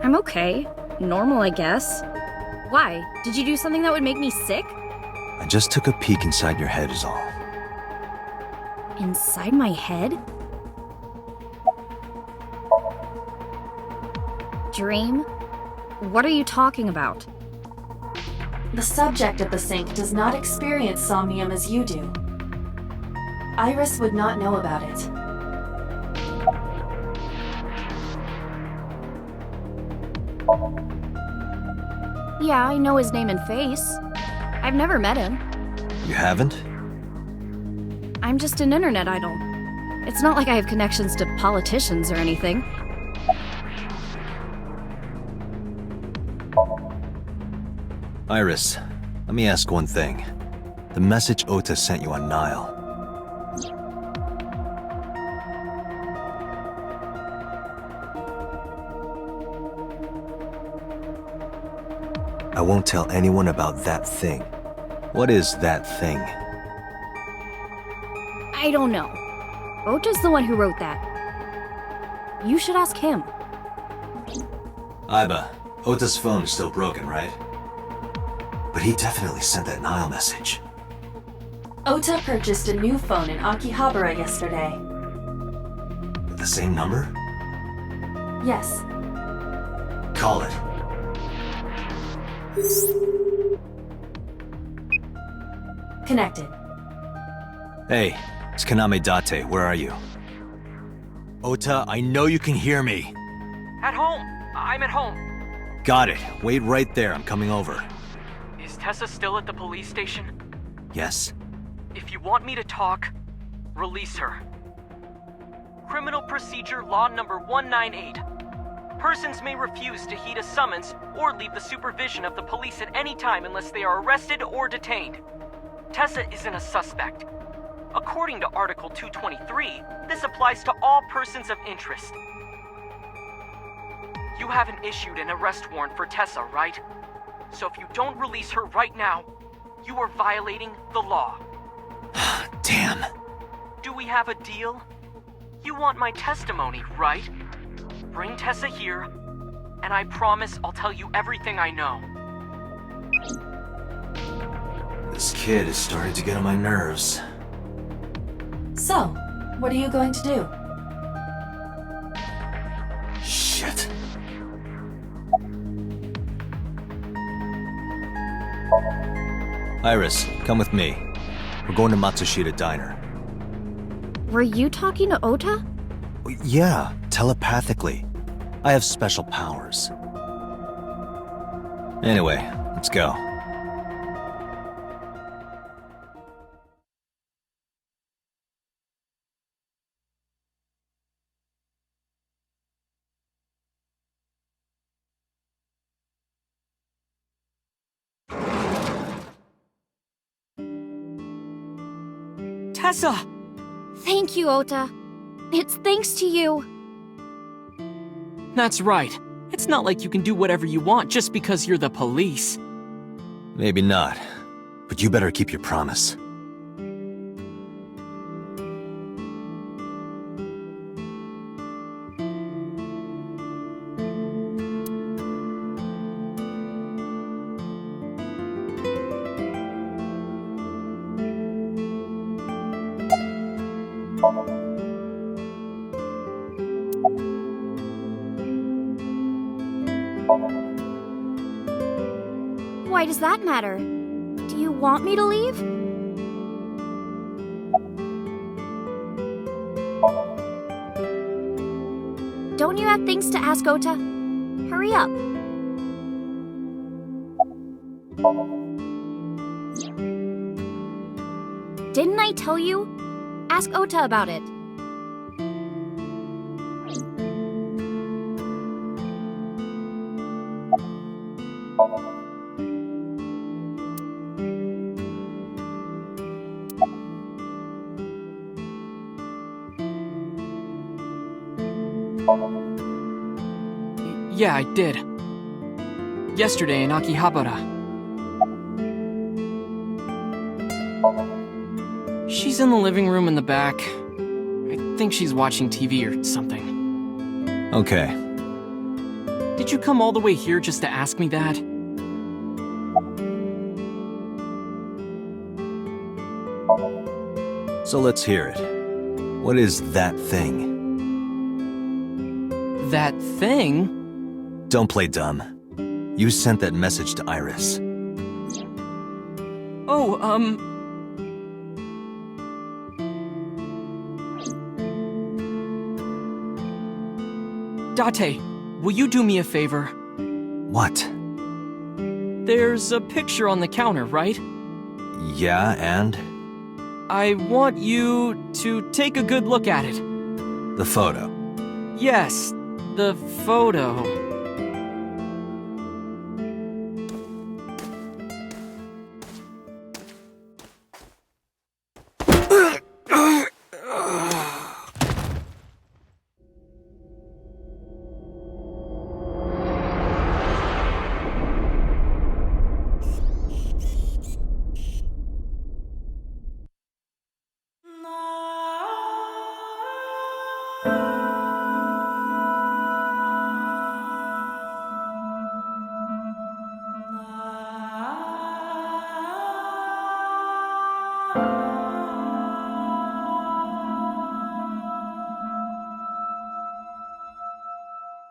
I'm okay. Normal, I guess. Why? Did you do something that would make me sick? I just took a peek inside your head is all. Inside my head? Dream? What are you talking about? The subject of the sink does not experience Somnium as you do. Iris would not know about it. Yeah, I know his name and face. I've never met him. You haven't? I'm just an internet idol. It's not like I have connections to politicians or anything. Iris, let me ask one thing. The message Ota sent you on Nile. I won't tell anyone about that thing. What is that thing? I don't know. Ota's the one who wrote that. You should ask him. Aiba, Ota's phone is still broken, right? But he definitely sent that Nile message. Ota purchased a new phone in Akihabara yesterday. With the same number? Yes. Call it. Connected. Hey, it's Kaname Date. Where are you? Ota, I know you can hear me. At home. I'm at home. Got it. Wait right there. I'm coming over. Is Tessa still at the police station? Yes. If you want me to talk, release her. Criminal Procedure Law Number 198. Persons may refuse to heed a summons or leave the supervision of the police at any time unless they are arrested or detained. Tessa isn't a suspect. According to Article 223, this applies to all persons of interest. You haven't issued an arrest warrant for Tessa, right? So if you don't release her right now, you are violating the law. Damn. Do we have a deal? You want my testimony, right? Bring Tessa here, and I promise I'll tell you everything I know. This kid is starting to get on my nerves. So, what are you going to do? Shit. Iris, come with me. We're going to Matsushita Diner. Were you talking to Ota? Yeah, telepathically. I have special powers. Anyway, let's go. Tessa! Thank you, Ota. It's thanks to you. That's right. It's not like you can do whatever you want just because you're the police. Maybe not, but you better keep your promise. Why does that matter? Do you want me to leave? Don't you have things to ask Ota? Hurry up. Didn't I tell you? Ask Ota about it. Yeah, I did. Yesterday in Akihabara. She's in the living room in the back. I think she's watching TV or something. Okay. Did you come all the way here just to ask me that? So let's hear it. What is that thing? That thing? Don't play dumb. You sent that message to Iris. Oh, Date, will you do me a favor? What? There's a picture on the counter, right? Yeah, and? I want you to take a good look at it. The photo. Yes, the photo.